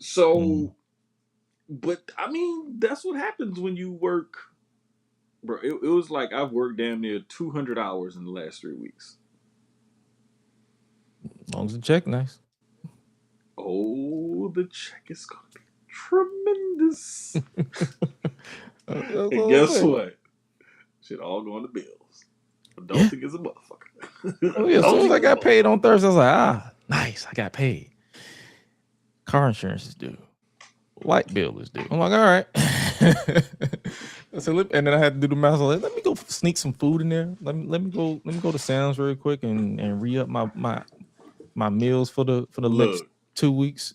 So, but I mean, that's what happens when you work, bro. It was like I've worked damn near 200 hours in the last 3 weeks. As long as the check nice. Oh, the check is gonna be tremendous. That's And all I'm guess saying. what? Shit all going to bills. Yeah. Adulting is a motherfucker. Oh yeah. As soon as Adulting I is a got paid motherfucker. on Thursday, I was like, nice, I got paid. Car insurance is due. Light bill is due. I'm like, all right. And then I had to do the math. Like, let me go sneak some food in there. Let me go to Sam's real quick and re up my meals for the next Look, 2 weeks.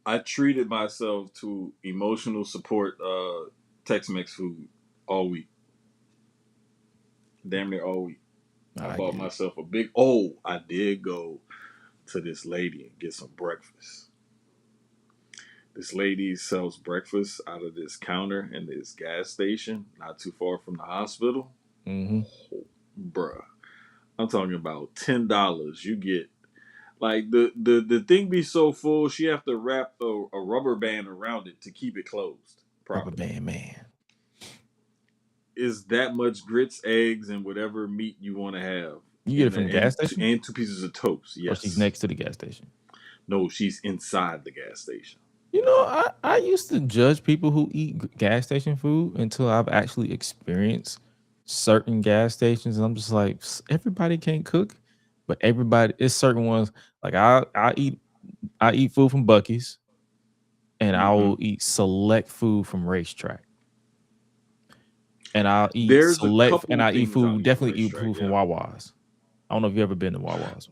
I treated myself to emotional support Tex-Mex food all week. Damn near all week. I I bought get it. myself a big. Oh, I did go to this lady and get some breakfast. This lady sells breakfast out of this counter in this gas station, not too far from the hospital. Mm-hmm. Oh, bruh, I'm talking about $10. You get like the thing be so full, she have to wrap a rubber band around it to keep it closed Rubber properly. band man. Is that much grits, eggs, and whatever meat you want to have You get it in from there, the gas station, and two pieces of toast. or she's Yes. next to the gas station? No, she's inside the gas station. I used to judge people who eat gas station food until I've actually experienced certain gas stations, and I'm just like, everybody can't cook, but everybody, it's certain ones. Like I eat food from Bucky's, and I Hmm. will eat select food from Racetrack, and There's a couple I eat things I'll food, eat from definitely eat racetrack. food from Yeah. Wawa's. I don't know if you ever been to Wawa's.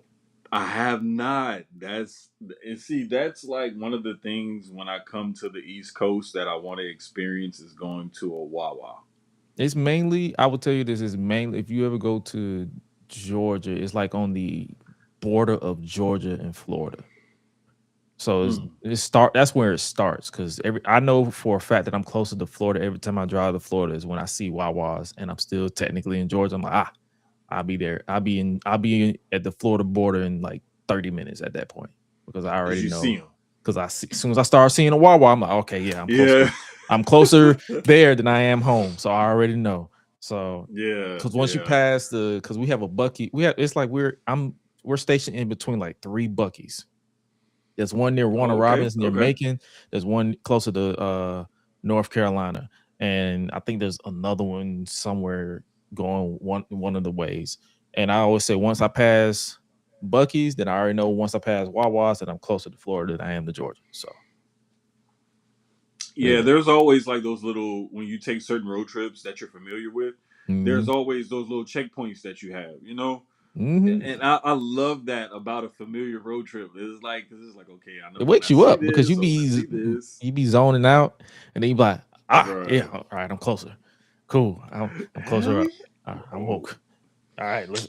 I have not. That's and see, that's like one of the things when I come to the East Coast that I want to experience is going to a Wawa. It's mainly, I will tell you this is mainly, if you ever go to Georgia, it's like on the border of Georgia and Florida. So Mm. that's where it starts, because I know for a fact that I'm closer to Florida. Every time I drive to Florida is when I see Wawa's, and I'm still technically in Georgia. I'm like, I'll be there. At the Florida border in like 30 minutes at that point, because I Did already you see know. them? Because as soon as I start seeing a Wawa, I'm like, okay, yeah, I'm closer. Yeah. I'm closer there than I am home. So I already know. So Yeah. because once you Yeah. pass because we have a Bucky, it's like we're stationed in between like three Buckies. There's one near Warner Oh, okay. Robins near Okay. Macon. There's one closer to North Carolina, and I think there's another one somewhere going one of the ways. And I always say once I pass Bucky's, then I already know once I pass Wawa's that I'm closer to Florida than I am to Georgia. So Yeah, yeah. there's always like those little when you take certain road trips that you're familiar with. Mm-hmm. There's always those little checkpoints that you have, you know. Mm-hmm. And I love that about a familiar road trip. It's like okay, I know It when wakes I you see up because this or when I see this, you be zoning out, and then you be like, yeah, bro. all right, I'm closer. Cool, I'm closer Hell up. yeah, I'm bro. woke. All right, let's.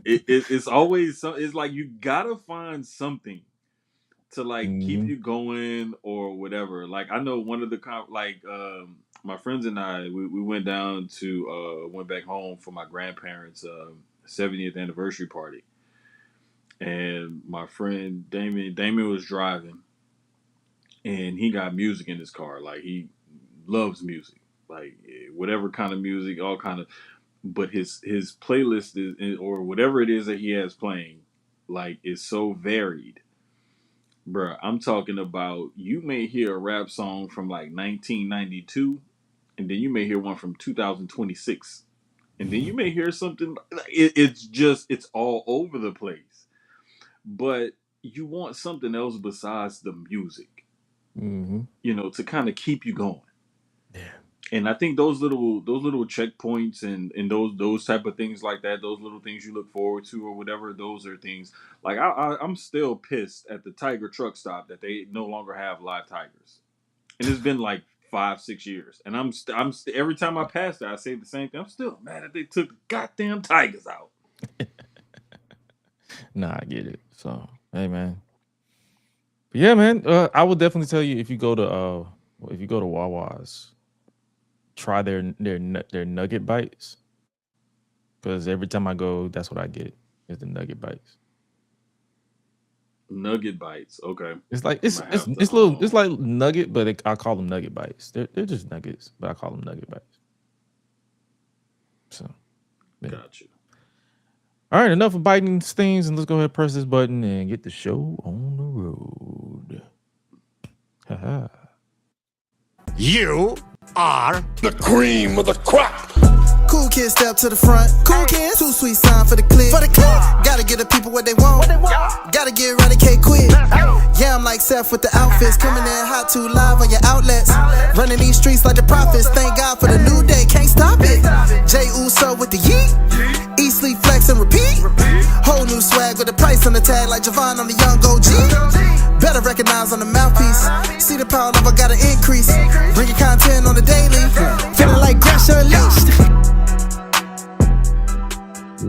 It's always some. It's like you gotta find something to like keep Mhm. you going or whatever. Like I know one of the my friends and I we went down to went back home for my grandparents' 70th anniversary party, and my friend Damien was driving, and he got music in his car. Like he loves music, like whatever kind of music, all kind of. But his playlist is or whatever it is that he has playing, like is so varied. Bruh, I'm talking about you may hear a rap song from like 1992, and then you may hear one from 2026, and then you may hear something. It's all over the place. But you want something else besides the music, Mhm. to kind of keep you going. Yeah. And I think those little checkpoints and those type of things like that, those little things you look forward to or whatever, those are things like I'm still pissed at the Tiger truck stop that they no longer have live tigers, and it's been like 5-6 years, and every time I pass that I say the same thing. I'm still mad that they took the goddamn tigers out. Nah, I get it. So, hey, man. But yeah, man. I would definitely tell you if you go to Wawa's, try their nugget bites, because every time I go, that's what I get is the nugget bites. Nugget bites. Okay. It's like I'm it's gonna it's have to. it's little. It's like nugget, but I call them nugget bites. They're just nuggets, but I call them nugget bites. So yeah. Got you. All right, enough of biting things, and let's go ahead and press this button and get the show on the road. Haha. You are The cream of the crop. Cool kids step to the front. Cool kids, too sweet sign for the click. Gotta give the people what they want. Gotta get eradicate quick. Yeah, I'm like Seth with the outfits. Coming in hot, too live on your outlets. Running these streets like the prophets. Thank God for the new day, can't stop it. Jay Uso with the yeet. Eat, sleep, flex, and repeat. Whole new swag with the price on the tag, like Javon on the young OG. Better recognize on the mouthpiece. See the power level gotta increase. Bringing content on the daily. Feeling like Gresh Unleashed.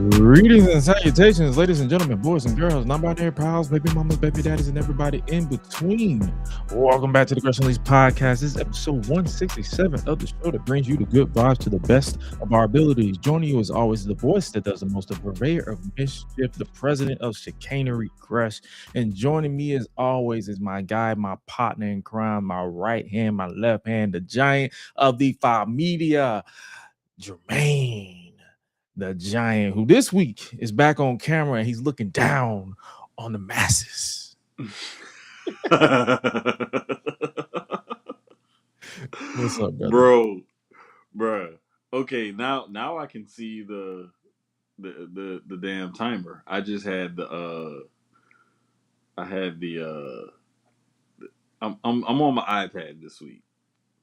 Greetings and salutations, ladies and gentlemen, boys and girls, non-binary pals, baby mamas, baby daddies, and everybody in between. Welcome back to the Gresh Unleashed podcast. This is episode 167 of the show that brings you the good vibes to the best of our abilities. Joining you as always, the voice that does the most, the purveyor of mischief, the president of chicanery, Gresh. And joining me as always is my guy, my partner in crime, my right hand, my left hand, the giant of the five media, Jermaine. The giant, who this week is back on camera and he's looking down on the masses. What's up, brother? Bro. Okay, now I can see the damn timer. I just had the I'm on my iPad this week.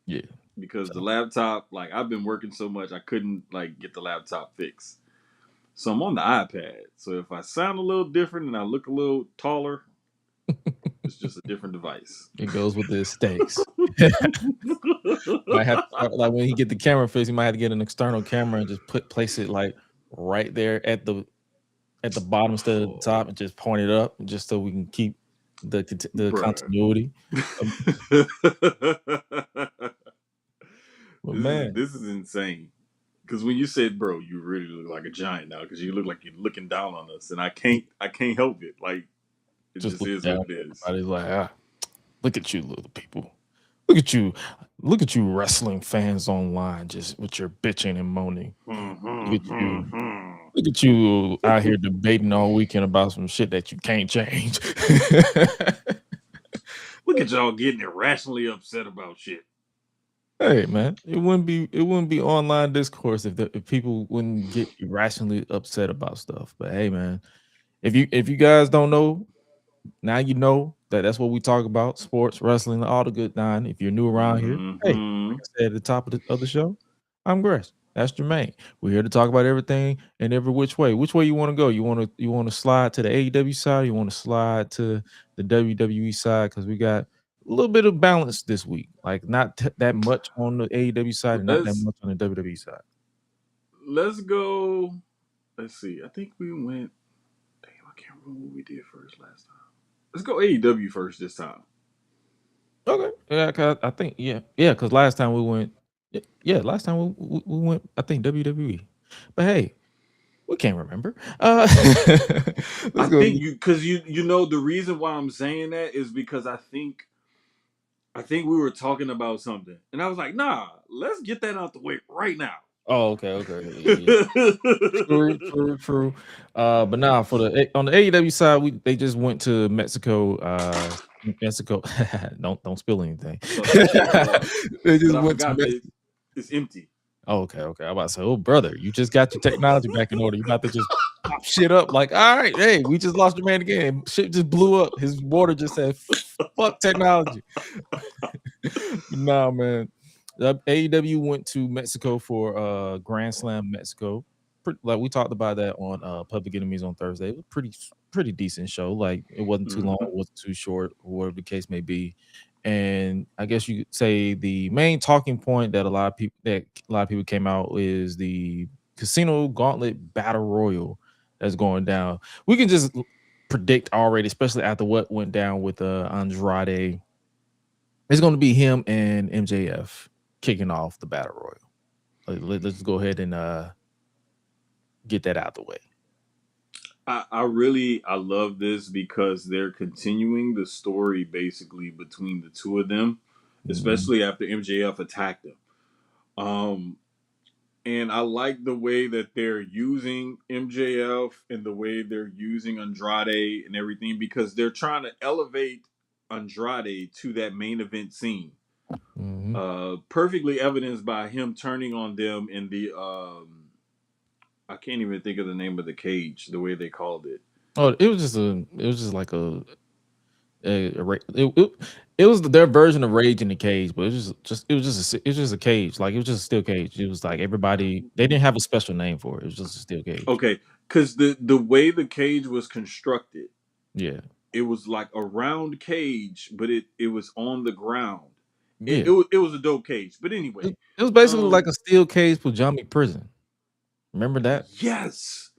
Yeah. Because the laptop, like I've been working so much I couldn't like get the laptop fixed. So I'm on the iPad. So if I sound a little different and I look a little taller, it's just a different device. It goes with the aesthetics. Might have to, like when he get the camera fixed, he might have to get an external camera and just place it like right there at the bottom instead of the top and just point it up, just so we can keep the continuity. But man, this is insane. Because when you said, "Bro, you really look like a giant now," because you look like you're looking down on us, and I can't help it. Like it just is what it is. Everybody's like, look at you, little people. Look at you wrestling fans online, just with your bitching and moaning. Look at you out here debating all weekend about some shit that you can't change. Look at y'all getting irrationally upset about shit. Hey man, it wouldn't be online discourse if people wouldn't get irrationally upset about stuff. But hey man, if you guys don't know, now you know that's what we talk about: sports, wrestling, all the good nine. If you're new around here, hey, like I said at the top of the show, I'm Gresh. That's Jermaine. We're here to talk about everything and every which way. Which way you want to go? You want to slide to the AEW side? You want to slide to the WWE side? Because we got a little bit of balance this week. Like not that much on the AEW side and not that much on the WWE side. Let's go. Let's see. I think we went. Damn, I can't remember what we did first last time. Let's go AEW first this time. Okay. Yeah, cause I think because last time we went. Yeah, last time we went, I think WWE. But hey, we can't remember. I think you know the reason why I'm saying that is because I think we were talking about something, and I was like, nah, let's get that out the way right now. Oh, okay. Yeah. True. But now on the AEW side, they just went to Mexico. Mexico, don't spill anything. They just went to Mexico. It's empty. Oh, okay. I'm about to say, oh brother, you just got your technology back in order. You about to just pop shit up like, all right, hey, we just lost your man again. Shit just blew up. His water just said, fuck technology. Nah, man. AEW went to Mexico for Grand Slam Mexico. Like we talked about that on Public Enemies on Thursday. It was pretty decent show. Like it wasn't too long, it wasn't too short, or whatever the case may be. And I guess you could say the main talking point that a lot of people came out is the Casino Gauntlet Battle Royal that's going down. We can just predict already, especially after what went down with Andrade. It's going to be him and MJF kicking off the Battle Royal. Let's go ahead and get that out the way. I love this because they're continuing the story basically between the two of them, Mhm. especially after MJF attacked them. Um, and I like the way that they're using MJF and the way they're using Andrade and everything because they're trying to elevate Andrade to that main event scene. Mhm. Perfectly evidenced by him turning on them in the I can't even think of the name of the cage, the way they called it. Oh, it was just like it was their version of Rage in the Cage, but it was just a cage, like it was just a steel cage. It was like everybody they didn't have a special name for it. It was just a steel cage. Okay, because the way the cage was constructed, Yeah, it was like a round cage, but it was on the ground. yeah. It was a dope cage. But anyway, It was basically like um, a steel cage pajama prison. Remember that? yes,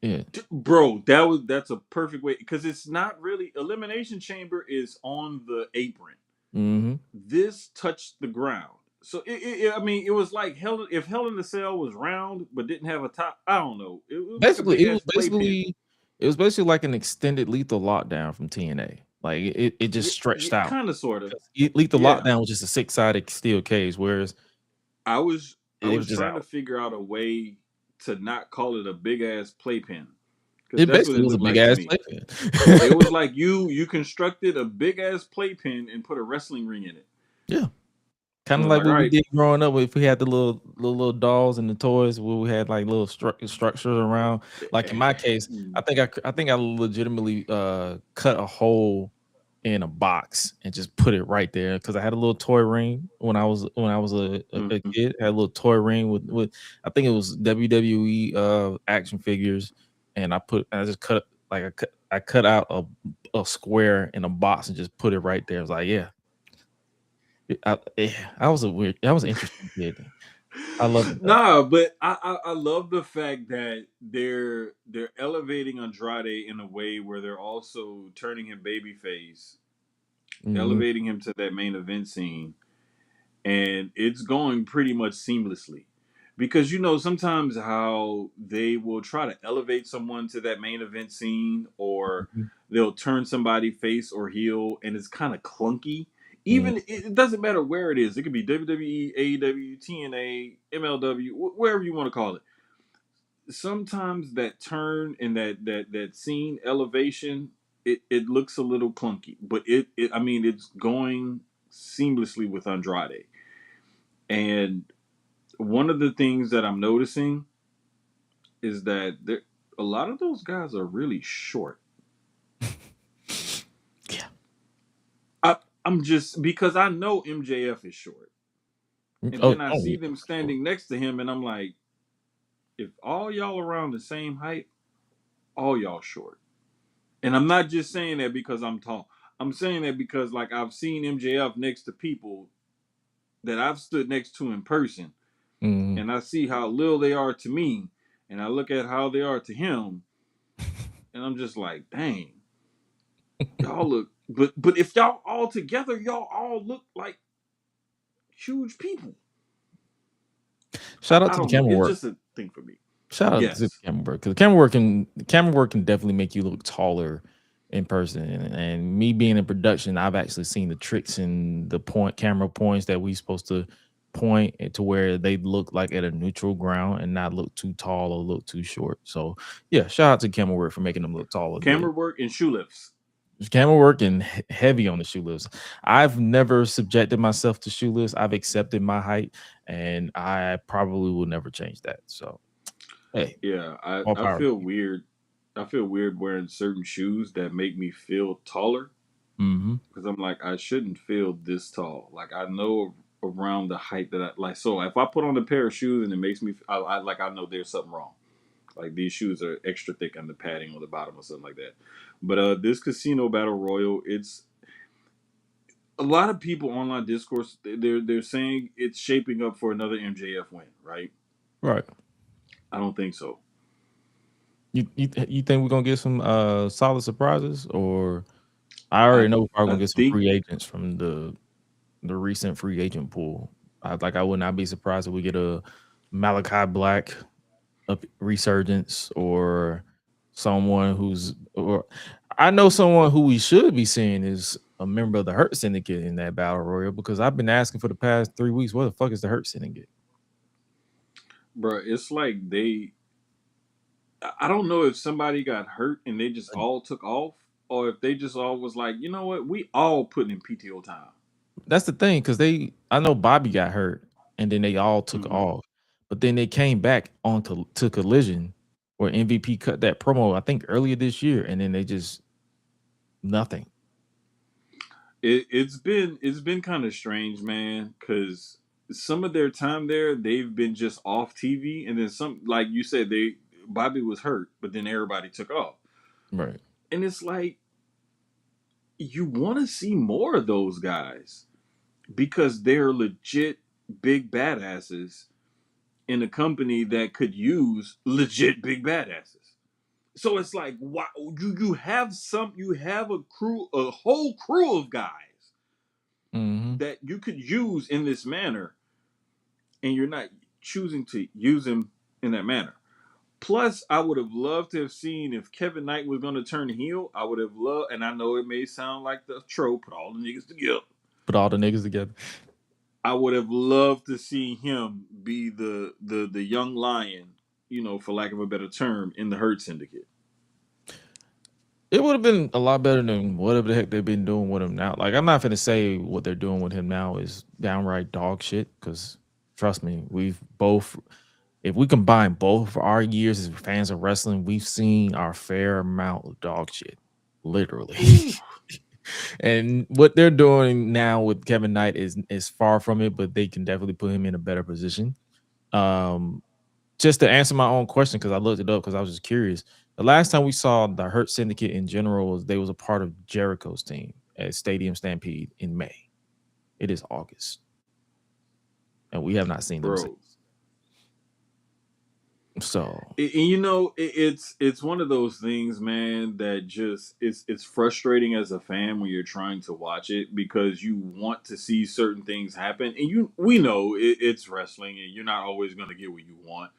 Yeah. bro, that's a perfect way because it's not really elimination chamber is on the apron. Mhm. This touched the ground. So I mean, it was like Hell. If Hell in the Cell was round but didn't have a top, I don't know. It was like a Basically, big ass playpen. it was basically like an extended Lethal Lockdown from TNA. Like it just stretched out. Kind of, sort of. 'Cause Lethal Yeah, Lockdown was just a six-sided steel cage, whereas I it was was just trying to out. figure out a way to not call it a big ass playpen because It that's what basically it was a looked big like to ass me. It playpen. was like you constructed a big ass playpen and put a wrestling ring in it. Yeah. And Kinda I was like like, all what we right, did growing up if we had the little dolls and the toys where we had, like, little structures around. Like, in my case, I think I legitimately, cut a hole in a box and just put it right there because I had a little toy ring when I was a Mhm. kid. I had a little toy ring with I think it was WWE, action figures, and I just cut like, I cut out a square in a box and just put it right there. I was like, "Yeah." I was an interesting kid. I love it though. Nah, but I love the fact that they're elevating Andrade in a way where they're also turning him babyface, Mhm, elevating him to that main event scene, and it's going pretty much seamlessly. Because you know sometimes how they will try to elevate someone to that main event scene, or mhm, they'll turn somebody face or heel, and it's kind of clunky. mhm, Even it doesn't matter where it is. It could be WWE, AEW, TNA, MLW, wherever you want to call it. Sometimes that turn and that scene elevation, it looks a little clunky, but it I mean it's going seamlessly with Andrade. And one of the things that I'm noticing is that a lot of those guys are really short. yeah. I, I'm just because I know MJF is short, and Oh, then I oh see yeah, them for sure. standing next to him, and I'm like, if all y'all around the same height, all y'all short. And I'm not just saying that because I'm tall. I'm saying that because like I've seen MJF next to people that I've stood next to in person, Mhm. and I see how little they are to me, and I look at how they are to him, and I'm just like, dang, y'all look. But if y'all all together, y'all all look like huge people. Shout out I to the don't know. camera It's work. just a thing for me. Shout out to the Yes. camera work because the camera work can definitely make you look taller in person. And me being in production, I've actually seen the tricks and the camera points that we supposed to point it to where they look like at a neutral ground and not look too tall or look too short. So yeah, shout out to camera work for making them look taller. Camera work and shoe lifts. Camera work and heavy on the shoe lifts. I've never subjected myself to shoe lifts. I've accepted my height, and I probably will never change that. So, hey, Yeah, all I power to feel you. weird. I feel weird wearing certain shoes that make me feel taller Mhm. because I'm like I shouldn't feel this tall. Like I know around the height that I like. So if I put on a pair of shoes and it makes me, I like I know there's something wrong. Like these shoes are extra thick on the padding on the bottom or something like that. But this casino battle royal, it's a lot of people online discourse. They're saying it's shaping up for another MJF win, right? Right. I don't think so. You think we're gonna get some solid surprises, or I already I know we're probably I gonna get some think free agents from the recent free agent pool. I would not be surprised if we get a Malachi Black resurgence or someone or I know someone who we should be seeing is a member of the Hurt Syndicate in that battle royal, because I've been asking for the past 3 weeks, what the fuck is the Hurt Syndicate? Bro, it's like I don't know if somebody got hurt and they just all took off, or if they just all was like, you know what, we all putting in PTO time. That's the thing, because I know Bobby got hurt and then they all took Mm-hmm. off, but then they came back on to Collision where MVP cut that promo, I think earlier this year, and then they just nothing. It's been kind of strange, man, because some of their time there, they've been just off TV, and then some, like you said, Bobby was hurt, but then everybody took off, Right. and it's like you want to see more of those guys because they're legit big badasses in a company that could use legit big badasses. So it's like, wow, you have a whole crew of guys that you could use in this manner, and you're not choosing to use them in that manner. Plus, I would have loved to have seen if Kevin Knight was going to turn heel. I would have loved, and I know it may sound like the trope, put all the niggas together. Put all the niggas together. I would have loved to see him be the young lion, for lack of a better term, in the Hurt Syndicate. It would have been a lot better than whatever the heck they've been doing with him now. Like, I'm not going to say what they're doing with him now is downright dog shit, because trust me, if we combine both of our years as fans of wrestling, we've seen our fair amount of dog shit, literally. And what they're doing now with Kevin Knight is far from it, but they can definitely put him in a better position. Just to answer my own question, because I looked it up because I was just curious. The last time we saw the Hurt Syndicate in general was they was a part of Jericho's team at Stadium Stampede in May. It is August, and we have not seen them since. So, it's one of those things, man, that just it's frustrating as a fan when you're trying to watch it, because you want to see certain things happen, and we know it's wrestling, and you're not always going to get what you want.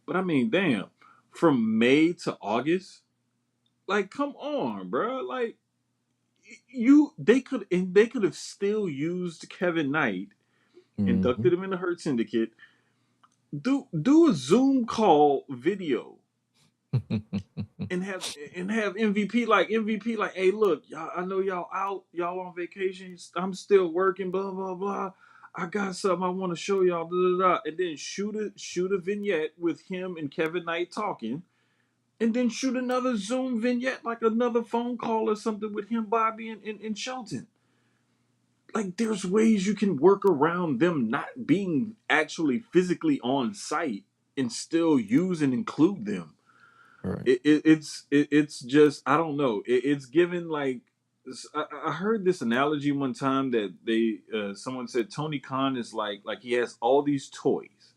But I mean, damn, from May to August, like, come on, bro. Like, they could have still used Kevin Knight, inducted him in the Hurt Syndicate. Do a Zoom call video and have MVP like, hey, look, y'all, I know y'all out, y'all on vacation, I'm still working, blah blah blah. I got something I want to show y'all, blah, blah, blah. And then shoot a vignette with him and Kevin Knight talking, and then shoot another Zoom vignette, like another phone call or something with him, Bobby, and Shelton. Like, there's ways you can work around them not being actually physically on site and still use and include them. right. It's just, I don't know. It's given like, I heard this analogy one time that someone said Tony Khan is like he has all these toys,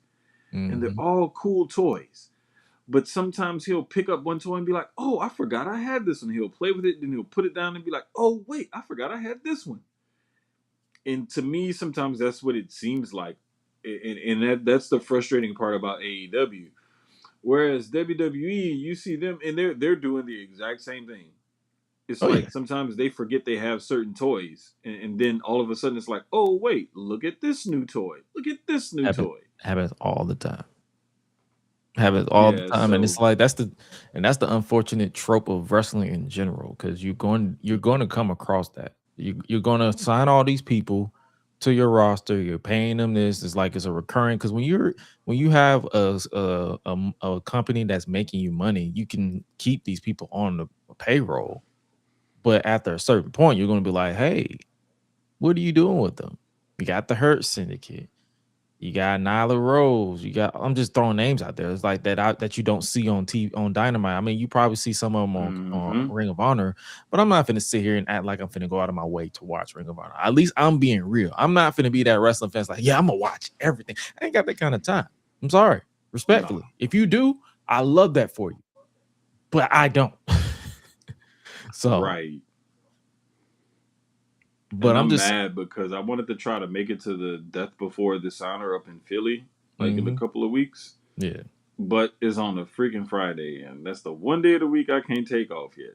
and they're all cool toys. But sometimes he'll pick up one toy and be like, "Oh, I forgot I had this one." He'll play with it, then he'll put it down and be like, "Oh, wait, I forgot I had this one." And to me, sometimes that's what it seems like, and that's the frustrating part about AEW. Whereas WWE, you see them and they're doing the exact same thing. It's like sometimes they forget they have certain toys, and then all of a sudden it's like, oh wait, look at this new toy. Look at this new toy. Happens all the time. Happens all the time, and it's like that's the unfortunate trope of wrestling in general, because you're going to come across that. You're going to sign all these people to your roster. You're paying them this. It's like it's a recurring, because when you have a company that's making you money, you can keep these people on the payroll. But after a certain point, you're going to be like, hey, what are you doing with them? You got the Hurt Syndicate. You got Nyla Rose. I'm just throwing names out there. It's like that you don't see on TV, on Dynamite. I mean, you probably see some of them on Ring of Honor, but I'm not finna sit here and act like I'm finna go out of my way to watch Ring of Honor. At least I'm being real. I'm not finna be that wrestling fan like, yeah, I'm gonna watch everything. I ain't got that kind of time. I'm sorry, respectfully. No. If you do, I love that for you, but I don't. So right. But I'm just mad because I wanted to try to make it to the Death Before Dishonor up in Philly, like in a couple of weeks. Yeah. but it's on a freaking Friday, and that's the one day of the week I can't take off yet.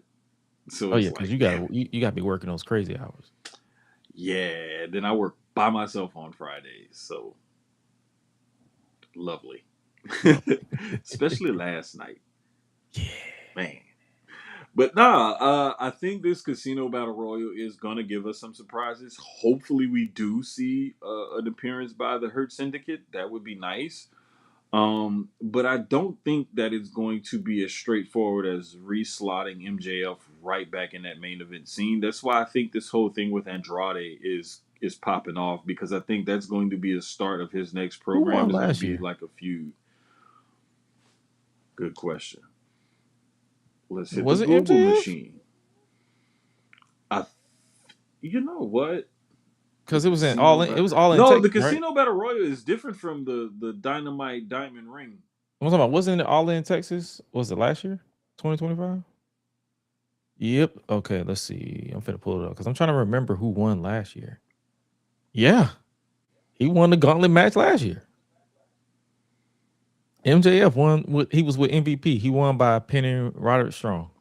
So Oh yeah, it's because like, you damn gotta it. you gotta be working those crazy hours. Yeah. Then I work by myself on Fridays, so lovely. Lovely. Especially last night, Yeah. man. But nah, I think this Casino Battle Royal is gonna give us some surprises. Hopefully, we do see an appearance by the Hurt Syndicate. That would be nice. But I don't think that it's going to be as straightforward as reslotting MJF right back in that main event scene. That's why I think this whole thing with Andrade is popping off, because I think that's going to be a start of his next Who program. won Is going to last be year? like a feud. Good question. Let's hit the Was it Google MJF? machine. I, you know what? The Because it was in casino all in. It battle. was all in No, the Texas, right? casino battle royal is different from the Dynamite Diamond Ring. I'm talking about. Wasn't it all in Texas? Was it last year? 2025. Yep. Okay. Let's see. I'm finna pull it up because I'm trying to remember who won last year. Yeah, he won the gauntlet match last year. MJF won. He was with MVP. He won by pinning Roderick Strong.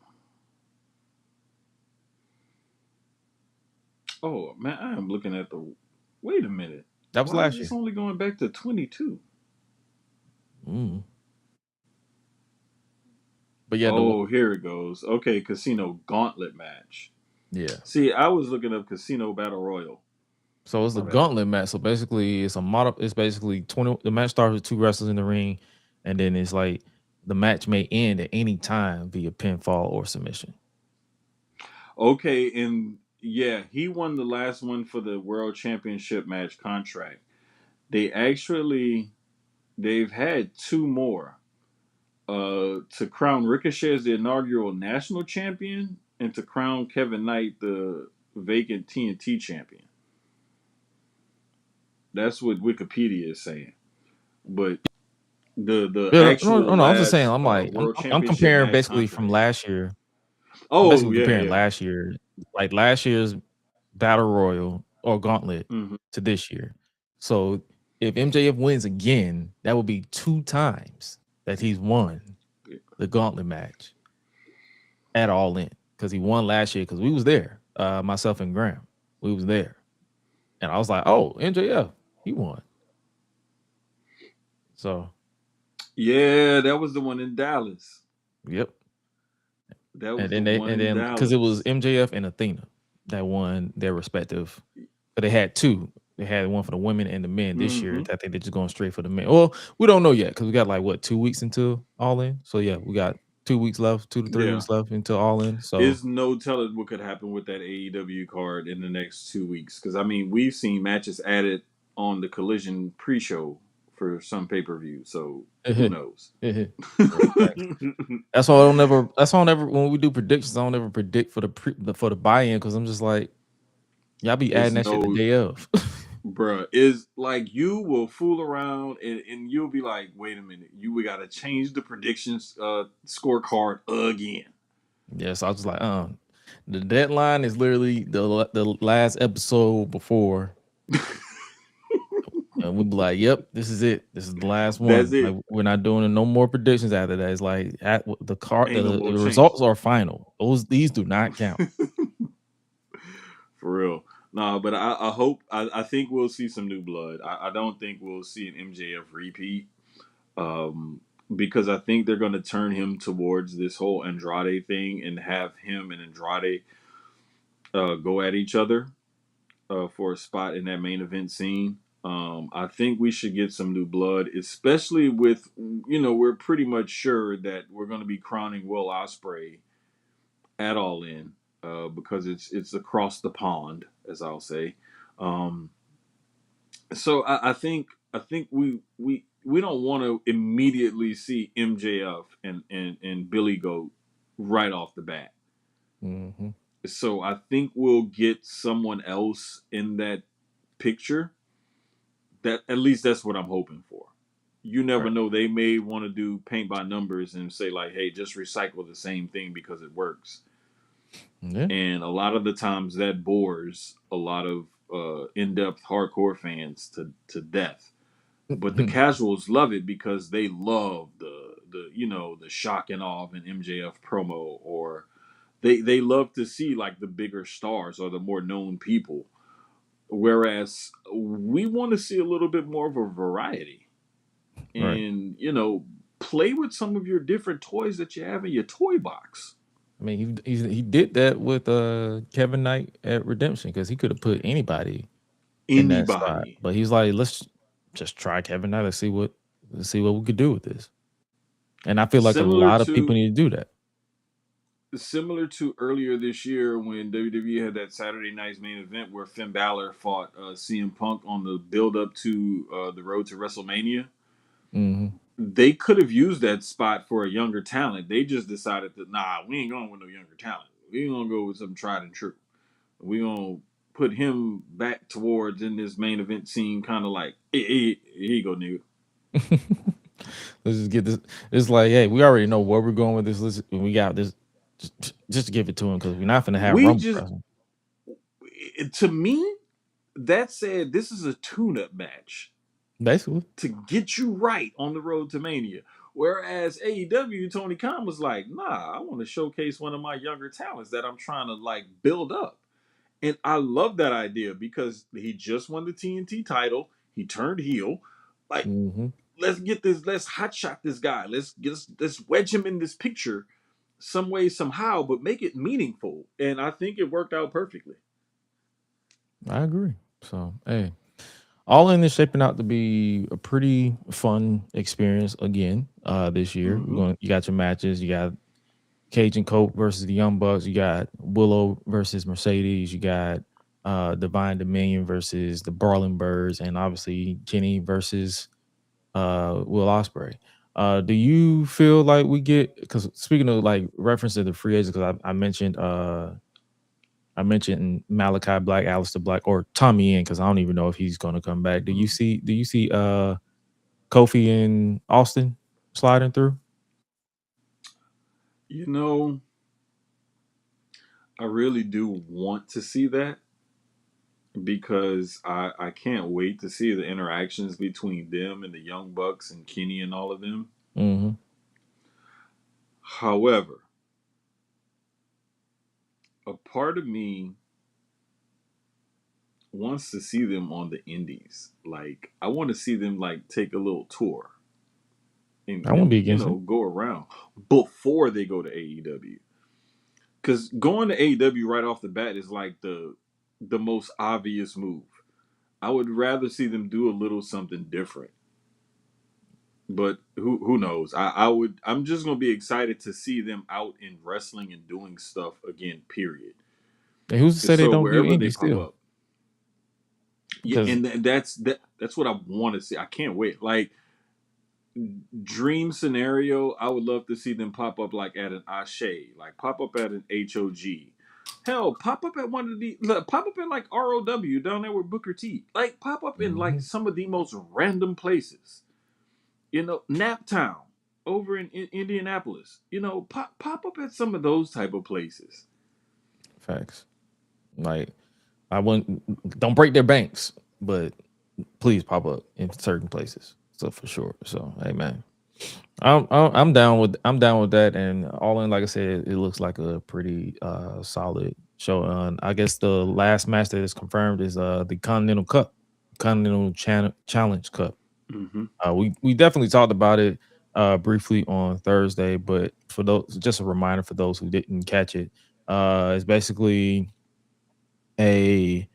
Oh man, I am looking at the. Wait a minute. That was Why is last this year. only going back to 22? Mm. But yeah, Oh, here it goes. Okay, Casino Gauntlet match. yeah. See, I was looking up Casino Battle Royal. So it's My the bad. gauntlet match. So basically, it's a model. It's basically 20. The match starts with two wrestlers in the ring, and then it's like the match may end at any time via pinfall or submission. Okay, and yeah, he won the last one for the World Championship match contract. They've had two more. To crown Ricochet as the inaugural national champion, and to crown Kevin Knight the vacant TNT champion. That's what Wikipedia is saying. But the Yeah, actual no. I'm just saying. last I'm like, World I'm Championship comparing match basically from contract. last year. I'm Oh basically yeah, comparing yeah. last year, like last year's battle royal or gauntlet Mm-hmm. to this year. So if MJF wins again, that would be 2 times that he's won the gauntlet match at All In, because he won last year because we was there. Myself and Graham, we was there, and I was like, "Oh, MJF, he won." So, Yeah, that was the one in Dallas. yep. That And was the then one in because it was Dallas. MJF and Athena that won their respective, but they had two. They had one for the women and the men this year. Mm-hmm. I think they're just going straight for the men. Well, we don't know yet because we got like what 2 weeks until All In. So yeah, we got 2 weeks left, 2 to 3 Yeah. weeks left until All In. So Is no telling what could happen with that AEW card in the next 2 weeks. Because I mean, we've seen matches added on the Collision pre-show for some pay-per-view. So who knows? that's why I don't never. That's why I don't ever. When we do predictions, I don't ever predict for the buy-in because I'm just like, y'all be It's adding that shit the no, day of. bruh. Is like you will fool around and you'll be like, wait a minute, we got to change the predictions scorecard again. Yeah, so I was just like, the deadline is literally the last episode before, and we'd be like, "Yep, this is it. This is the last That's one. Like, it. we're not doing no more predictions after that." It's like the card, Ain't no the more results changes. are final. These do not count. For real. No, but I hope I think we'll see some new blood. I don't think we'll see an MJF repeat. Because I think they're gonna turn him towards this whole Andrade thing and have him and Andrade go at each other for a spot in that main event scene. I think we should get some new blood, especially with we're pretty much sure that we're going to be crowning Will Ospreay at All In because it's across the pond, as I'll say. Um, so I think we don't want to immediately see MJF and Billy Goat right off the bat. Mm-hmm. So I think we'll get someone else in that picture. That at least that's what I'm hoping for. You never Right. know. They may want to do paint by numbers and say like, "Hey, just recycle the same thing because it works." Yeah. And a lot of the times that bores a lot of in-depth hardcore fans to death. But the casuals love it because they love the shock and awe of an MJF promo, or they love to see like the bigger stars or the more known people, whereas we want to see a little bit more of a variety, Right. and play with some of your different toys that you have in your toy box. I mean, he did that with Kevin Knight at Redemption because he could have put anybody in that spot, Anybody. but he's like, let's just try Kevin Knight. Let's see what we could do with this. And I feel like a Similar lot of people to need to do that. similar to earlier this year when WWE had that Saturday night's main event where Finn Balor fought CM Punk on the build up to the road to WrestleMania. Hmm. They could have used that spot for a younger talent. They just decided that we ain't going with no younger talent. We gonna go with some tried and true. We gonna put him back towards in this main event scene, kind of like, hey, here you go, nigga. Let's just get this. It's like, hey, we already know where we're going with this. We got this. Just give it to him because we're not gonna have We Rumble just, wrestling. to me, that said, this is a tune-up match Basically. to get you right on the road to Mania. Whereas AEW, Tony Khan was like, nah, I want to showcase one of my younger talents that I'm trying to like build up. And I love that idea because he just won the TNT title. He turned heel. Like, Hmm. let's hotshot this guy. Let's wedge him in this picture some way, somehow, but make it meaningful. And I think it worked out perfectly. I agree. So, hey, All In is shaping out to be a pretty fun experience again this year. Mm-hmm. You got your matches. You got Cage and Cope versus the Young Bucks. You got Willow versus Mercedes. You got Divine Dominion versus the Brawling Birds, and obviously Jenny versus Will Ospreay. Do you feel like we get, because speaking of like reference to the free agents, because I mentioned Malachi Black, Aleister Black, or Tommy Inn, because I don't even know if he's going to come back. Do you see Kofi and Austin sliding through? You know, I really do want to see that because I can't wait to see the interactions between them and the Young Bucks and Kenny and all of them. Mm-hmm. However, a part of me wants to see them on the indies. Like, I want to see them like take a little tour and, I won't be and against it. go around before they go to AEW. Because going to AEW right off the bat is like the most obvious move. I would rather see them do a little something different. But who knows? I'm just gonna be excited to see them out in wrestling and doing stuff again. Period. And who's to And say they so don't do wherever they indie pop still? up, yeah, Because and that's what I want to see. I can't wait. Like, dream scenario, I would love to see them pop up like at an Ashe, like pop up at an HOG. Hell, pop up at one of the pop up in like ROW down there with Booker T. Like, pop up in like some of the most random places. Naptown over in Indianapolis. Pop up at some of those type of places. facts. Like, I wouldn't, don't break their banks, but please pop up in certain places. So for sure. So hey man, I'm down with that, and All In, like I said, it looks like a pretty solid show. I guess the last match that is confirmed is the Continental Cup, Challenge Cup. Mm-hmm. We definitely talked about it briefly on Thursday, but for those, just a reminder for those who didn't catch it, it's basically a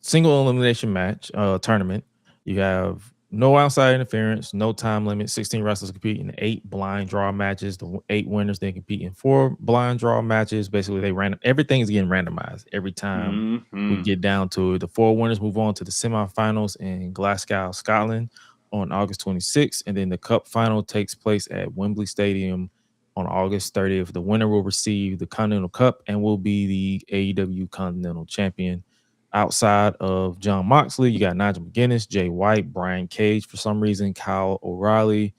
single elimination match tournament. You have no outside interference, no time limit. 16 wrestlers compete in 8 blind draw matches. The 8 winners then compete in 4 blind draw matches. Basically, everything is getting randomized every time we Mm-hmm. get down to it. The 4 winners move on to the semifinals in Glasgow, Scotland on August 26th, and then the cup final takes place at Wembley Stadium on August 30th. The winner will receive the Continental Cup and will be the AEW Continental Champion. Outside of John Moxley, you got Nigel McGuinness, Jay White, Brian Cage for some reason, Kyle O'Reilly,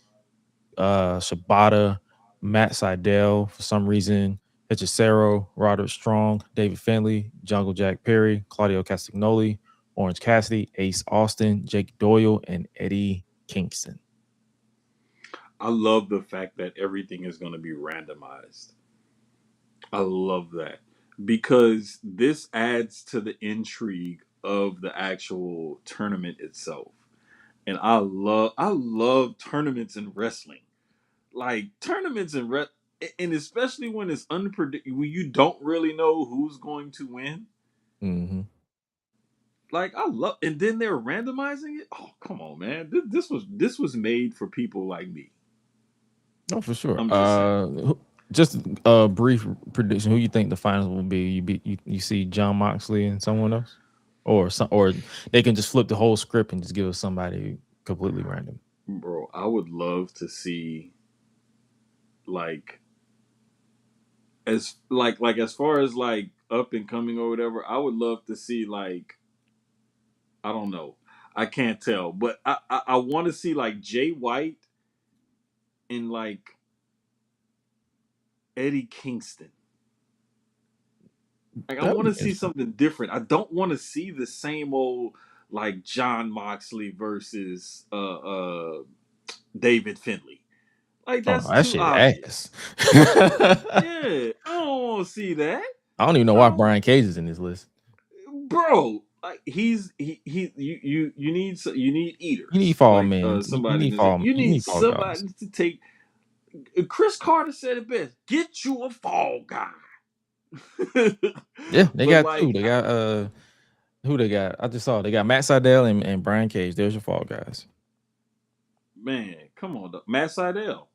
Shibata, Matt Sydal for some reason, Hechicero, Roderick Strong, David Finley, Jungle Jack Perry, Claudio Castagnoli, Orange Cassidy, Ace Austin, Jake Doyle, and Eddie Kingston. I love the fact that everything is going to be randomized. I love that because this adds to the intrigue of the actual tournament itself. And I love tournaments in wrestling. Like tournaments in and especially when it's unpredictable, when you don't really know who's going to win. Mm-hmm. Like I love, and then they're randomizing it. Oh, come on, man! This was made for people like me. Oh, for sure. I'm just saying, Just a brief prediction. Who you think the finals will be? You see John Moxley and someone else, or they can just flip the whole script and just give us somebody completely random. bro. I would love to see like as far as like up and coming or whatever. I would love to see like I don't know. I can't tell, but I want to see like Jay White and like Eddie Kingston. Like I That'd want be to see interesting. something different. I don't want to see the same old like John Moxley versus David Finley. Like Oh no, that's that too shit obvious. ass. Yeah, I don't want to see that. I don't even know I why don't, Brian Cage is in this list. bro. Like you need You need eaters fall like men. You somebody need in this. fall. You You need need fall guys. somebody to take. Chris Carter said it best. Get you a fall guy. Yeah, they But got two. like, They got who they got? I just saw they got Matt Sydal and Brian Cage. There's your fall guys. man, come on, Matt Sydal,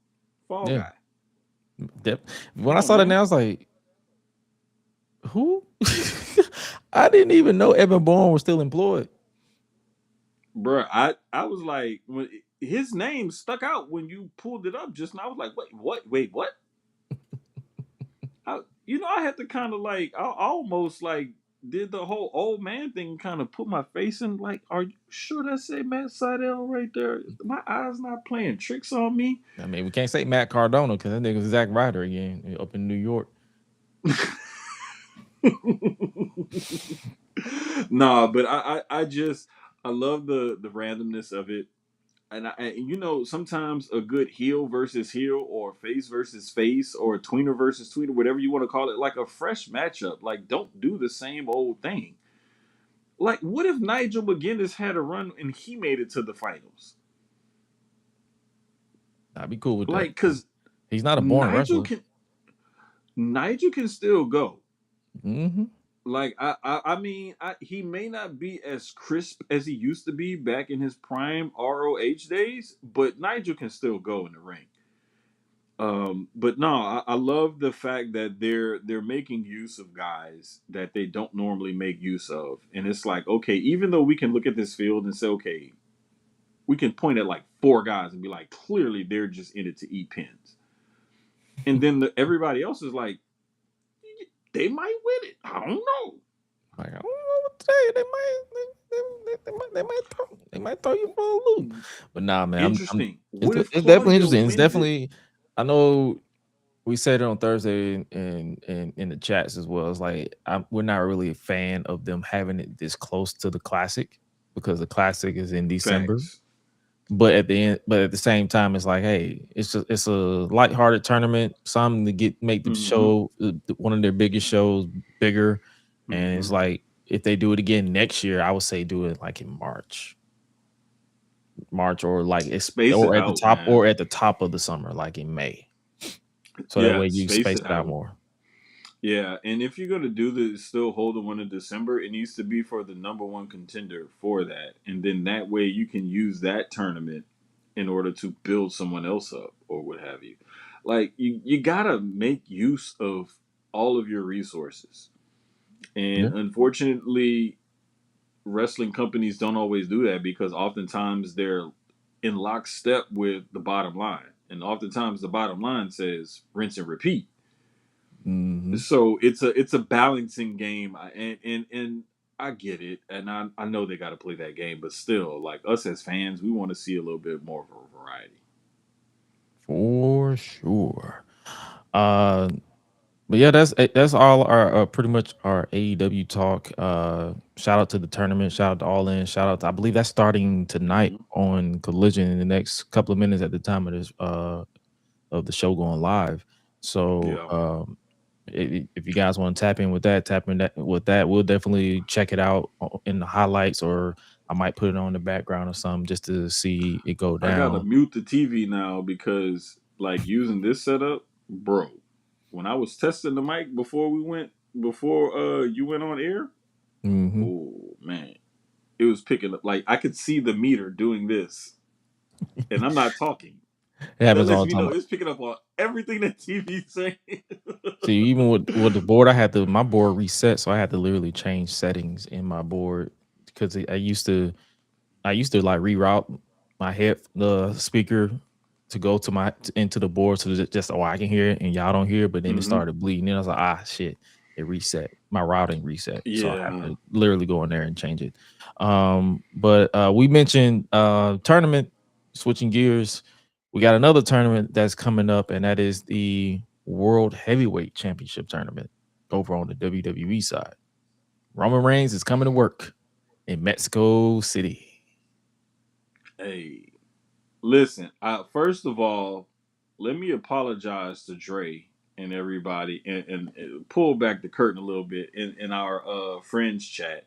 fall Yeah. guy. When Come I on, saw that, man. now I was like, who? I didn't even know Evan Bourne was still employed. Bro, I was like when his name stuck out when you pulled it up just now. I was like, wait, what? I had to kind of like I almost like did the whole old man thing, kind of put my face in. Like, are you sure that say Matt Sydal right there? My eyes not playing tricks on me. I mean, we can't say Matt Cardona because that nigga's Zack Ryder again up in New York. Nah, but I love the randomness of it. And sometimes a good heel versus heel or face versus face or tweener versus tweener, whatever you want to call it, like a fresh matchup. Like, don't do the same old thing. Like, what if Nigel McGuinness had a run and he made it to the finals? I'd be cool with that. Like, cause He's not a born Nigel wrestler. can Nigel can still go. Mm-hmm. Like I mean, he may not be as crisp as he used to be back in his prime ROH days, but Nigel can still go in the ring. But no, I love the fact that they're making use of guys that they don't normally make use of, and it's like, okay, even though we can look at this field and say, okay, we can point at like four guys and be like, clearly they're just in it to eat pins, and then everybody else is like, they might win it. I don't know. Like, I don't know what to say. They might throw you for a loop. But nah, man, Interesting. What if it's definitely Claudio interesting. It's wins it? definitely. I know we said it on Thursday and in the chats as well. It's like we're not really a fan of them having it this close to the classic because the classic is in December. Facts. But at the same time, it's like, hey, it's a lighthearted tournament, something to make the Mm-hmm. show one of their biggest shows bigger. And it's Mm-hmm. like if they do it again next year, I would say do it like in March or like Space it out, man. or at the top of the summer, like in May. So that Yeah, way you space space it it out out. more. Yeah, and if you're gonna do this, still hold the one in December, it needs to be for the number one contender for that, and then that way you can use that tournament in order to build someone else up or what have you. Like you gotta make use of all of your resources, Yeah. and unfortunately, wrestling companies don't always do that because oftentimes they're in lockstep with the bottom line, and oftentimes the bottom line says rinse and repeat. Mm-hmm. So it's a balancing game, and I get it, and I know they got to play that game, but still, like us as fans, we want to see a little bit more of a variety. For sure. Uh But yeah, that's all our pretty much our AEW talk. Shout out to the tournament. Shout out to All In. Shout out to, I believe that's starting tonight Hmm. on Collision in the next couple of minutes at the time of this of the show going live. So Yeah, if you guys want to tap in with that with that, we'll definitely check it out in the highlights, or I might put it on the background or something just to see it go I gotta down. mute the TV now because like using this setup, bro. When I was testing the mic before you went on air, Hmm. oh man, it was picking up. Like I could see the meter doing this, and I'm not talking. It That happens lets all the me know time. it's picking up on everything that TV's saying. See, even with the board, I had to my board reset, so I had to literally change settings in my board because I used to like reroute my head the speaker to go to into the board so that just I can hear it and y'all don't hear it, but then it Hmm. started bleeding. And I was like, shit, it reset. My routing reset. So I have Yeah, to literally go in there and change it. But we mentioned tournament, switching gears. We got another tournament that's coming up, and that is the World Heavyweight Championship tournament over on the WWE side. Roman Reigns is coming to work in Mexico City. hey, listen. First of all, let me apologize to Dre and everybody, and pull back the curtain a little bit in our friends chat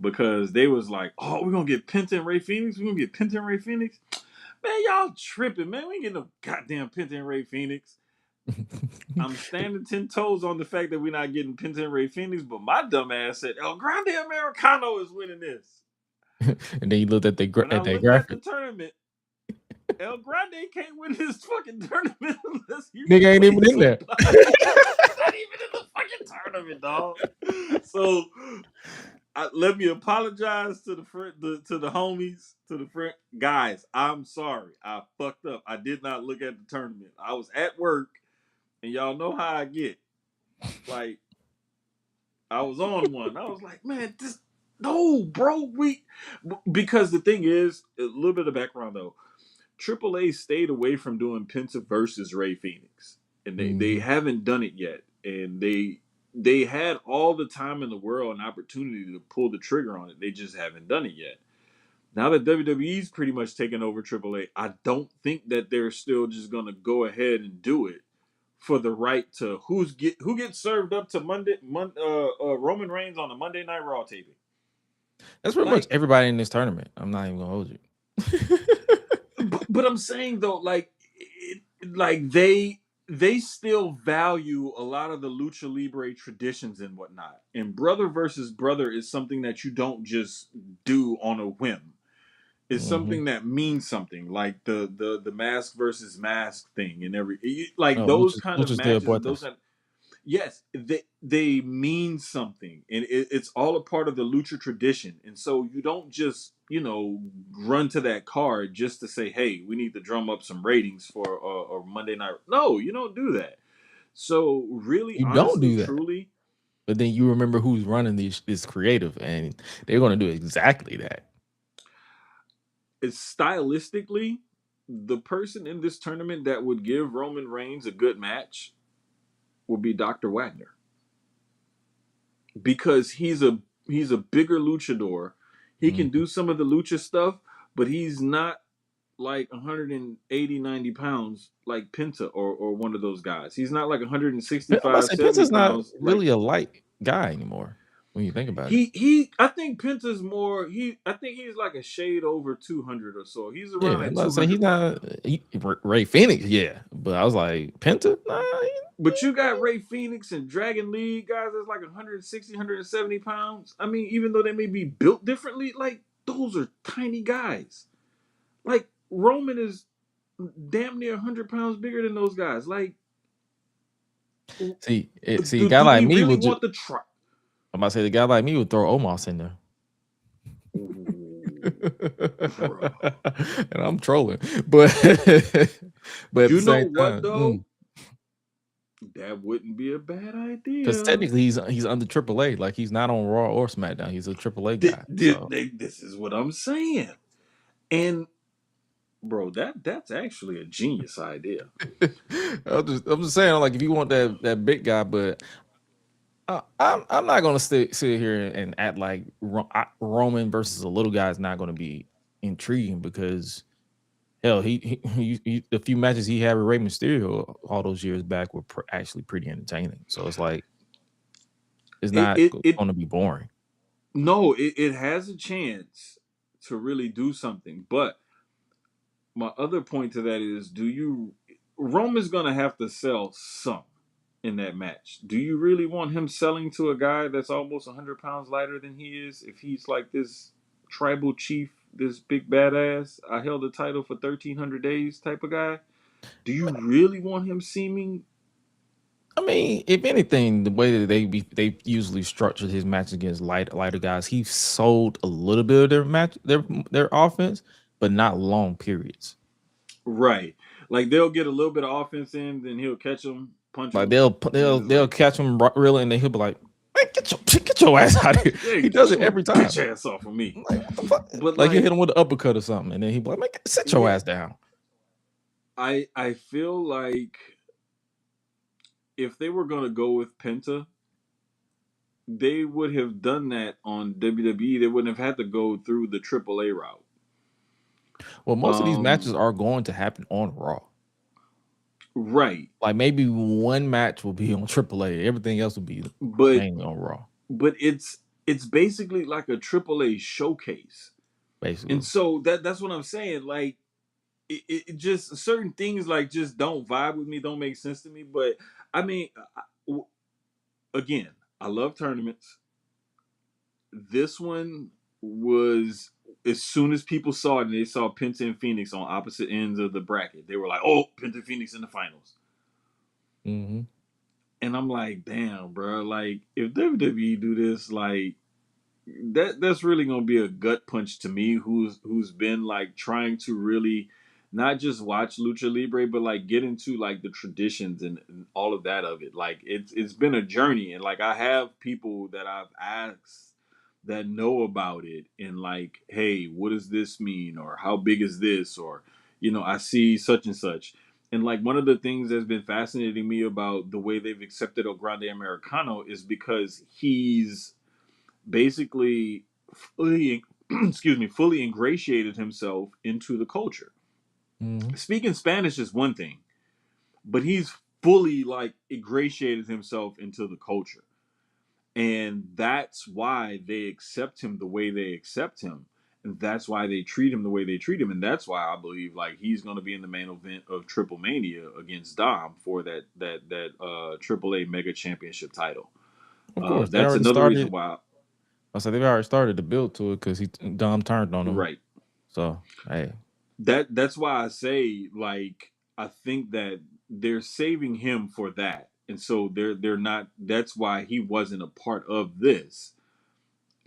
because they was like, "Oh, we're gonna get Penta and Ray Phoenix. We're gonna get Penta and Ray Phoenix." Man, y'all tripping, man. We ain't getting no goddamn Penta and Ray Phoenix. I'm standing 10 toes on the fact that we're not getting Penta and Ray Phoenix, but my dumb ass said El Grande Americano is winning this. And then you looked at When I at that looked at the graphic. tournament, El Grande can't win this fucking tournament unless he Nigga ain't even replaces in there. somebody. He's not even in the fucking tournament, dog. So let me apologize to to the homies, to the friend guys. I'm sorry, I fucked up. I did not look at the tournament. I was at work, and y'all know how I get. Like I was on one. I was like, man, this no, bro. Because the thing is, a little bit of background though. AAA stayed away from doing Penta versus Ray Phoenix, and they Mhm. haven't done it yet. And they had all the time in the world and opportunity to pull the trigger on it. They just haven't done it yet. Now that WWE's pretty much taken over AAA, I don't think that they're still just gonna go ahead and do it for the right to who gets served up to Roman Reigns on a Monday Night Raw taping. That's pretty much Like, everybody in this tournament. I'm not even gonna hold you. but I'm saying though, like they still value a lot of the lucha libre traditions and whatnot. And brother versus brother is something that you don't just do on a whim. It's Mhm. something that means something, like the mask versus mask thing and like No, those kind of luchas de matches and those puertas. kind. Yes, they mean something, and it's all a part of the lucha tradition. And so you don't just run to that card just to say, "Hey, we need to drum up some ratings for a Monday night." No, you don't do that. So really, You don't honestly, do that. truly, But then you remember who's running this creative, and they're gonna do exactly that. it's stylistically the person in this tournament that would give Roman Reigns a good match would be Dr. Wagner because he's a bigger luchador. He can Mhm. do some of the lucha stuff, but he's not like 180, 90 pounds like Penta or one of those guys. He's not like I'm about to 165, say 70 Penta's not pounds like really a light guy anymore when you think about it. he I think Penta's more I think he's like a shade over 200 or so. He's Yeah, around I'm that about to say he's 200 mark. not Ray Phoenix, yeah. But I was like, Penta? Nah, But you got Ray Phoenix and Dragon League guys that's like 160, 170 pounds. I mean, even though they may be built differently, like those are tiny guys. Like Roman is damn near 100 pounds bigger than those guys. Like, a guy do like we me really would want the try? I'm about to say the guy like me would throw Omos in there. Bro. And I'm trolling. But but at You the know same what time, though? That wouldn't be a bad because idea. technically he's under AAA. Like he's not on Raw or SmackDown. He's a AAA guy. So This is what I'm saying. And Bro, that's actually a genius idea. I'm just saying, like, if you want that big guy, but I'm not gonna sit here and act like Roman versus a little guy is not gonna be intriguing because hell, the few matches he had with Rey Mysterio all those years back were actually pretty entertaining. So it's like it's not It going to be boring. no, it has a chance to really do something. But my other point to that is, Roman's gonna have to sell some in that match. Do you really want him selling to a guy that's almost 100 pounds lighter than he is? If he's like this tribal chief, this big badass, I held the title for 1,300 days type of guy. Do you really want him seeming? I mean, if anything, the way that they usually structured his match against lighter guys, he sold a little bit of their offense, but not long periods. Right. Like they'll get a little bit of offense in, then he'll catch him, punch Like him. they'll catch him reeling, and then he'll be like, "Man, get your ass out of here." Yeah, He does it every time. Get your ass off of me. Like, what the fuck? But like you hit him with an uppercut or something, and then he'll be like, "Man, sit your ass down." I feel like if they were gonna go with Penta, they would have done that on WWE. They wouldn't have had to go through the AAA route. Well, most of these matches are going to happen on Raw. Right. Like maybe one match will be on AAA. Everything else will be mainly on Raw. But it's basically like a AAA showcase. Basically. And so that's what I'm saying. Like it just certain things like just don't vibe with me, don't make sense to me. But I mean, again, I love tournaments. This one was, as soon as people saw it and they saw Penta and Phoenix on opposite ends of the bracket, they were like, "Oh, Penta and Phoenix in the finals." Mm-hmm. And I'm like, "Damn, bro! Like, if WWE do this, like, that's really gonna be a gut punch to me, who's been like trying to really not just watch lucha libre, but like get into like the traditions and all of that of it. Like it's been a journey, and like I have people that I've asked that know about it, and like, hey, what does this mean, or how big is this, or I see such and such. And like one of the things that's been fascinating me about the way they've accepted El Grande Americano is because he's basically fully fully ingratiated himself into the culture. Mm-hmm. Speaking Spanish is one thing, but he's fully like ingratiated himself into the culture. And that's why they accept him the way they accept him. And that's why they treat him the way they treat him. And that's why I believe like he's going to be in the main event of Triple Mania against Dom for that AAA Mega Championship title. Of course, that's another reason why. I said they've already started the build to it because Dom turned on him. Right. So hey, that's why I say like I think that they're saving him for that, and so they're not. That's why he wasn't a part of this.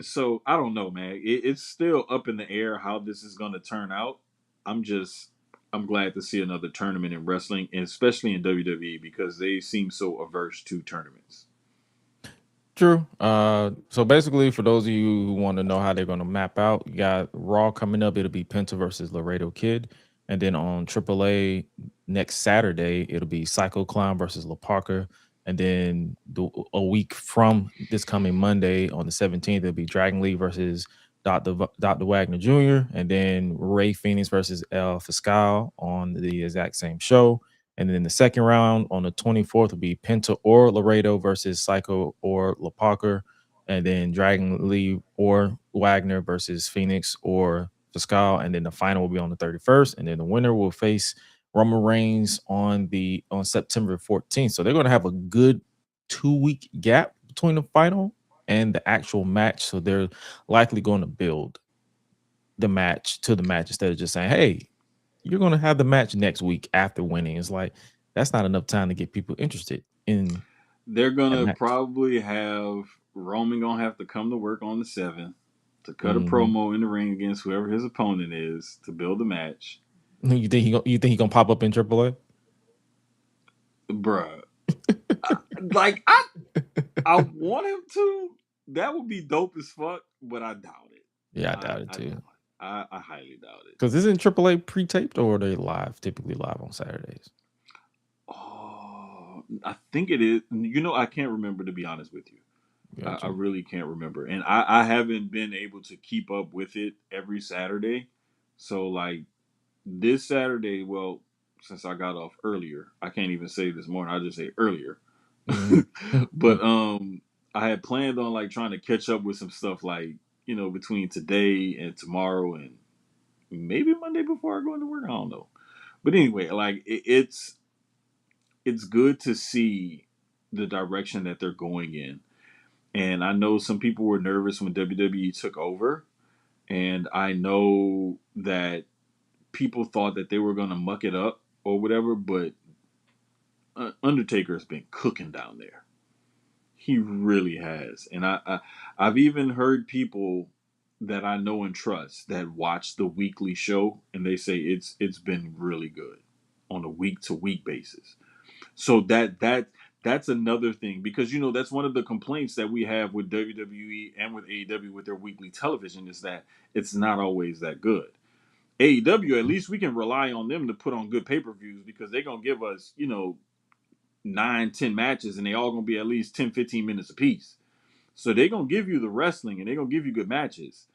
So I don't know, man. It's still up in the air how this is going to turn out. I'm glad to see another tournament in wrestling, and especially in WWE because they seem so averse to tournaments. True. So basically, for those of you who want to know how they're going to map out, you got Raw coming up. It'll be Penta versus Laredo Kid, and then on AAA next Saturday, it'll be Psycho Clown versus La Parker, and then a week from this coming Monday on the 17th, it'll be Dragon Lee versus Dr. Wagner Jr., and then Ray Phoenix versus El Fiscal on the exact same show. And then the second round on the 24th will be Penta or Laredo versus Psycho or La Parker. And then Dragon Lee or Wagner versus Phoenix or Fiscal. And then the final will be on the 31st. And then the winner will face Roman Reigns on September 14th. So they're going to have a good 2-week gap between the final and the actual match. So they're likely going to build the match to the match instead of just saying, hey, you're going to have the match next week after winning. It's like, that's not enough time to get people interested in. They're going to probably have Roman going to have to come to work on the 7th to cut a promo in the ring against whoever his opponent is to build the match. You think he going to pop up in AAA? Bruh. I want him to. That would be dope as fuck, but I doubt it. Yeah, I doubt it too. I highly doubt it. Because isn't AAA pre-taped or are they live? Typically live on Saturdays. Oh, I think it is. I can't remember, to be honest with you. I Gotcha. really can't remember, and I haven't been able to keep up with it every Saturday. So like this Saturday, well, since I got off earlier, I can't even say this morning. I just say earlier. Mhm. But I had planned on like trying to catch up with some stuff like between today and tomorrow and maybe Monday before I go into work. I don't know. But anyway, like it's good to see the direction that they're going in. And I know some people were nervous when WWE took over, and I know that people thought that they were going to muck it up or whatever, but Undertaker's been cooking down there. He really has. And I've even heard people that I know and trust that watch the weekly show, and they say it's been really good on a week to week basis. So that's another thing, because that's one of the complaints that we have with WWE and with AEW with their weekly television, is that it's not always that good. AEW, at least we can rely on them to put on good pay-per-views, because they're gonna give us 9-10 matches, and they all gonna be at least 10-15 minutes apiece. So they're gonna give you the wrestling, and they're gonna give you good matches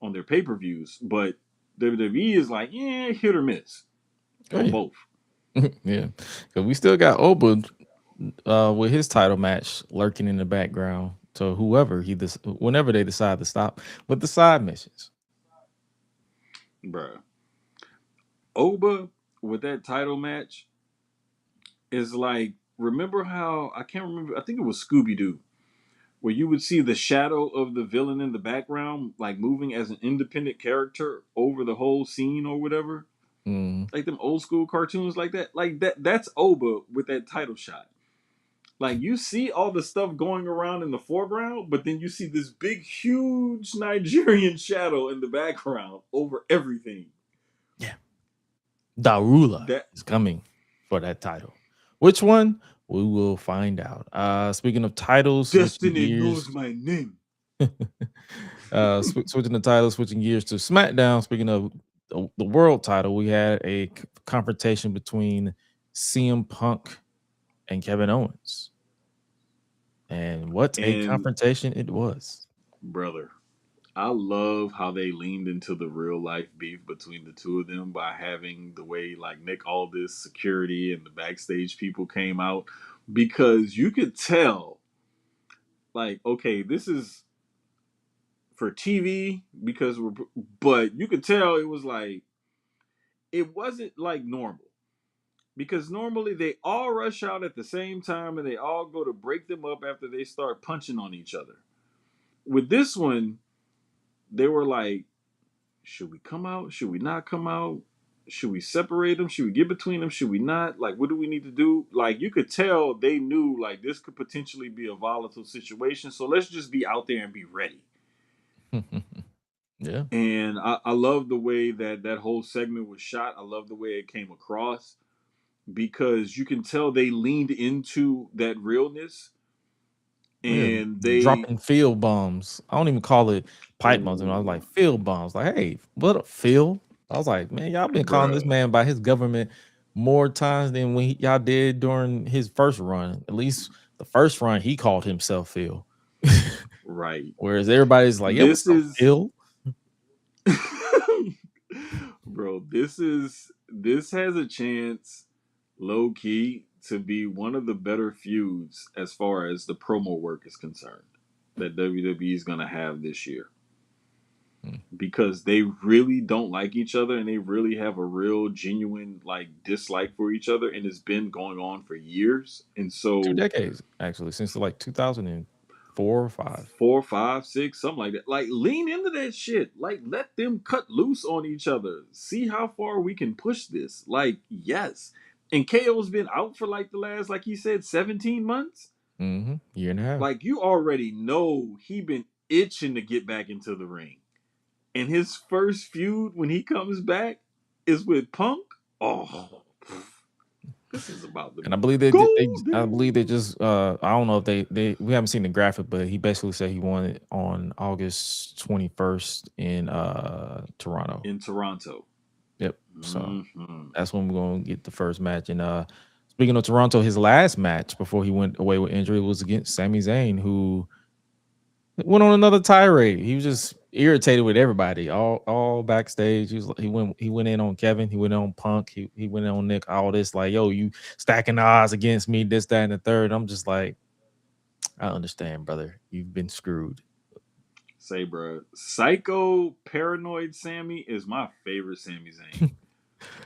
on their pay-per-views. But WWE is like, yeah, hit or miss on both. Yeah, because we still got Oba with his title match lurking in the background to whoever whenever they decide to stop with the side missions. Bruh. Oba with that title match is like, remember how, I can't remember, I think it was Scooby Doo, where you would see the shadow of the villain in the background, like moving as an independent character over the whole scene or whatever. Like them old school cartoons like that. Like that's Oba with that title shot. Like you see all the stuff going around in the foreground, but then you see this big, huge Nigerian shadow in the background over everything. Yeah. Darula is coming for that title. Which one? We will find out. Speaking of titles, Destiny knows my name. Switching the titles, switching gears to SmackDown. Speaking of the world title, we had a confrontation between CM Punk and Kevin Owens. And what a confrontation it was. Brother, I love how they leaned into the real life beef between the two of them by having the way like Nick Aldis, security, and the backstage people came out, because you could tell, like, okay, this is for TV but you could tell it was like, it wasn't like normal, because normally they all rush out at the same time and they all go to break them up after they start punching on each other. With this one, they were like, should we come out? Should we not come out? Should we separate them? Should we get between them? Should we not? Like, what do we need to do? Like, you could tell they knew like this could potentially be a volatile situation. So let's just be out there and be ready. Yeah. And I love the way that whole segment was shot. I love the way it came across, because you can tell they leaned into that realness. And they dropping field bombs. I don't even call it pipe bombs. I was like field bombs. Like, hey, what up, Phil? I was like, man, y'all been calling this man by his government more times than when y'all did during his first run. At least the first run, he called himself Phil. Right. Whereas everybody's like, yeah, what's up, Phil? Bro, this has a chance, low key, to be one of the better feuds as far as the promo work is concerned that WWE is gonna have this year. Because they really don't like each other, and they really have a real genuine like dislike for each other, and it's been going on for years. And so 2 decades actually, since like 2004 or 5. 4, 5, 6, something like that. Like, lean into that shit. Like, let them cut loose on each other. See how far we can push this. Like, yes. And KO's been out for like the last, like he said, 17 months. Year and a half. Like, you already know he been itching to get back into the ring. And his first feud when he comes back is with Punk. Oh, This is about the And I believe they just I don't know if they we haven't seen the graphic, but he basically said he won it on August 21st in Toronto. in Toronto. Yep. So that's when we're gonna get the first match. And speaking of Toronto, his last match before he went away with injury was against Sami Zayn, who went on another tirade. He was just irritated with everybody, all backstage. He went in on Kevin, he went on Punk, he went in on Nick, all this like, yo, you stacking the odds against me, this, that, and the third. I'm just like, I understand, brother. You've been screwed. Say, bro, psycho paranoid Sammy is my favorite Sami Zayn.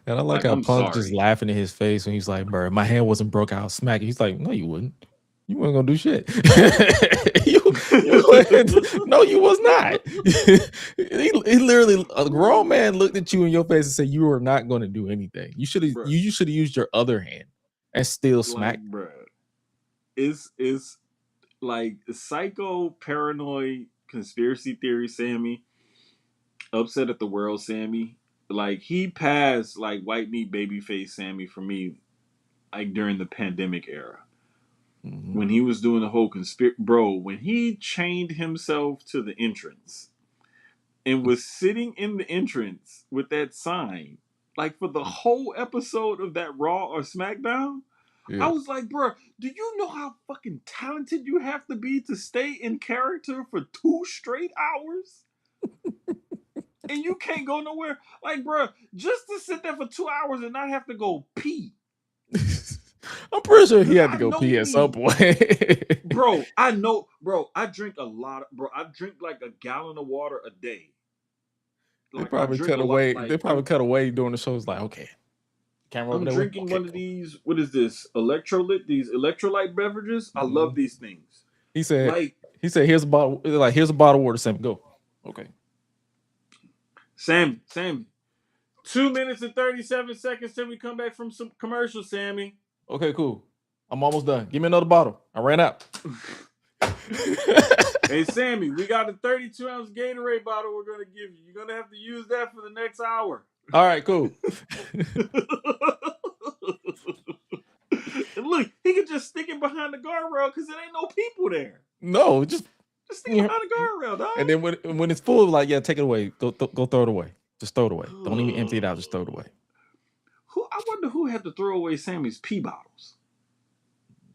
And I like how Punk just laughing in his face when he's like, bro, my hand wasn't broke out smacking. He's like, no, you wouldn't. You weren't gonna do shit. No, you was not. he literally, a grown man looked at you in your face and said you were not going to do anything. You should have used your other hand and still smacked. Like, bro, it's like psycho paranoid conspiracy theory Sammy, upset at the world Sammy. Like, he passed like white meat babyface Sammy for me, like during the pandemic era. When he was doing the whole when he chained himself to the entrance and was sitting in the entrance with that sign, like for the whole episode of that Raw or SmackDown, I was like, bro, do you know how fucking talented you have to be to stay in character for 2 straight hours? And you can't go nowhere? Like, bro, just to sit there for 2 hours and not have to go pee. I'm pretty sure he had to go pee at some point. Bro, I know. Bro, I drink a lot. I drink like a gallon of water a day. Like, they probably cut away. They probably cut away during the show. It's like, okay, camera over there. I'm drinking one of these. What is this? These electrolyte beverages. I love these things. He said, here's a bottle. Like, here's a bottle of water. Sam, go. Okay. Sam. 2 minutes and 37 seconds till we come back from some commercials, Sammy. Okay, cool. I'm almost done. Give me another bottle. I ran out. Hey, Sammy, we got a 32-ounce Gatorade bottle we're going to give you. You're going to have to use that for the next hour. All right, cool. And look, he could just stick it behind the guardrail because there ain't no people there. No, just stick it behind the guardrail, dog. And then when it's full, like, yeah, take it away. Go throw it away. Just throw it away. Don't even empty it out. Just throw it away. I wonder who had to throw away Sammy's pee bottles.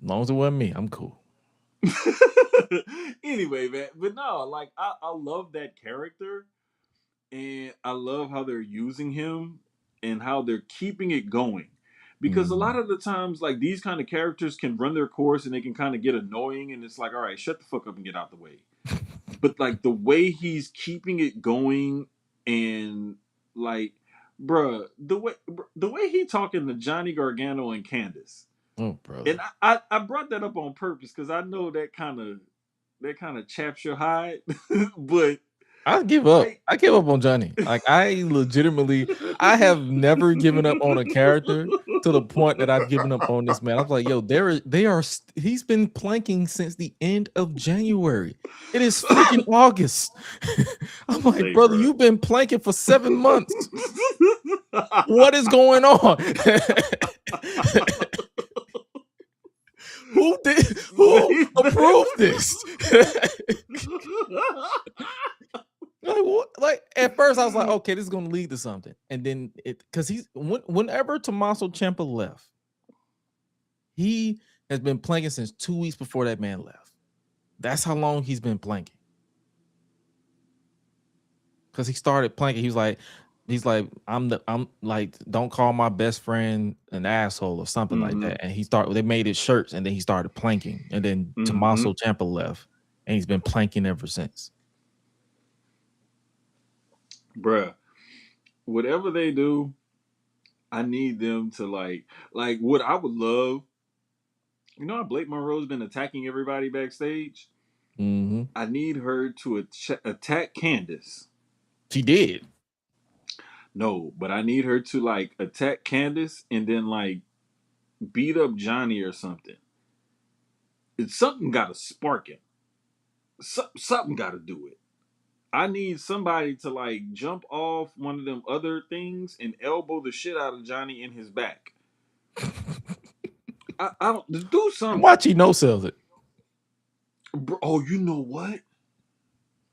As long as it wasn't me, I'm cool. Anyway, man, but no, like I love that character, and I love how they're using him and how they're keeping it going. Because a lot of the times, like, these kind of characters can run their course and they can kind of get annoying, and it's like, all right, shut the fuck up and get out the way. But like the way he's keeping it going, and like, bruh, the way he talking to Johnny Gargano and Candice. Oh, bro. And I brought that up on purpose because I know that kind of chaps your hide. But I give up. I give up on Johnny. Like, I have never given up on a character to the point that I've given up on this man. I was like, yo, he's been planking since the end of January. It is freaking August. I'm like, brother, you've been planking for 7 months. What is going on? Who approved this? Like, what? Like, at first I was like, okay, this is gonna lead to something, and then because whenever Tommaso Ciampa left, he has been planking since 2 weeks before that man left. That's how long he's been planking. Because he started planking, he's like, I'm like, don't call my best friend an asshole or something like that. And they made it shirts, and then he started planking, and then Tommaso Ciampa left, and he's been planking ever since. Bruh, whatever they do, I need them to like what I would love. You know how Blake Monroe's been attacking everybody backstage? I need her to attack Candice. She did. No, but I need her to like attack Candice and then like beat up Johnny or something. It's something got to spark him. Something got to do it. I need somebody to like jump off one of them other things and elbow the shit out of Johnny in his back. I don't do something. Watch he no sells it. Bro, oh, you know what?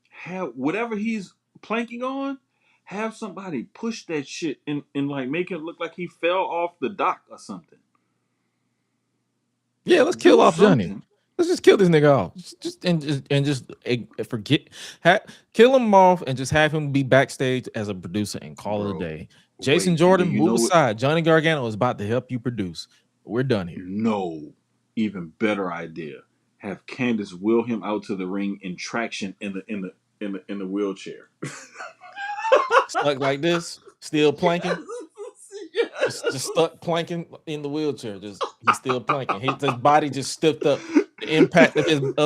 Have whatever he's planking on, have somebody push that shit and like make it look like he fell off the dock or something. Yeah, let's kill off Johnny. Let's just kill this nigga off. Just forget, kill him off and just have him be backstage as a producer and call it a day. Jason Jordan, move aside. Johnny Gargano is about to help you produce. We're done here. No, even better idea. Have Candace wheel him out to the ring in traction in the wheelchair. Stuck like this, still planking. Yes. Just stuck planking in the wheelchair. He's still planking. His body just stiffed up. The impact of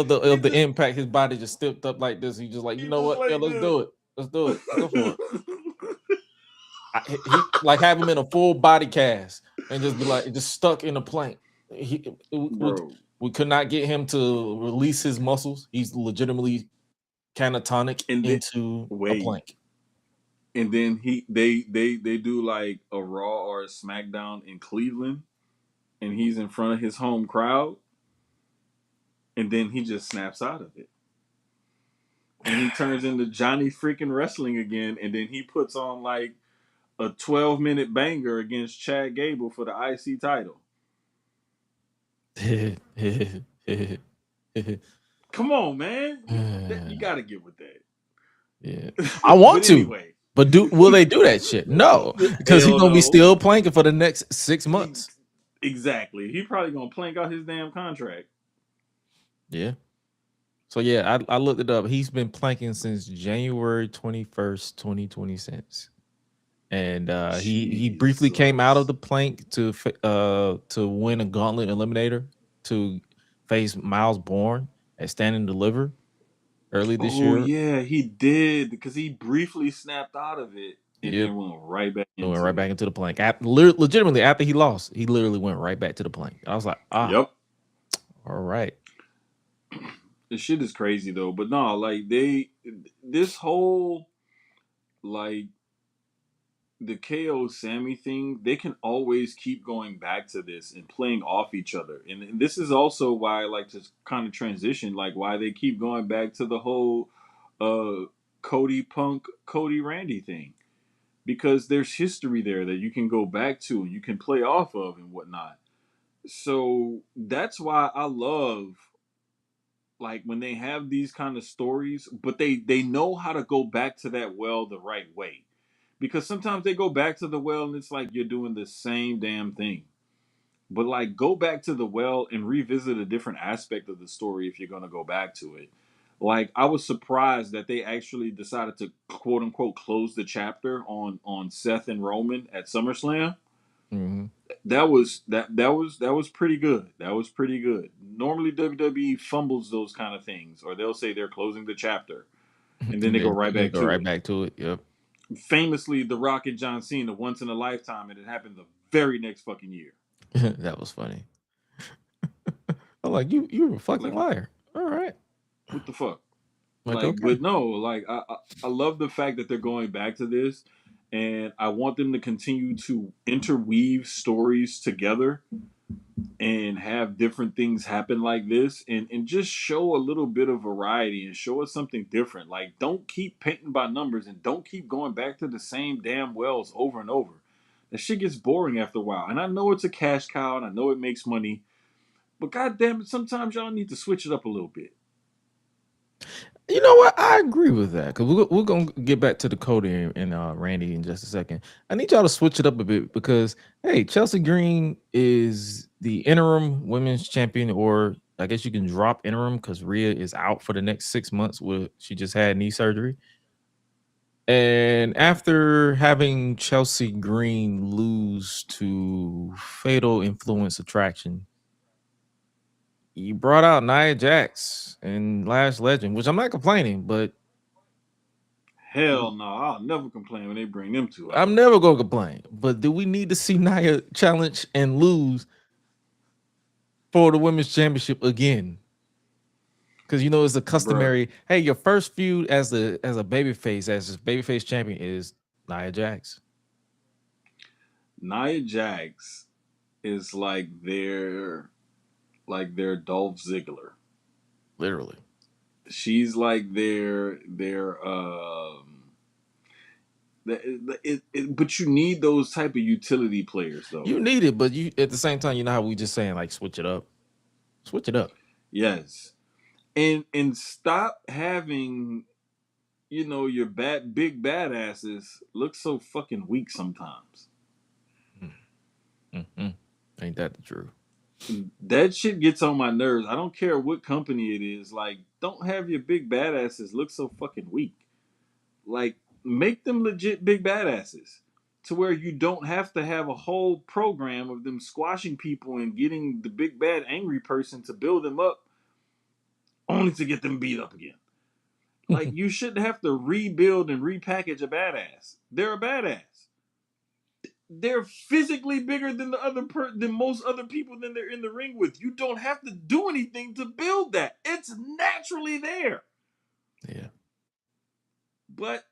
the impact, his body just stiffed up like this. He just like, you know what? Yeah, let's do it. Let's do it. Go for it. He like have him in a full body cast and just be like just stuck in a plank. We could not get him to release his muscles. He's legitimately catatonic into a plank. And then they do like a Raw or a SmackDown in Cleveland, and he's in front of his home crowd, and then he just snaps out of it. And he turns into Johnny freaking Wrestling again, and then he puts on like a 12-minute banger against Chad Gable for the IC title. Come on, man. You got to get with that. Yeah. I want to. Anyway. But will they do that shit? No. Because he's going to be still planking for the next 6 months. Exactly. He probably going to plank out his damn contract. Yeah. So, yeah, I looked it up. He's been planking since January 21st, 2026. And he briefly came out of the plank to win a gauntlet eliminator to face Miles Bourne at Stand and Deliver early this year. Oh, yeah, he did, because he briefly snapped out of it and then went right back into the plank. Legitimately, after he lost, he literally went right back to the plank. I was like, yep. All right. The shit is crazy, though. But no, like, this whole, like, the KO Sammy thing, they can always keep going back to this and playing off each other. And this is also why I like to kind of transition, like why they keep going back to the whole Cody Punk, Cody Randy thing. Because there's history there that you can go back to and you can play off of and whatnot. So that's why I love like when they have these kind of stories, but they know how to go back to that well the right way. Because sometimes they go back to the well and it's like you're doing the same damn thing. But like go back to the well and revisit a different aspect of the story if you're going to go back to it. Like I was surprised that they actually decided to quote unquote close the chapter on Seth and Roman at SummerSlam. Mm-hmm. That was pretty good. That was pretty good. Normally WWE fumbles those kind of things, or they'll say they're closing the chapter, and then they go right back to it. Yep. Famously, The Rock and John Cena, once in a lifetime, and it happened the very next fucking year. That was funny. I'm like, you're a fucking liar. All right. What the fuck? Like, okay. But no, like I love the fact that they're going back to this, and I want them to continue to interweave stories together and have different things happen like this and just show a little bit of variety and show us something different. Like, don't keep painting by numbers and don't keep going back to the same damn wells over and over. That shit gets boring after a while. And I know it's a cash cow and I know it makes money, but goddamn it, sometimes y'all need to switch it up a little bit. You know what? I agree with that because we're going to get back to the Cody and Randy in just a second. I need y'all to switch it up a bit because, hey, Chelsea Green is the interim women's champion, or I guess you can drop interim because Rhea is out for the next 6 months. She just had knee surgery. And after having Chelsea Green lose to Fatal Influence Attraction, you brought out Nia Jax and Lash Legend, which I'm not complaining, but hell no, I'll never complain when they bring them two out. I'm never gonna complain. But do we need to see Nia challenge and lose for the women's championship again? Because you know it's a customary. Hey, your first feud as a babyface champion is Nia Jax. Nia Jax is like their like their Dolph Ziggler. Literally. She's like but you need those type of utility players though. You need it, but you at the same time, you know how we just saying like switch it up. Switch it up. Yes. And stop having, your big badasses look so fucking weak sometimes. Mm-hmm. Ain't that the truth? That shit gets on my nerves. I don't care what company it is. Like, don't have your big badasses look so fucking weak. Like, make them legit big badasses to where you don't have to have a whole program of them squashing people and getting the big bad angry person to build them up only to get them beat up again. Like, you shouldn't have to rebuild and repackage a badass. They're a badass. They're physically bigger than than most other people than they're in the ring with. You don't have to do anything to build that. It's naturally there. Yeah. But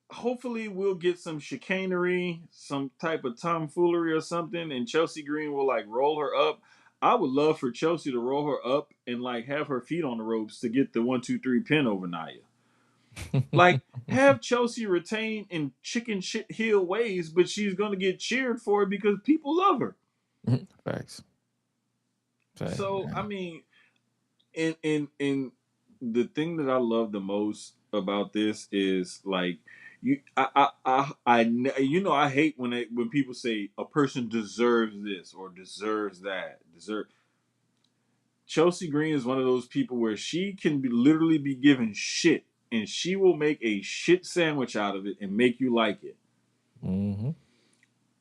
hopefully we'll get some chicanery, some type of tomfoolery or something, and Chelsea Green will like roll her up. I would love for Chelsea to roll her up and like have her feet on the ropes to get the 1-2-3 pin over Nia. Like, have Chelsea retain in chicken shit heel ways, but she's gonna get cheered for it because people love her. Facts. So I mean, and the thing that I love the most about this is like I hate when people say a person deserves this or deserves that. Chelsea Green is one of those people where she can literally be given shit and she will make a shit sandwich out of it and make you like it. Mm-hmm.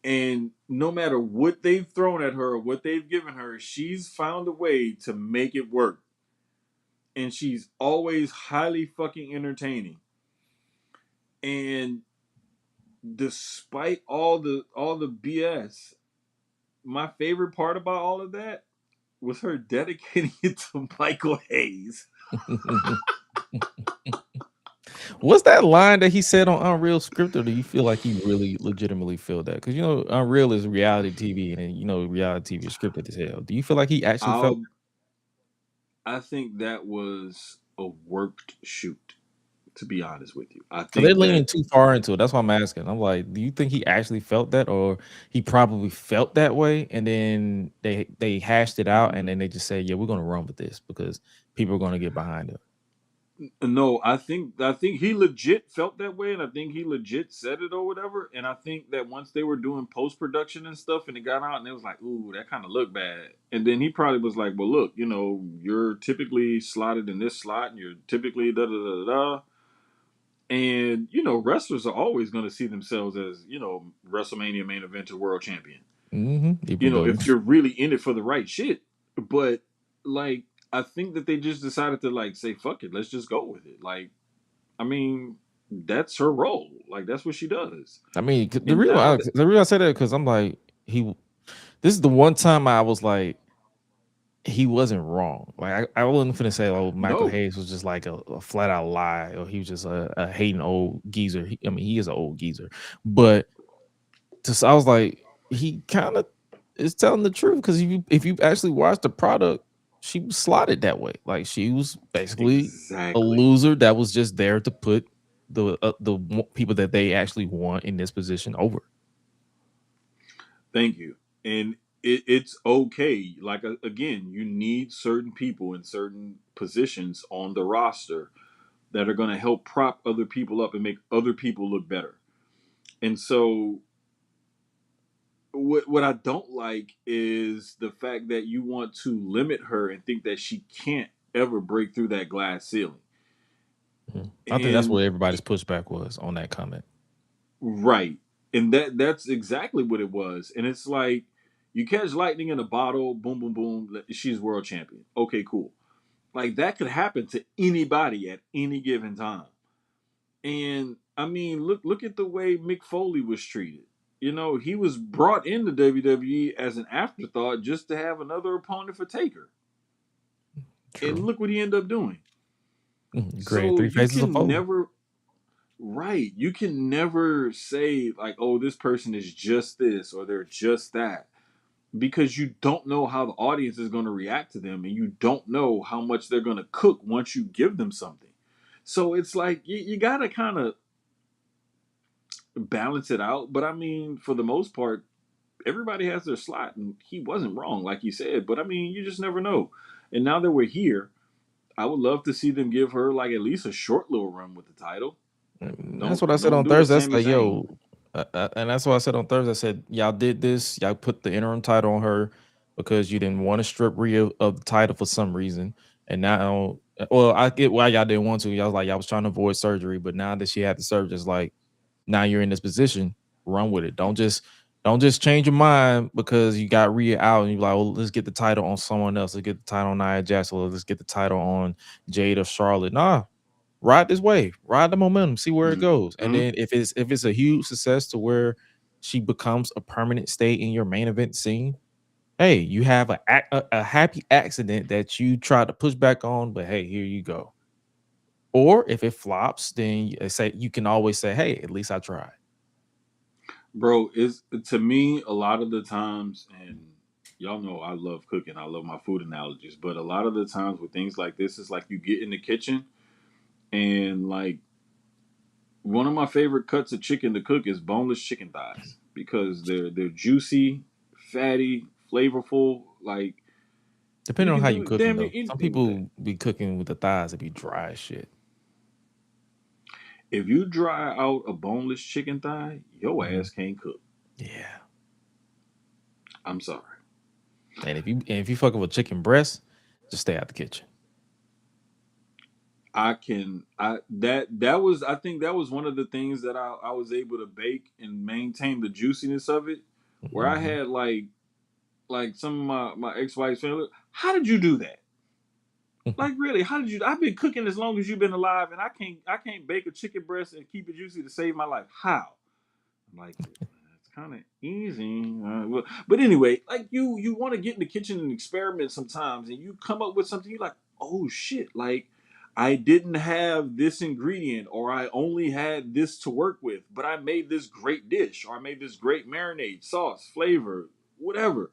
And no matter what they've thrown at her or what they've given her, she's found a way to make it work. And she's always highly fucking entertaining. And despite all the BS, my favorite part about all of that was her dedicating it to Michael Hayes. What's that line that he said on Unreal Script, or do you feel like he really legitimately felt that? Because Unreal is reality TV, and reality TV is scripted as hell. Do you feel like he actually felt? I think that was a worked shoot, to be honest with you. I So they're think leaning too far into it. That's why I'm asking. I'm like, do you think he actually felt that, or he probably felt that way, and then they hashed it out, and then they just say, yeah, we're gonna run with this because people are gonna get behind it. No, I think he legit felt that way, and I think he legit said it or whatever. And I think that once they were doing post production and stuff, and it got out, and it was like, ooh, that kind of looked bad. And then he probably was like, well, look, you're typically slotted in this slot, and you're typically da da da da. And wrestlers are always going to see themselves as WrestleMania main event world champion. Mm-hmm. If you're really in it for the right shit, but like. I think that they just decided to like say fuck it, let's just go with it. Like, I mean, that's her role. Like, that's what she does. I mean, the reason I say that because I'm like this is the one time I was like he wasn't wrong. Like I wasn't finna say Michael Hayes was just like a flat out lie or he was just a hating old geezer. He is an old geezer, but I was like he kind of is telling the truth because if you actually watch the product. She was slotted that way. Like she was basically a loser that was just there to put the people that they actually want in this position over. Thank you. And it's okay. Like, again, you need certain people in certain positions on the roster that are going to help prop other people up and make other people look better. And so what I don't like is the fact that you want to limit her and think that she can't ever break through that glass ceiling. I think that's where everybody's pushback was on that comment. Right. And that's exactly what it was. And it's like you catch lightning in a bottle, boom, boom, boom, she's world champion. Okay, cool. Like that could happen to anybody at any given time. And I mean, look at the way Mick Foley was treated. He was brought into WWE as an afterthought just to have another opponent for Taker. True. And look what he ended up doing. Great. 3 faces of Foley. Right. You can never say like, oh, this person is just this or they're just that. because you don't know how the audience is going to react to them, and you don't know how much they're going to cook once you give them something. So it's like you got to kind of balance it out. But I mean, for the most part, everybody has their slot, and he wasn't wrong, like you said. But I mean, you just never know. And now that we're here, I would love to see them give her like at least a short little run with the title. That's what I said Don't on do a Thursday. That's Sami like, Zayn. yo, and that's what I said on Thursday. I said, y'all did this. Y'all put the interim title on her because you didn't want to strip Rhea of the title for some reason. And now, well, I get why y'all didn't want to. Y'all was like, y'all was trying to avoid surgery, but now that she had the surgery, it's like, now you're in this position. Run with it. Don't just change your mind because you got Rhea out and you're like, well, let's get the title on someone else. Let's get the title on Nia Jax, or let's get the title on Jade or Charlotte. Nah, ride this wave, ride the momentum, see where it goes. And Mm-hmm. then if it's a huge success to where she becomes a permanent stay in your main event scene, hey, you have a happy accident that you tried to push back on, but hey, here you go. Or if it flops, then you can always say, hey, at least I tried. Bro, is to me a lot of the times, and y'all know I love cooking. I love my food analogies, but a lot of the times with things like this, it's like you get in the kitchen and like one of my favorite cuts of chicken to cook is boneless chicken thighs because they're juicy, fatty, flavorful. Like you Depending on can how you do cooking damn near though. Some anything with that. people be cooking with the thighs, it be dry as shit. If you dry out a boneless chicken thigh, your Mhm. ass can't cook. Yeah. I'm sorry. And if you fucking with chicken breast, just stay out the kitchen. I think that was one of the things that I was able to bake and maintain the juiciness of it. Where I Mhm. had like some of my ex-wife's family, how did you do that? Like really, how did you I've been cooking as long as you've been alive and I can't bake a chicken breast and keep it juicy to save my life. How? I'm like, it's kind of easy. But anyway, like you want to get in the kitchen and experiment sometimes, and you come up with something you're like, oh shit, like I didn't have this ingredient, or I only had this to work with, but I made this great dish, or I made this great marinade, sauce, flavor, whatever.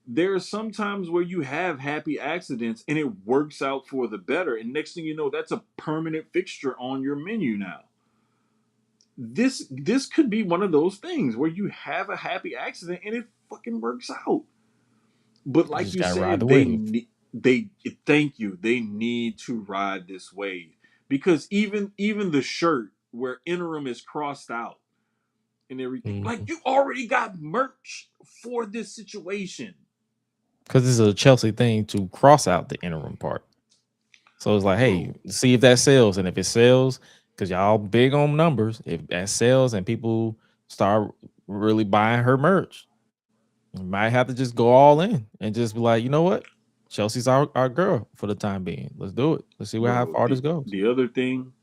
There are some times where you have happy accidents and it works out for the better, and next thing you know, that's a permanent fixture on your menu now. This could be one of those things where you have a happy accident and it fucking works out. But You like just you gotta ride said, the wave. they thank you. They need to ride this wave because even the shirt where interim is crossed out and everything, like Mhm. you already got merch for this situation. Because it's a Chelsea thing to cross out the interim part. So it's like, hey, Bro, see if that sells. And if it sells, because y'all big on numbers, if that sells and people start really buying her merch, you might have to just go all in and just be like, you know what? Chelsea's our girl for the time being. Let's do it. Let's see how bro, far this the goes. the other thing,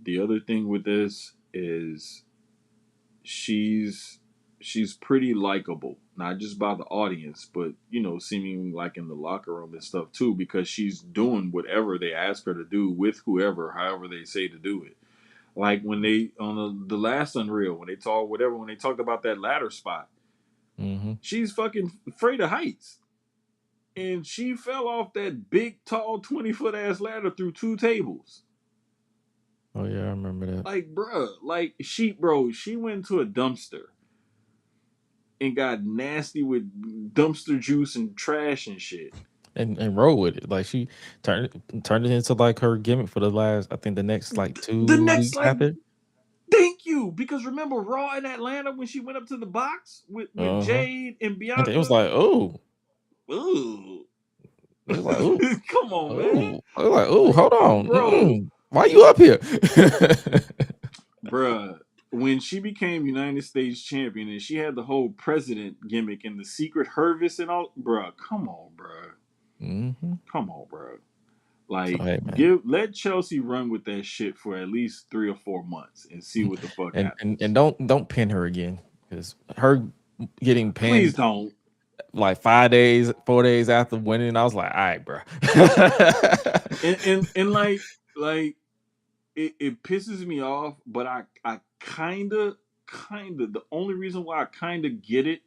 the other thing with this is she's she's pretty likable, not just by the audience, but seeming like in the locker room and stuff too, because she's doing whatever they ask her to do with whoever, however they say to do it. Like when they on the last Unreal, when they talk whatever, when they talked about that ladder spot, Hmm. she's fucking afraid of heights, and she fell off that big, tall, 20-foot ass ladder through two tables. Oh yeah, I remember that. Like, bruh, like she went to a dumpster and got nasty with dumpster juice and trash and shit. And roll with it. Like she turned it into like her gimmick for the last, I think the next like The 2 next, weeks like, after. thank you, because remember Raw in Atlanta when she went up to the box with Uh-huh. Jade and And it was Bianca. like, oh, Ooh, it was like, oh, come on, man. oh, I was like, oh, Like, hold on. bro, Why you up here? bruh. When she became United States champion and she had the whole president gimmick and the secret Hervis and all, bruh, come on, bruh. Hmm. Come on, bruh. So Like, hey man, let Chelsea run with that shit for at least 3 or 4 months and see what the fuck and happens. don't pin her again because her getting Please pinned don't, like 5 days, 4 days after winning, I was like, all right, bro. and like it pisses me off, but I kinda the only reason why I kinda get it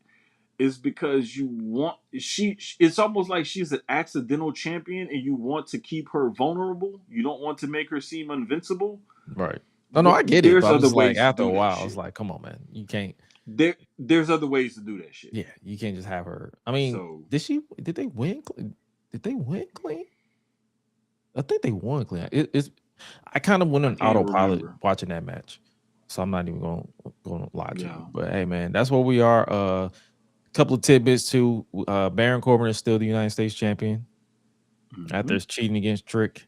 is because you want it's almost like she's an accidental champion and you want to keep her vulnerable. You don't want to make her seem invincible. Right. No, I get it. There's But I'm other just like, ways to after a do that while, shit. it's like, come on, man. You can't. There's other ways to do that shit. Yeah, you can't just have her. I mean, So, did they win? Did they win clean? I think they won clean. I kind of went on autopilot watching that match. So I'm not even going to lie to you. But hey, man, that's where we are. Couple of tidbits too. Baron Corbin is still the United States champion after his cheating against Trick,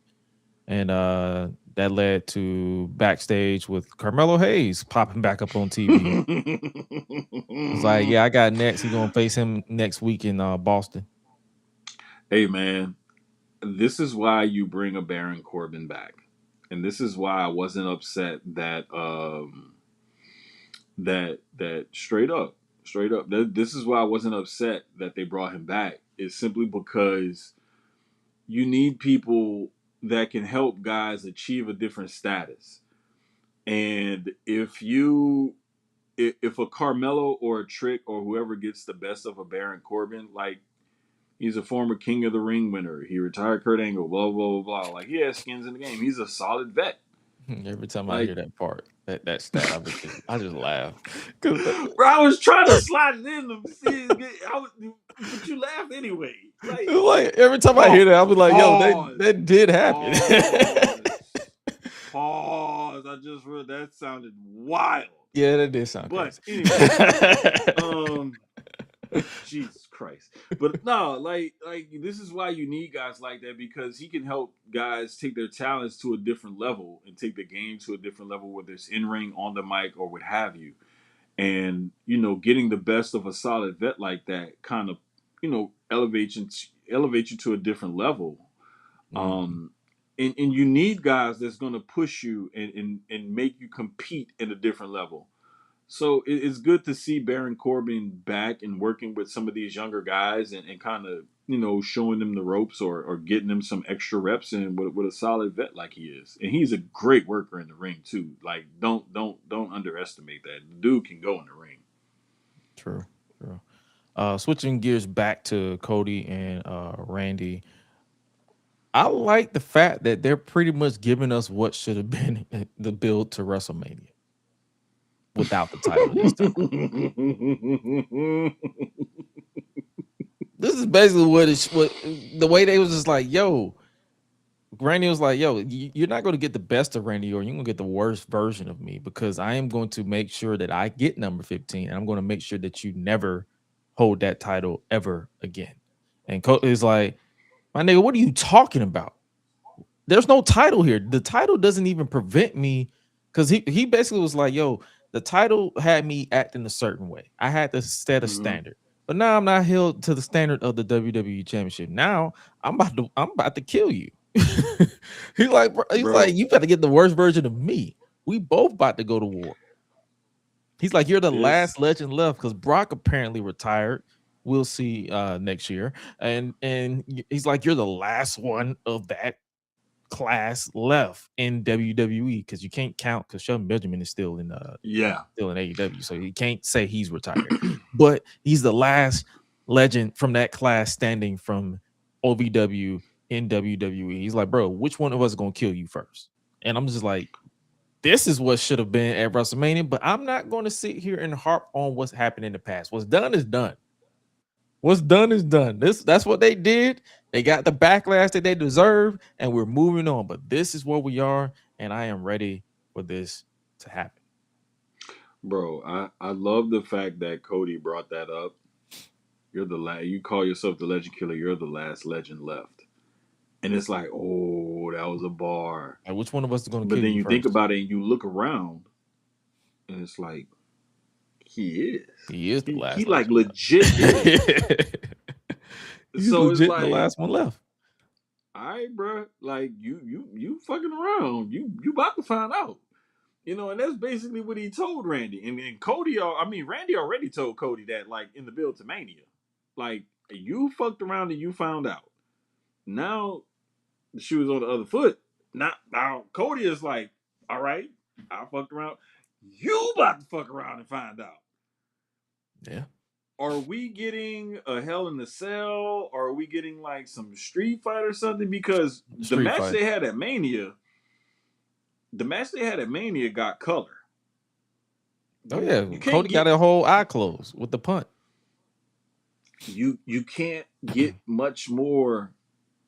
and that led to backstage with Carmelo Hayes popping back up on TV. It's like, yeah, I got next. He's gonna face him next week in Boston. Hey, man, this is why you bring a Baron Corbin back, and this is why I wasn't upset that that straight up. This is why I wasn't upset that they brought him back. It's simply because you need people that can help guys achieve a different status. And if a Carmelo or a Trick or whoever gets the best of a Baron Corbin, like he's a former King of the Ring winner, he retired Kurt Angle, blah blah blah blah. Like he has skins in the game. He's a solid vet. Every time I hear that part, that stat, I just laugh. Bro, I was trying to slide it in to see but you laughed anyway. Like every time I hear that, I'll be like, yo, that did happen. Pause. I just read that sounded wild. Yeah, that did sound but crazy. Anyway, Jesus Christ. But no, like this is why you need guys like that, because he can help guys take their talents to a different level and take the game to a different level, whether it's in ring, on the mic, or what have you. And getting the best of a solid vet like that kind of elevate you to a different level. And you need guys that's going to push you and make you compete at a different level. So it's good to see Baron Corbin back and working with some of these younger guys and kind of showing them the ropes or getting them some extra reps in with a solid vet like he is. And he's a great worker in the ring too. Like don't underestimate that. The dude can go in the ring. True. Switching gears back to Cody and Randy. I like the fact that they're pretty much giving us what should have been the build to WrestleMania without the title this time. This is basically what the way they was just like, yo, Randy was like, yo, you're not going to get the best of Randy, or you're going to get the worst version of me, because I am going to make sure that I get number 15, and I'm going to make sure that you never hold that title ever again. And Cody is like, my nigga, what are you talking about? There's no title here. The title doesn't even prevent me, because he basically was like, yo, the title had me acting a certain way. I had to set a standard. But now I'm not held to the standard of the WWE Championship. Now I'm about to kill you. He's like, you better get the worst version of me. We both about to go to war. He's like, you're the last legend left, because Brock apparently retired. We'll see next year. And he's like, you're the last one of that class left in WWE, because you can't count, because Shelton Benjamin is still in AEW, so you can't say he's retired. But he's the last legend from that class standing from OVW in WWE. He's like, bro, which one of us is gonna kill you first? And I'm just like, this is what should have been at WrestleMania, but I'm not going to sit here and harp on what's happened in the past. What's done is done. What's done is done. That's what they did. They got the backlash that they deserve, and we're moving on. But this is where we are, and I am ready for this to happen. Bro, I love the fact that Cody brought that up. You're you call yourself the Legend Killer. You're the last legend left. And it's like, oh, that was a bar. Like, which one of us is going to kill you? But then you first? think about it and you look around, and it's like, he is the last. He like legit. He's so legit, it's like the last one left. All right, bro. Like you fucking around. You about to find out. And that's basically what he told Randy. And Cody, Randy already told Cody that, like, in the build to Mania. Like, you fucked around and you found out. Now the shoe is on the other foot. Now Cody is like, all right, I fucked around. You about to fuck around and find out. Yeah. are we getting a Hell in a Cell? Or are we getting like some street fight or something? Because the Street match fight. they had at Mania, got color. Oh yeah, You can't Cody got get a whole eye closed with the punt. you can't get much more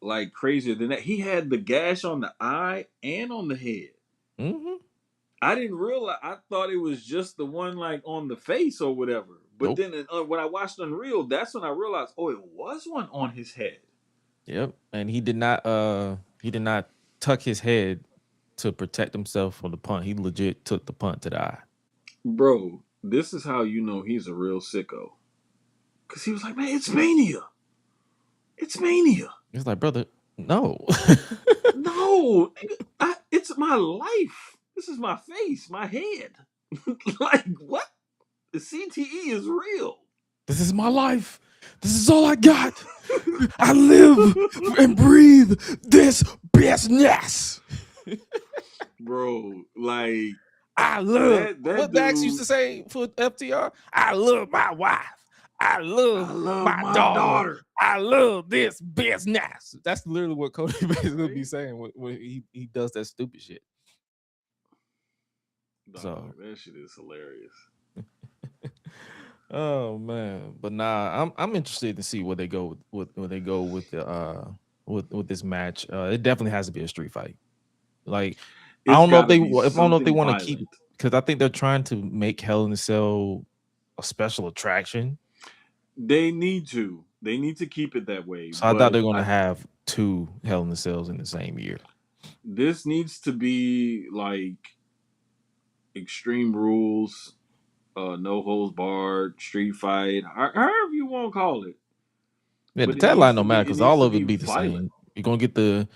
like crazier than that. He had the gash on the eye and on the head. Mm-hmm. I didn't realize. I thought it was just the one like on the face or whatever. But Nope. then when I watched Unreal, that's when I realized, oh, it was one on his head. Yep, and he did not tuck his head to protect himself from the punt. He legit took the punt to the eye. Bro, this is how you know he's a real sicko. Because he was like, man, it's Mania. It's Mania. It's like, brother, no. No, it's my life. This is my face, my head. Like, what? The CTE is real. This is my life. This is all I got. I live and breathe this business. Bro, like, I love that what Dax used to say for FTR. I love my wife. I love my daughter. I love this business. That's literally what Cody basically be saying when he does that stupid shit. Dog, So that shit is hilarious. Oh man, but nah, I'm interested to see where they go with the with this match. It definitely has to be a street fight. Like I don't know if they want to keep, because I think they're trying to make Hell in a Cell a special attraction. They need to keep it that way. So I thought they're going to have 2 Hell in a Cells in the same year. This needs to be like Extreme Rules, no holds barred, street fight, however you want to call it. Yeah, the tagline don't matter because all of it be the same. You're gonna get the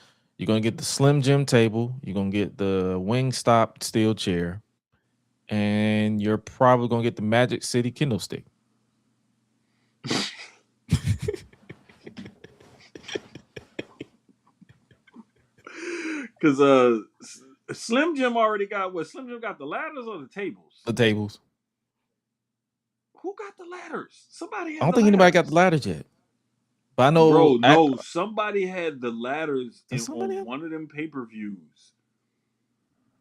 Slim Jim table. You're gonna get the Wingstop steel chair, and you're probably gonna get the Magic City Kindle stick. Because Slim Jim already got what? Slim Jim got the ladders or the tables? The tables. Who got the ladders? Somebody had I don't think anybody got the ladders yet. But I know, bro. No, somebody had the ladders on one of them pay-per-views.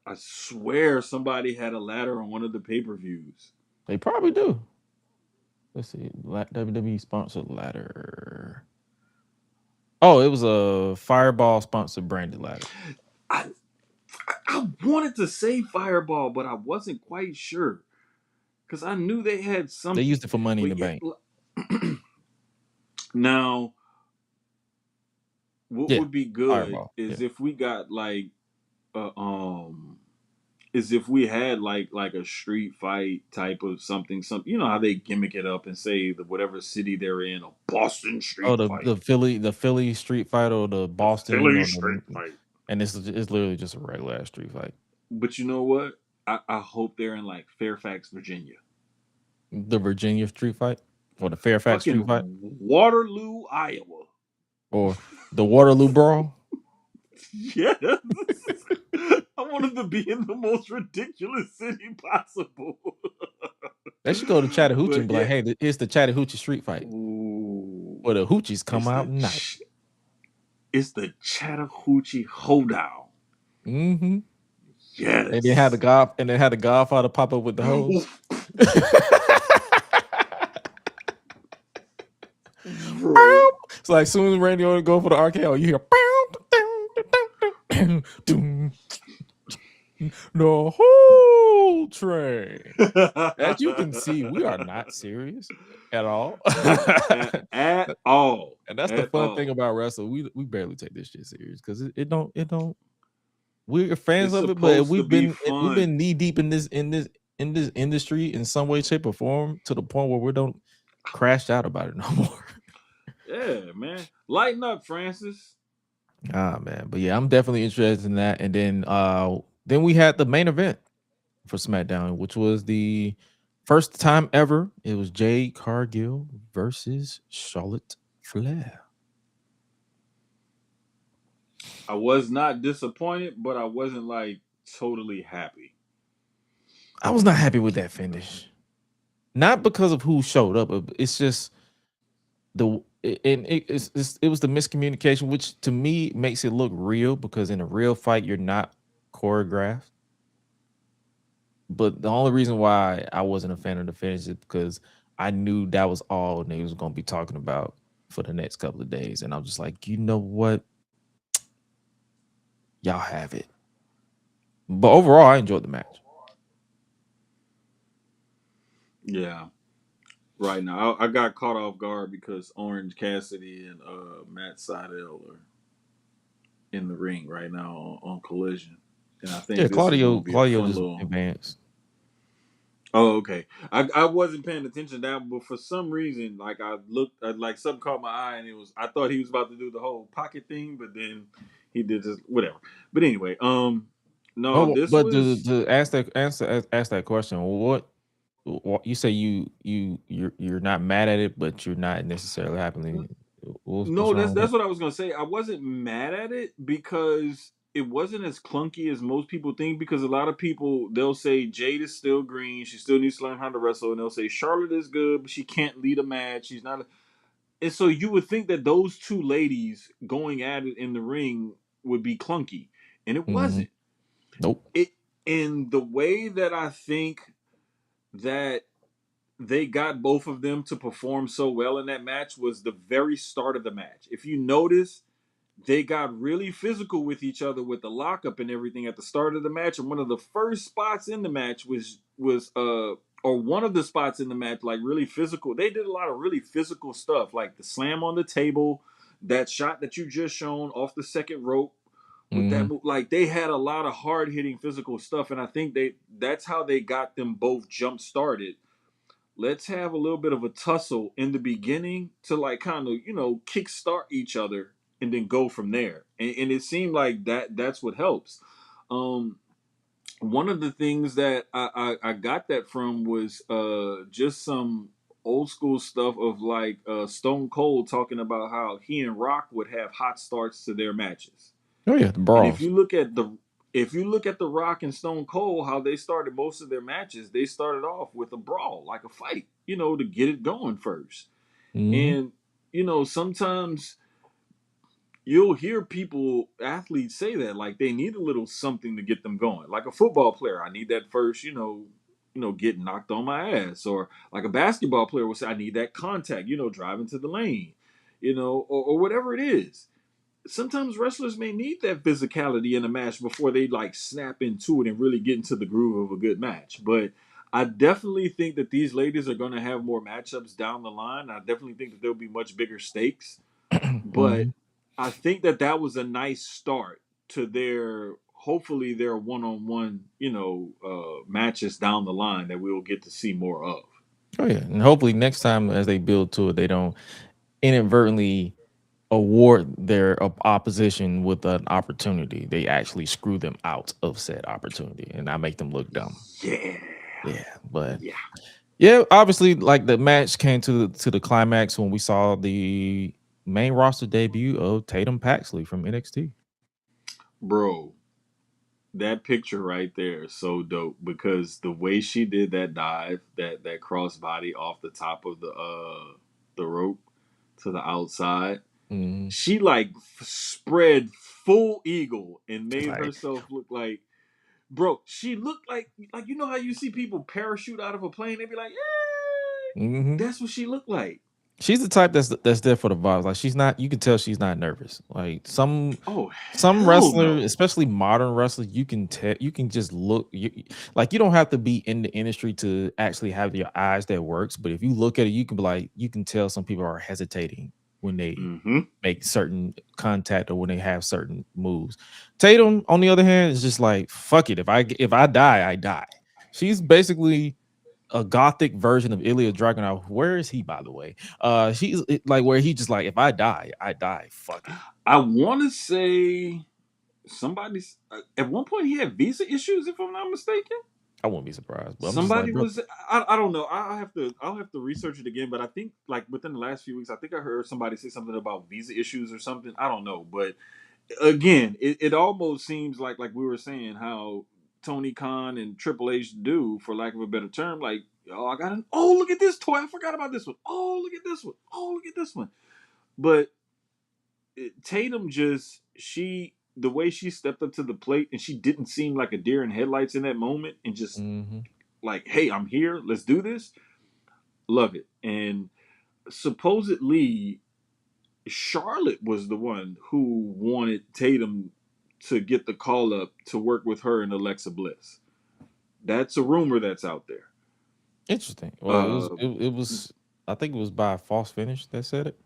I swear somebody had a ladder on one of the pay-per-views. They probably do. Let's see. WWE sponsored ladder. Oh, it was a Fireball sponsored branded ladder. I wanted to say Fireball, but I wasn't quite sure. Because I knew they had something. They used it for Money in the Bank. Now, what would be good Fireball. Is if we got like, is if we had like a street fight type of something. You know how they gimmick it up and say whatever city they're in, a Boston street fight. the Philly street fight or the Boston Philly street fight. And it's literally just a regular street fight. But you know what? I hope they're in like Fairfax, Virginia. The Virginia street fight? Or the Fairfax street fight? Waterloo, Iowa. Or the Waterloo Brawl? Yes. I wanted to be in the most ridiculous city possible. They should go to Chattahoochee and be like, hey, here's the Chattahoochee street fight. Ooh. Where the hoochies come out at night. It's the Chattahoochee Hoedown. Mm-hmm. Yes. And they had the Godfather pop up with the hose. It's like as soon as Randy Orton go for the RKO, you hear the whole train. As you can see, we are not serious at all. at all. And that's the fun thing about wrestling. We barely take this shit serious because it don't. We're fans of it, but we've been knee deep in this industry in some way, shape, or form to the point where we don't crash out about it no more. Yeah, man. Lighten up, Francis. Man. But yeah, I'm definitely interested in that. And then we had the main event for SmackDown, which was the first time ever. It was Jade Cargill versus Charlotte Flair. I was not disappointed, but I wasn't like totally happy. I was not happy with that finish. not because of who showed up. It's just it was the miscommunication, which to me makes it look real because in a real fight you're not choreographed. But the only reason why I wasn't a fan of the finish is because I knew that was all they was going to be talking about for the next couple of days, and I'm just like, you know what, y'all have it. But overall, I enjoyed the match. Yeah. Right now, I got caught off guard because Orange Cassidy and Matt Sydal are in the ring right now on Collision, and I Yeah, think this is Claudio going to be a fun just little. advanced. Oh, okay. I wasn't paying attention to that, but for some reason, like I looked, like something caught my eye, and I thought he was about to do the whole pocket thing, but then he did just whatever. But anyway, no, Oh, this but was to ask that question, what you say you're not mad at it, but you're not necessarily happily. What's no, wrong with that's that? what I was gonna say. I wasn't mad at it because it wasn't as clunky as most people think. Because a lot of people they'll say Jade is still green, she still needs to learn how to wrestle, and they'll say Charlotte is good, but she can't lead a match. She's not. And so you would think that those two ladies going at it in the ring would be clunky, and it Mhm. wasn't. Nope. It in the way that I think that they got both of them to perform so well in that match was the very start of the match. If you notice, they got really physical with each other with the lockup and everything at the start of the match. And one of the first spots in the match or one of the spots in the match, like really physical. They did a lot of really physical stuff, like the slam on the table, that shot that you just shown off the second rope with that Mhm. move. Like they had a lot of hard hitting physical stuff, and I think that's how they got them both jump started. Let's have a little bit of a tussle in the beginning to like kind of kickstart each other and then go from there. And it seemed like that's what helps. Um, One of the things that I got that from was just some old school stuff of like Stone Cold talking about how he and Rock would have hot starts to their matches. Oh yeah, the And if brawls. you look at the Rock and Stone Cold, how they started most of their matches, they started off with a brawl, like a fight, to get it going first. Mhm. And sometimes you'll hear athletes say that, like they need a little something to get them going. Like a football player, I need that first, get knocked on my ass. Or like a basketball player will say, I need that contact, driving to the lane, or whatever it is. Sometimes wrestlers may need that physicality in a match before they like snap into it and really get into the groove of a good match. But I definitely think that these ladies are going to have more matchups down the line. I definitely think that there'll be much bigger stakes. But Mhm. I think that was a nice start to hopefully their one-on-one, matches down the line that we will get to see more of. Oh yeah, and hopefully next time as they build to it, they don't inadvertently award their opposition with an opportunity. They actually screw them out of said opportunity, and I make them look dumb. Yeah. Yeah, but Yeah. yeah, obviously, like the match came to the climax when we saw the main roster debut of Tatum Paxley from NXT. Bro, that picture right there is so dope because the way she did that dive, that crossbody off the top of the rope to the outside, Mhm. she like spread full eagle and Just made like, herself look like, bro, she looked like how you see people parachute out of a plane, they be like, "Eh." mhm. That's what she looked like. She's the type that's there for the vibes. Like she's not. You can tell she's not nervous. Like Oh some hell wrestlers, no. especially modern wrestlers, you can tell. You can just look. Like you don't have to be in the industry to actually have your eyes that works. But if you look at it, you can be like, you can tell some people are hesitating when they Mm-hmm. make certain contact or when they have certain moves. Tatum, on the other hand, is just like, fuck it. If I die, I die. She's basically a gothic version of Ilya Dragunov. Where is he, by the way? She's like where he just like, if I die, I die. Fuck it. I want to say somebody's at one point he had visa issues, if I'm not mistaken. I wouldn't be surprised, but I'm just like, Somebody bro. was I don't know. I'll have to research it again, but I think like within the last few weeks, I think I heard somebody say something about visa issues or something. I don't know, but again, it almost seems like we were saying how Tony Khan and Triple H do, for lack of a better term, like oh, I got an, oh, look at this toy. I forgot about this one. Oh, look at this one. Oh, look at this one. But Tatum just, the way she stepped up to the plate and she didn't seem like a deer in headlights in that moment and just like, hey, I'm here. Let's do this. Love it. And supposedly Charlotte was the one who wanted Tatum to get the call up to work with her and Alexa Bliss. That's a rumor that's out there. Interesting. Well, it was I think it was by false finish that said it.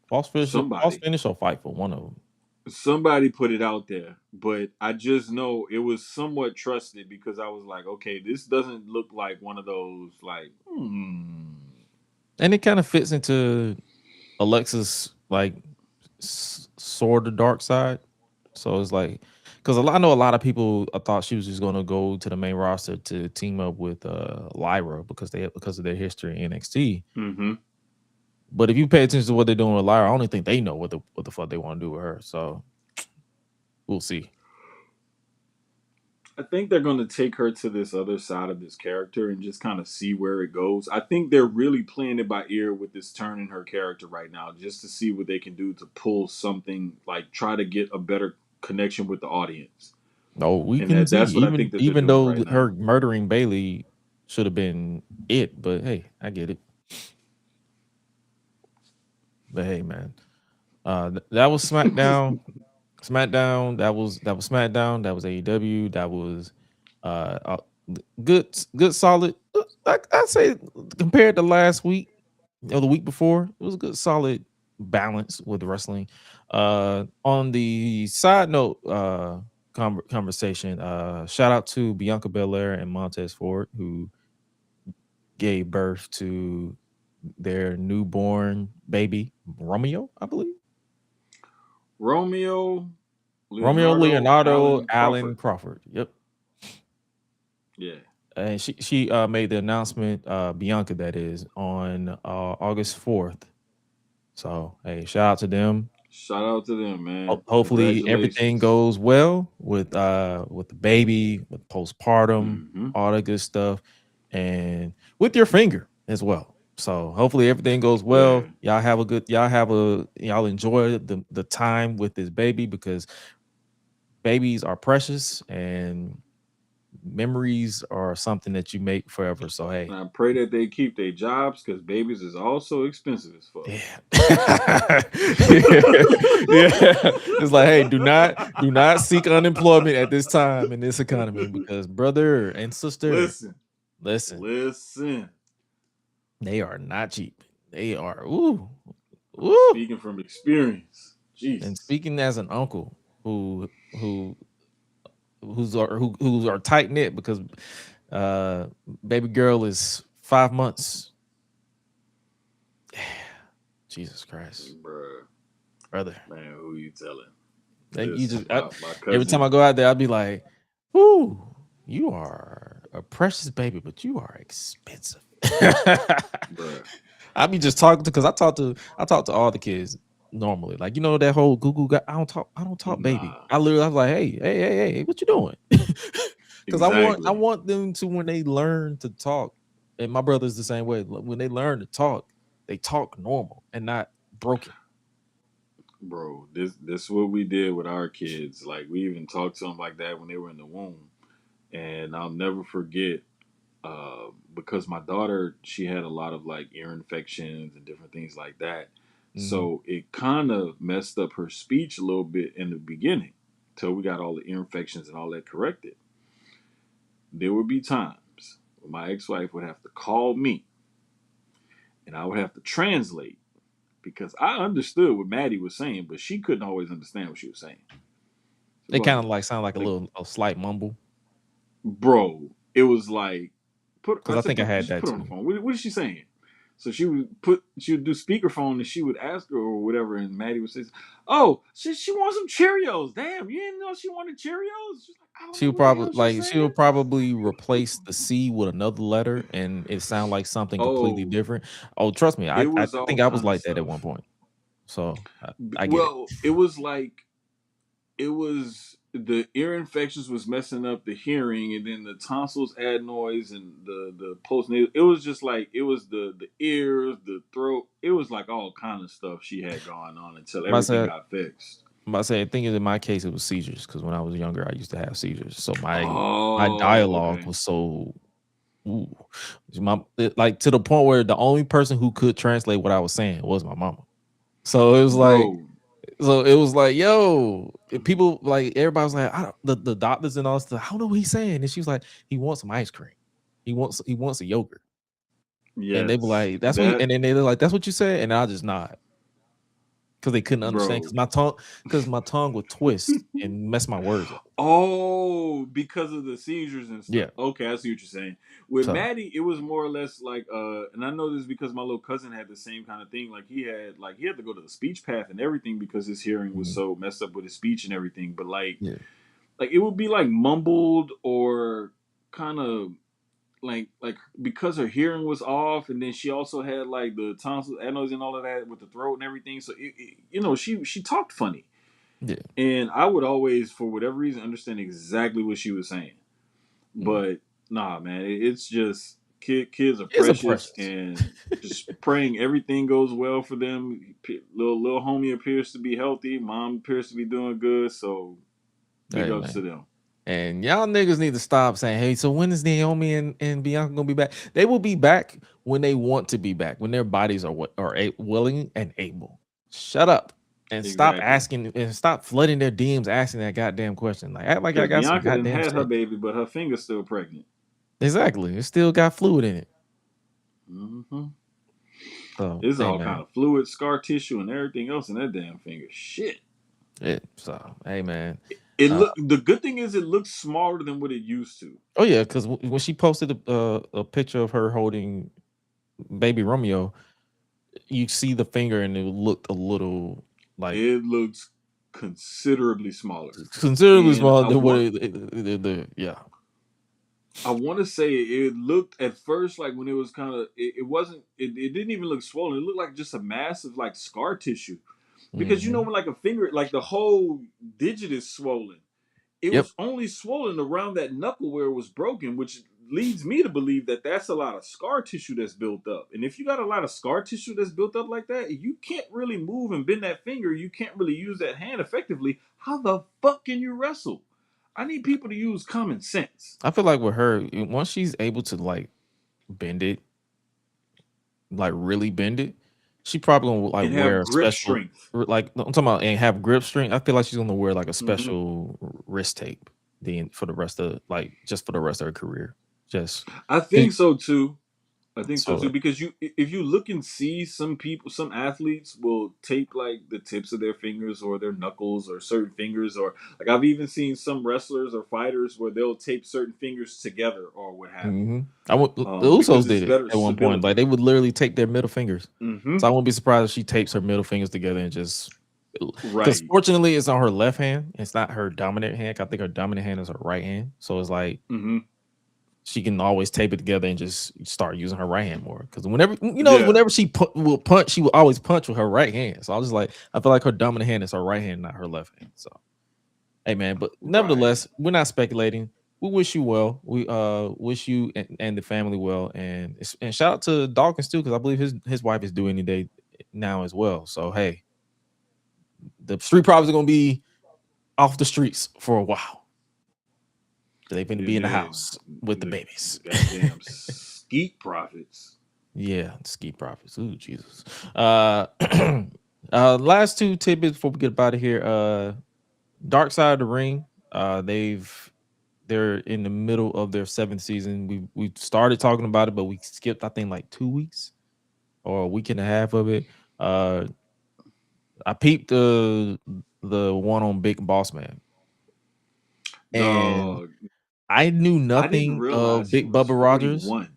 False finish or Fightful, one of them. Somebody put it out there, but I just know it was somewhat trusted because I was like, okay, this doesn't look like one of those like. And it kind of fits into Alexa's like sword of dark side. So it's like, because I know a lot of people thought she was just going to go to the main roster to team up with Lyra because of their history in NXT. But if you pay attention to what they're doing with Lyra, I don't think they know what the fuck they want to do with her. So we'll see. I think they're going to take her to this other side of this character and just kind of see where it goes. I think they're really playing it by ear with this turn in her character right now, just to see what they can do to pull something, like try to get a better connection with the audience. No, we can see. That's what I think that even though right her murdering Bayley should have been it, but hey, I get it. But hey, man, that was SmackDown. SmackDown. That was SmackDown. That was AEW. That was good, solid. I'd say compared to last week or the week before, it was a good, solid balance with wrestling. On the side note, conversation. Shout out to Bianca Belair and Montez Ford, who gave birth to their newborn baby Romeo, I believe. Romeo Leonardo Allen Crawford. Yep. Yeah. And she made the announcement, Bianca, that is, on August 4th. So hey, shout out to them. Shout out to them, man. Hopefully everything goes well with the baby, with postpartum, all that good stuff, and with your finger as well. So hopefully everything goes well. Yeah. Y'all enjoy the time with this baby, because babies are precious and memories are something that you make forever. So hey, and I pray that they keep their jobs, because babies is also expensive as fuck. Yeah. It's like, hey, do not seek unemployment at this time in this economy, because brother and sister, listen. They are not cheap. They are Speaking from experience. Jesus. And speaking as an uncle who's are tight knit, because baby girl is 5 months. Jesus Christ, brother. Man, who you telling? Every time I go out there, I'll be like, "Ooh, you are a precious baby, but you are expensive." I be just talking because I talk to all the kids normally, like, you know, that whole Google guy. I don't talk baby. I was like, hey, what you doing? Because I want them to, when they learn to talk, and my brother's the same way. When they learn to talk, they talk normal and not broken. Bro, this is what we did with our kids. Like, we even talked to them like that when they were in the womb, and I'll never forget. Because my daughter, she had a lot of like ear infections and different things like that. So it kind of messed up her speech a little bit in the beginning till we got all the ear infections and all that corrected. There would be times when my ex-wife would have to call me and I would have to translate, because I understood what Maddie was saying, but she couldn't always understand what she was saying. They kind of like sound like a slight mumble. Bro, it was like, because I think I had that too. On the phone. What is she saying? So she would do speakerphone, and she would ask her or whatever, and Maddie would say, "Oh, she wants some Cheerios. Damn, you didn't know she wanted Cheerios." She would probably replace the C with another letter, and it sounded like something completely different. Oh, trust me, I think I was like that at one point. So I get it. It was like, it was the ear infections was messing up the hearing, and then the tonsils adenoids and the postnasal. It was just like it was the ears, the throat. It was like all kind of stuff she had going on until everything got fixed. I say, the thing is, in my case, it was seizures because when I was younger, I used to have seizures. So my Oh, dialogue okay. was so like to the point where the only person who could translate what I was saying was my mama. So it was like, Bro. yo, people like everybody was like, the doctors and all stuff. I don't know what he's saying, and she was like, he wants some ice cream. He wants a yogurt. And they were Yes. like, that's what, and then they're like, that's what you said, and I just nod because they couldn't understand Bro. because my tongue would twist and mess my words up. Oh, because of the seizures and stuff. Yeah. Okay, I see what you're saying. With So Maddie, it was more or less like and I know this because my little cousin had the same kind of thing. Like he had to go to the speech path and everything because his hearing was so messed up with his speech and everything. But like it would be like mumbled or kind of like because her hearing was off, and then she also had like the tonsils, adenoids, and all of that with the throat and everything. So she talked funny. yeah. And I would always, for whatever reason, understand exactly what she was saying. But nah, man, it's just kids are It's a precious, precious. and just praying everything goes well for them. Little homie appears to be healthy. Mom appears to be doing good. So big ups to them. And y'all niggas need to stop saying, hey, so when is Naomi and Bianca gonna be back? They will be back when they want to be back, when their bodies are willing and able. Shut up and stop asking and stop flooding their DMs asking that goddamn question. Like act like I Because got some Bianca didn't goddamn had her sense. baby, but her finger's still pregnant. Exactly. It still got fluid in it. Mm-hmm. So There's all man. kind of fluid, scar tissue, and everything else in that damn finger. Shit. So hey man. The good thing is it looks smaller than what it used to. Oh yeah, because when she posted a picture of her holding baby Romeo, you see the finger and it looked a little like It looks considerably smaller. considerably And smaller than what yeah. I want to say it looked at first like when it was kind of it wasn't it didn't even look swollen. It looked like just a mass of like scar tissue. Because when like a finger, like the whole digit is swollen. It Yep. was only swollen around that knuckle where it was broken, which leads me to believe that that's a lot of scar tissue that's built up. And if you got a lot of scar tissue that's built up like that, you can't really move and bend that finger. You can't really use that hand effectively. How the fuck can you wrestle? I need people to use common sense. I feel like with her, once she's able to like bend it, like really bend it, she probably gonna like And wear have a grip special strength. like I'm talking about and have grip strength. I feel like she's gonna wear like a special wrist tape for the rest of just for the rest of her career. I think so too. So Because if you look and see some people, some athletes will tape like the tips of their fingers or their knuckles or certain fingers, or like I've even seen some wrestlers or fighters where they'll tape certain fingers together or what have you. The Because Usos it's did it better at one point. Like stability. they would literally take their middle fingers. Mm-hmm. So I wouldn't be surprised if she tapes her middle fingers together and just because Right. fortunately it's on her left hand. It's not her dominant hand. I think her dominant hand is her right hand. So it's like she can always tape it together and just start using her right hand more. Because whenever she will punch, she will always punch with her right hand. So I feel like her dominant hand is her right hand, not her left hand. So hey man, but nevertheless, we're not speculating. We wish you well. We wish you and the family well, and shout out to Dawkins too, because I believe his wife is due any day now as well. So hey, the Street Profits are gonna be off the streets for a while. They're going to be in the house with the babies. Goddamn Skeet Profits. Yeah, Skeet Profits. Ooh, Jesus. Last two tidbits before we get out of here. Dark Side of the Ring. They're in the middle of their 7th season. We started talking about it, but we skipped, I think, like 2 weeks or a week and a half of it. I peeped the one on Big Boss Man. And Dog. I knew I didn't nothing of realize he Big was Bubba Rogers. 41.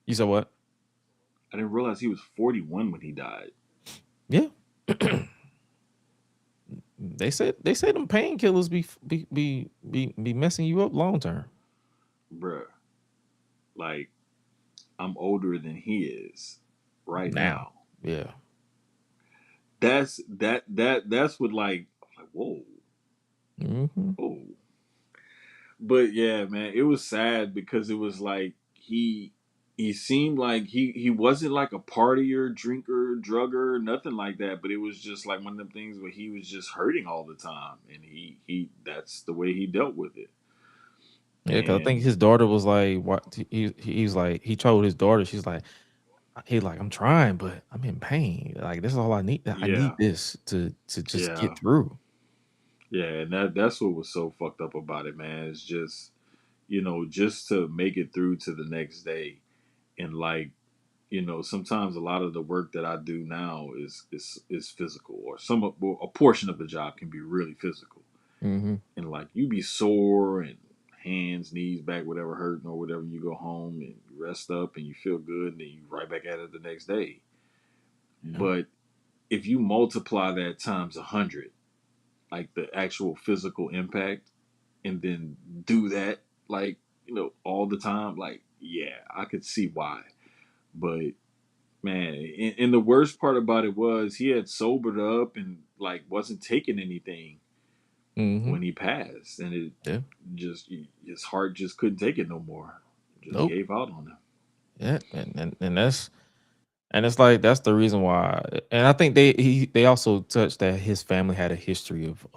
You said what? I didn't realize he was 41 when he died. Yeah. They said them painkillers be messing you up long term. Bruh. Like, I'm older than he is right now. Yeah. That's what like whoa. Mm-hmm. Oh, but yeah, man, it was sad because it was like he seemed like he wasn't like a partier, drinker, drugger, nothing like that. But it was just like one of them things where he was just hurting all the time, and he that's the way he dealt with it. Yeah, because I think And his daughter was like, "What?" He's like, he told his daughter, she's like, he's like, "I'm trying, but I'm in pain. Like this is all I need. I need yeah, this to just yeah, get through." yeah, and that's what was so fucked up about it, man. It's just just to make it through to the next day, and like sometimes a lot of the work that I do now is physical, or a portion of the job can be really physical, Mm-hmm. and like you be sore and hands, knees, back, whatever hurting or whatever. You go home and you rest up and you feel good, and then you right back at it the next day. Yeah. But if you multiply that times 100, like the actual physical impact, and then do that like all the time, like yeah, I could see why. But man, and the worst part about it was he had sobered up and like wasn't taking anything Mm-hmm. when he passed, and it Yeah. just his heart just couldn't take it no more. Just Nope. gave out on him. Yeah, and that's and it's like that's the reason why. And I think they also touched that his family had a history of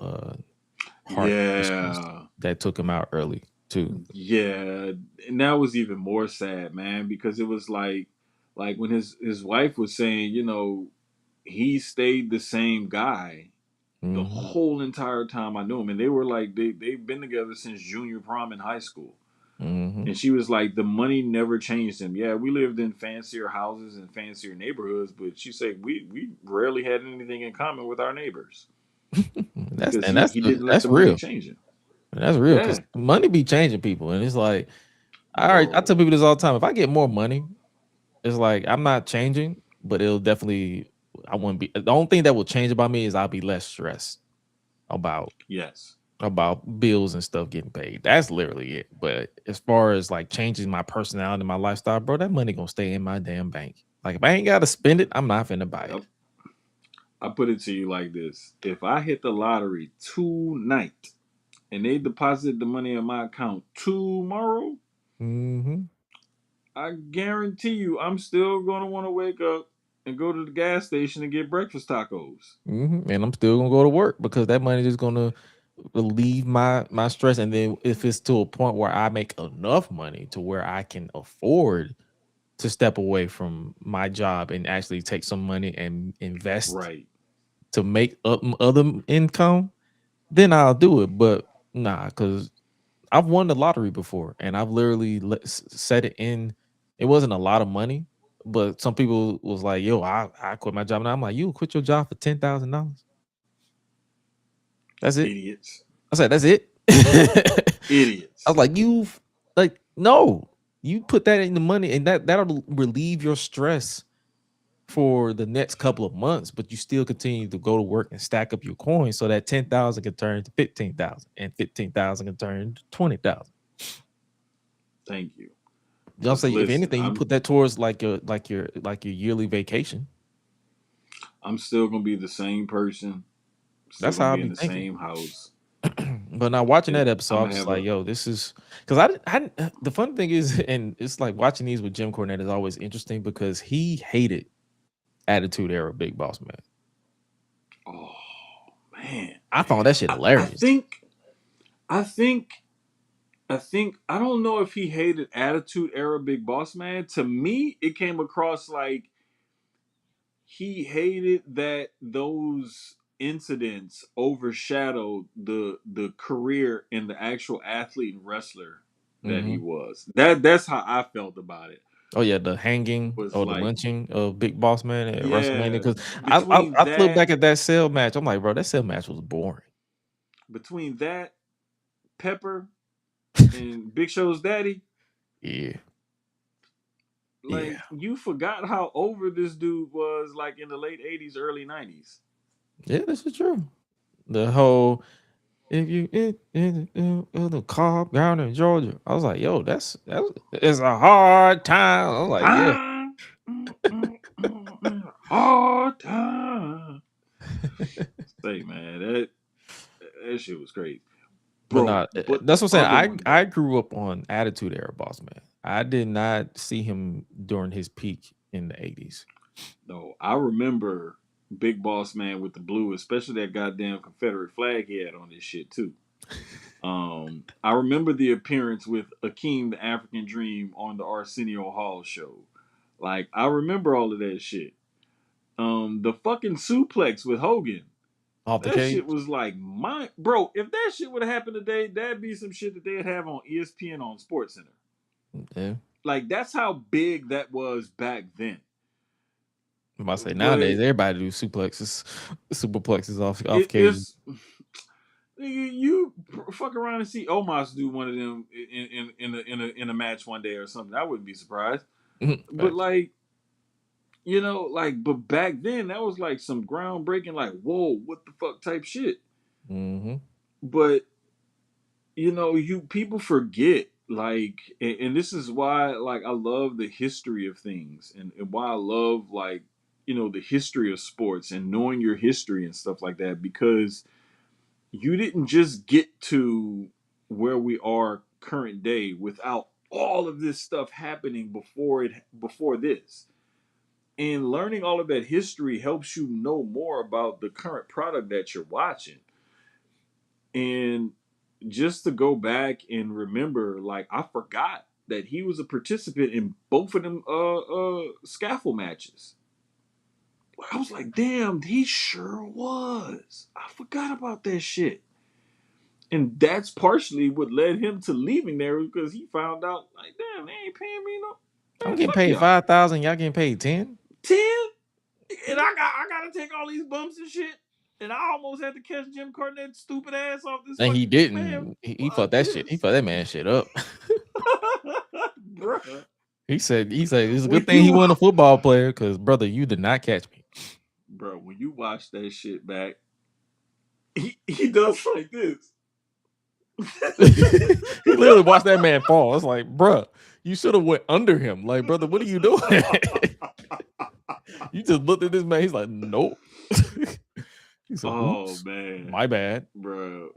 heart issues Yeah, that took him out early too. yeah, and that was even more sad, man, because it was like when his wife was saying, he stayed the same guy the Mm-hmm. whole entire time I knew him, and they were like they've been together since junior prom in high school. Mm-hmm. And she was like, the money never changed him. Yeah, we lived in fancier houses and fancier neighborhoods, but she said we rarely had anything in common with our neighbors that's because and he didn't let that's the money real. change him. And that's real because Yeah, money be changing people, and it's like, all right, I tell bro. people this all the time. If I get more money, it's like I'm not changing, but it'll definitely. I wouldn't be. The only thing that will change about me is I'll be less stressed about Yes. bills and stuff getting paid. That's literally it. But as far as like changing my personality, my lifestyle, bro, that money gonna stay in my damn bank. Like if I ain't gotta spend it, I'm not finna buy it. Yep. I put it to you like this: if I hit the lottery tonight and they deposit the money in my account tomorrow, Mm-hmm. I guarantee you, I'm still gonna want to wake up and go to the gas station and get breakfast tacos. Mm-hmm. And I'm still gonna go to work because that money is gonna relieve my stress. And then if it's to a point where I make enough money to where I can afford to step away from my job and actually take some money and invest Right. to make up other income, then I'll do it. But nah, because I've won the lottery before and I've literally set it in. It wasn't a lot of money, but some people was like, "Yo, I quit my job." And I'm like, "You quit your job for $10,000? That's it?" Idiots. I said, "That's it." I was Idiots. like, "You like no, you put that in the money and that'll relieve your stress for the next couple of months, but you still continue to go to work and stack up your coins so that 10,000 can turn to 15,000 and 15,000 can turn to 20,000." Thank you. I'll Cause say if listen, anything, you put that towards like your yearly vacation. I'm still gonna be the same person. Still That's gonna how I be in be the thinking. same house. But now watching If that episode, I'm I gonna was just have like, a yo, this is because the fun thing is, and it's like watching these with Jim Cornette is always interesting because he hated Attitude Era Big Boss Man. oh man, I found that shit I, I hilarious. think I think I don't know if he hated Attitude Era Big Boss Man. To me, it came across like he hated that those incidents overshadowed the career and the actual athlete and wrestler that he Hmm. was. That's how I felt about it. Oh yeah, the hanging Was or the like, lynching of Big Boss Man at WrestleMania. yeah, Because between I look that back at that cell match, I'm like, bro, that cell match was boring. between that Pepper and Big Show's daddy, Yeah, like yeah, you forgot how over this dude was like in the late 80s, early 90s. yeah. This is true. The whole if you in the car down in Georgia, I was like, yo, that's it's a hard time. I was like, yeah. Time, hard time. Say, man, that shit was crazy. But bro. not But that's the what I'm saying. other one I though, grew up on Attitude Era Boss Man. I did not see him during his peak in the 80s. no, I remember Big Boss Man with the blue, especially that goddamn Confederate flag he had on this shit too. I remember the appearance with Akeem the African Dream on the Arsenio Hall show. Like, I remember all of that shit. The fucking suplex with Hogan. Off the That cage. shit was like my bro. If that shit would have happened today, that'd be some shit that they'd have on ESPN on Sports Center. Yeah. Like that's how big that was back then. I'm about to say But nowadays everybody do superplexes off cages. it's you fuck around and see Omos do one of them in a match one day or something. I wouldn't be surprised. But Facts. like but back then that was like some groundbreaking, like whoa, what the fuck type shit. Mm-hmm. But you people forget, like, and this is why, like, I love the history of things, and why I love, like, the history of sports and knowing your history and stuff like that, because you didn't just get to where we are current day without all of this stuff happening before this. And learning all of that history helps you know more about the current product that you're watching. And just to go back and remember, like, I forgot that he was a participant in both of them scaffold matches. I was like, damn, he sure was. I forgot about that shit. And that's partially what led him to leaving there, because he found out, like, damn, they ain't paying me no. I'm Man, getting fuck paid y'all. 5,000. Y'all getting paid 10. 10? And I gotta take all these bumps and shit. And I almost had to catch Jim Cornette's stupid ass off this And he fucking man. didn't. He Fuck fucked that shit. He this. fucked that man shit up. Bruh. He said it's a When good thing he you wasn't a football player, because brother, you did not catch me. bro, when you watch that shit back, he does like this. He literally watched that man fall. It's like, bruh, you should have went under him. Like, brother, what are you doing? You just looked at this man. He's like, nope. He said, Oh oops, man. my bad. Bro.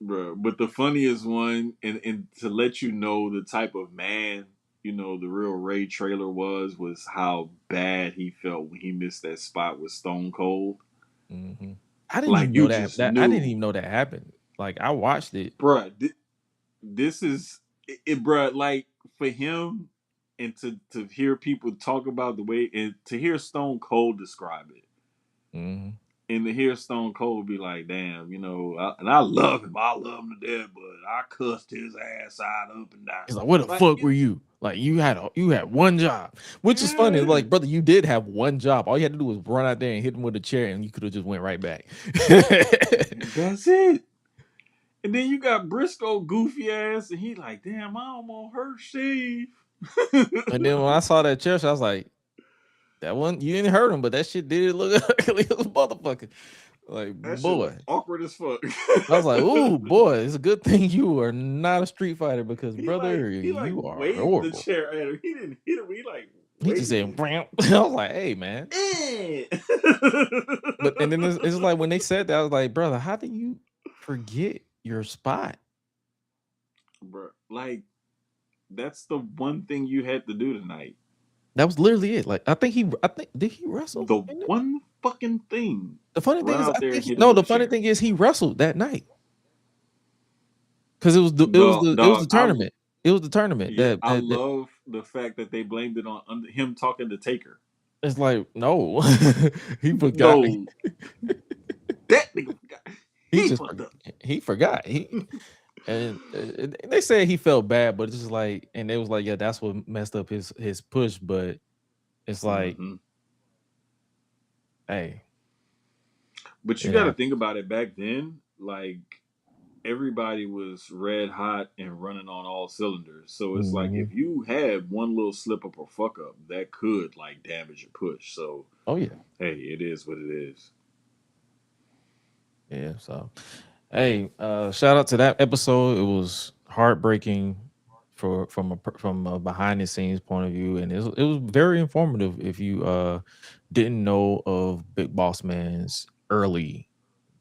But the funniest one, and to let you know the type of man, the real Ray Trailer was how bad he felt when he missed that spot with Stone Cold. Mm-hmm. I didn't Like, even know you that. just I didn't knew. even know that happened. Like, I watched it. Bruh, this is it, bruh. Like, for him, and to hear people talk about the way, and to hear Stone Cold describe it, Mm-hmm. and to hear Stone Cold be like, "Damn, and I love him. I love him to death, but I cussed his ass out up and down." He's like, where the Like, fuck were you? Like, you had one job, which is funny. yeah, Like, brother, you did have one job. All you had to do was run out there and hit him with a chair, and you could have just went right back. that's it. And then you got Briscoe goofy ass, and he like, "Damn, I almost hurt Steve." And then when I saw that chair shot, I was like, that one, you didn't hurt him, but that shit did look ugly as a motherfucker. Like, That shit was boy. awkward as fuck. I was like, ooh, boy, it's a good thing you are not a street fighter, because, brother, he like you are waved the horrible. chair at him. He didn't hit him. He like He just said, waved I was like, hey, man. But and then it's like when they said that, I was like, brother, how do you forget your spot? Bro, like, that's the one thing you had to do tonight. That was literally it. Like, I think did he wrestle? The one fucking thing. The funny thing Run is, out I there think and hit him with the a funny chair. thing is he wrestled that night. Because it was the Dog, tournament. It was the tournament. Yeah, I that love the fact that they blamed it on him talking to Taker. it's like, no. He forgot. No, that nigga forgot. He just fucked up. he forgot. And they said he felt bad, but it's just like, and they was like, yeah, that's what messed up his push. But it's like, hey. But you got to think about it. Back then, like, everybody was red hot and running on all cylinders. So it's like, if you had one little slip up or fuck up, that could, like, damage your push. So, oh yeah, hey, it is what it is. Yeah. So, hey, shout out to that episode. It was heartbreaking from a behind the scenes point of view, and it was very informative if you didn't know of Big Boss Man's early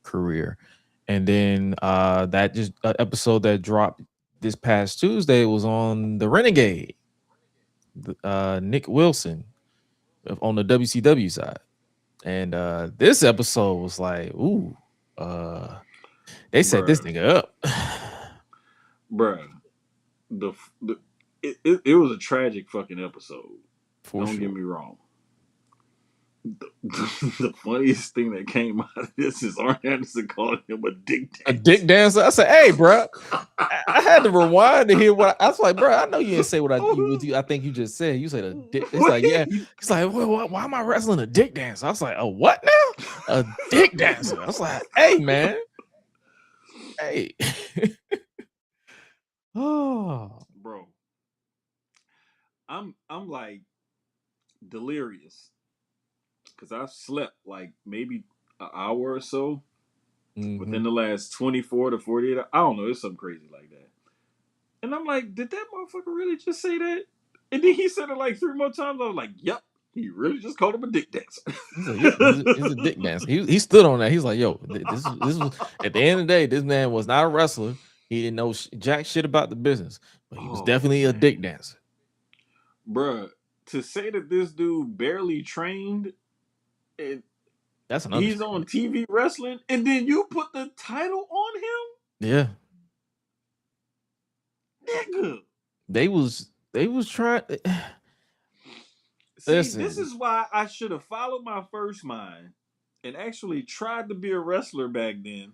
career. And then that just episode that dropped this past Tuesday was on the Renegade, Nick Wilson on the WCW side. And this episode was like, ooh, they set this nigga up. Bruh. It was a tragic fucking episode. Don't get me wrong. The funniest thing that came out of this is Arn Anderson calling him a dick dancer. A dick dancer? I said, hey, bro. I had to rewind to hear what I was like, bro. I know you didn't say what I think you just said. You said a dick. It's like, yeah. He's like, well, why am I wrestling a dick dancer? I was like, a what now? A dick dancer. I was like, hey, man. Hey. Oh, bro. I'm like delirious. Because I've slept like maybe an hour or so within the last 24 to 48 hours. I don't know. It's something crazy like that. And I'm like, did that motherfucker really just say that? And then he said it like 3 more times. I was like, yep. He really just called him a dick dancer. He's a dick dancer. He stood on that. He's like, yo, this was at the end of the day, this man was not a wrestler. He didn't know jack shit about the business. But he was definitely a dick dancer. Bruh, to say that this dude barely trained... That's he's on TV wrestling, and then you put the title on him? Yeah. Nigga. They was trying. See, this is why I should have followed my first mind and actually tried to be a wrestler back then.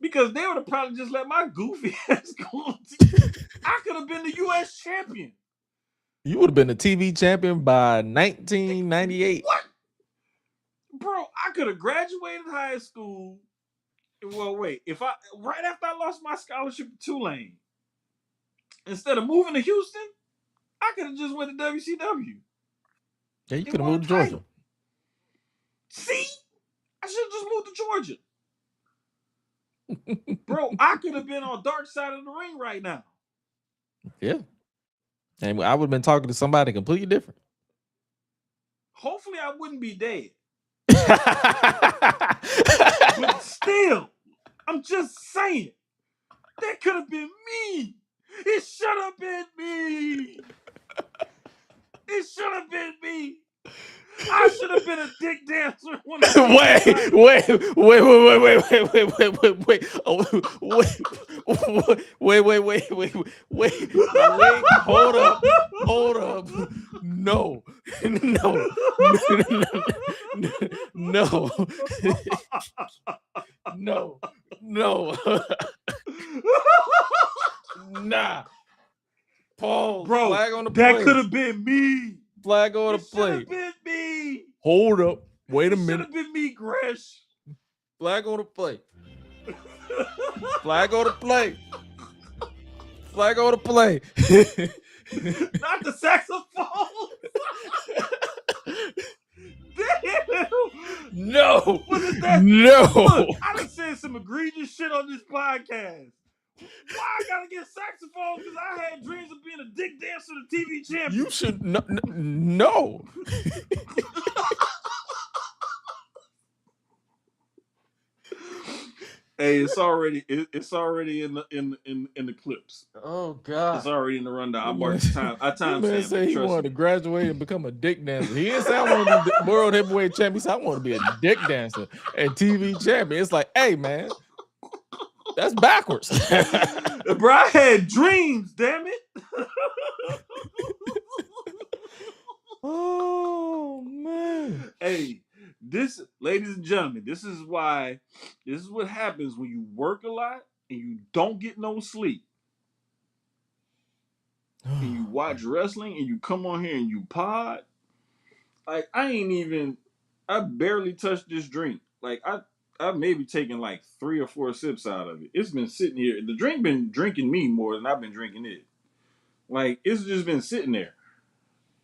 Because they would have probably just let my goofy ass go on TV. I could have been the U.S. champion. You would have been the TV champion by 1998. What? Bro, I could have graduated high school. Well, wait. Right after I lost my scholarship to Tulane, instead of moving to Houston, I could have just went to WCW. Yeah, you could have moved to Georgia. See? I should have just moved to Georgia. Bro, I could have been on Dark Side of the Ring right now. Yeah. And I would have been talking to somebody completely different. Hopefully I wouldn't be dead. But still, I'm just saying, that could have been me. It should have been me. It should have been me. I should have been a dick dancer. Wait. Hold up. No. Nah. Paul, bro, flag on the that play. Could have been me. Flag on the play. Should have been me. Hold up. Wait a minute. Should have been me, Gresh. Flag on the play. Flag on the play. Flag on the play. Not the saxophone. Damn. No. What is that? No. Look, I done said some egregious shit on this podcast. Why I gotta get saxophone? Because I had dreams of being a dick dancer to TV champion. You should no. Hey, it's already in the clips. Oh God, it's already in the rundown. I marked time. I time man said he wanted to graduate and become a dick dancer. He didn't say I want to be the world heavyweight champion. He said I want to be a dick dancer and TV champion. It's like, hey man, that's backwards. Bro, I had dreams. Damn it. Oh man. Hey. This, ladies and gentlemen, this is what happens when you work a lot and you don't get no sleep. And you watch wrestling and you come on here and you pod. Like, I barely touched this drink. Like, I've maybe taken like 3 or 4 sips out of it. It's been sitting here. The drink been drinking me more than I've been drinking it. Like, it's just been sitting there.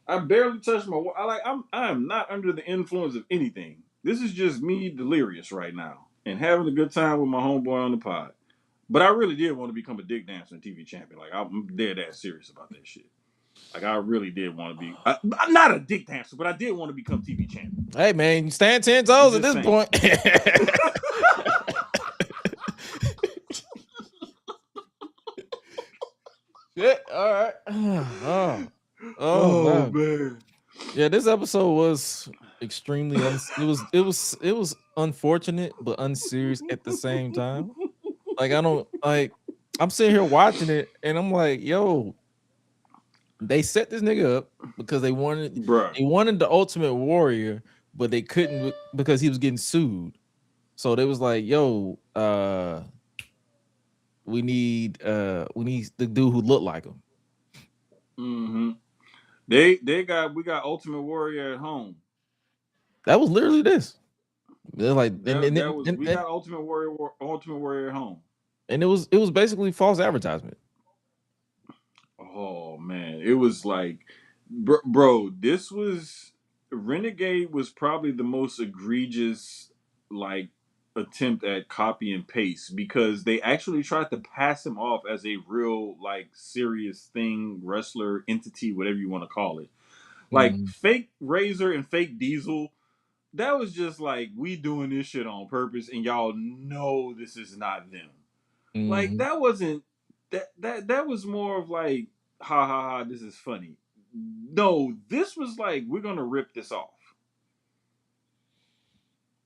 I barely touched my. I am not under the influence of anything. This is just me delirious right now and having a good time with my homeboy on the pod. But I really did want to become a dick dancer and TV champion. Like, I'm dead ass serious about that shit. Like, I really did want to be. I'm not a dick dancer, but I did want to become TV champion. Hey man, you stand 10 toes at this point. All right. Oh man. Yeah, this episode was extremely it was unfortunate but unserious at the same time. Like I'm sitting here watching it and I'm like, yo, they set this nigga up because they wanted Bruh. the Ultimate Warrior, but they couldn't because he was getting sued. So they was like, yo, we need the dude who looked like him. Mm-hmm. We got Ultimate Warrior at home. That was literally this. They're like, We got Ultimate Warrior at home. And it was basically false advertisement. Oh man, it was like, bro, this was Renegade was probably the most egregious like attempt at copy and paste because they actually tried to pass him off as a real like serious thing, wrestler entity, whatever you want to call it. Like fake Razor and fake Diesel, that was just like we doing this shit on purpose, and y'all know this is not them. Like that wasn't that was more of like ha ha ha, this is funny. No, this was like we're gonna rip this off.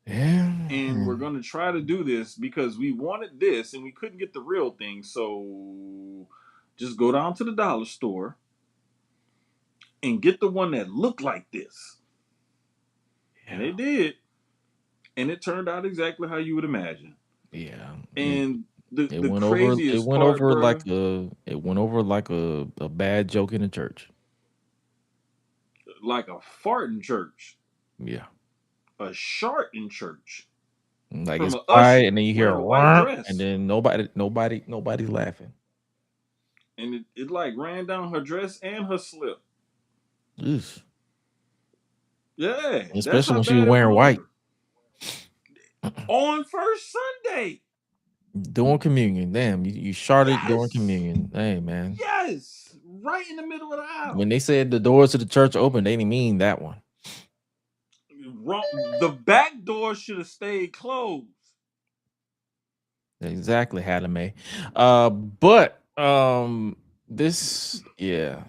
Yeah. And we're gonna try to do this because we wanted this and we couldn't get the real thing, so just go down to the dollar store and get the one that looked like this. Yeah. And they did. And it turned out exactly how you would imagine. Yeah. And it went over like a bad joke in a church. Like a fart in church. Yeah. A shart in church. Like it's quiet, and then you hear a white dress, and then nobody laughing. And it like ran down her dress and her slip. Oof. Yeah, especially when she was wearing white on first Sunday during communion. Damn, you sharted during communion. Hey man, yes, right in the middle of the aisle. When they said the doors to the church open, they didn't mean that one. Wrong. The back door should have stayed closed. Exactly, Hadame. But this, yeah,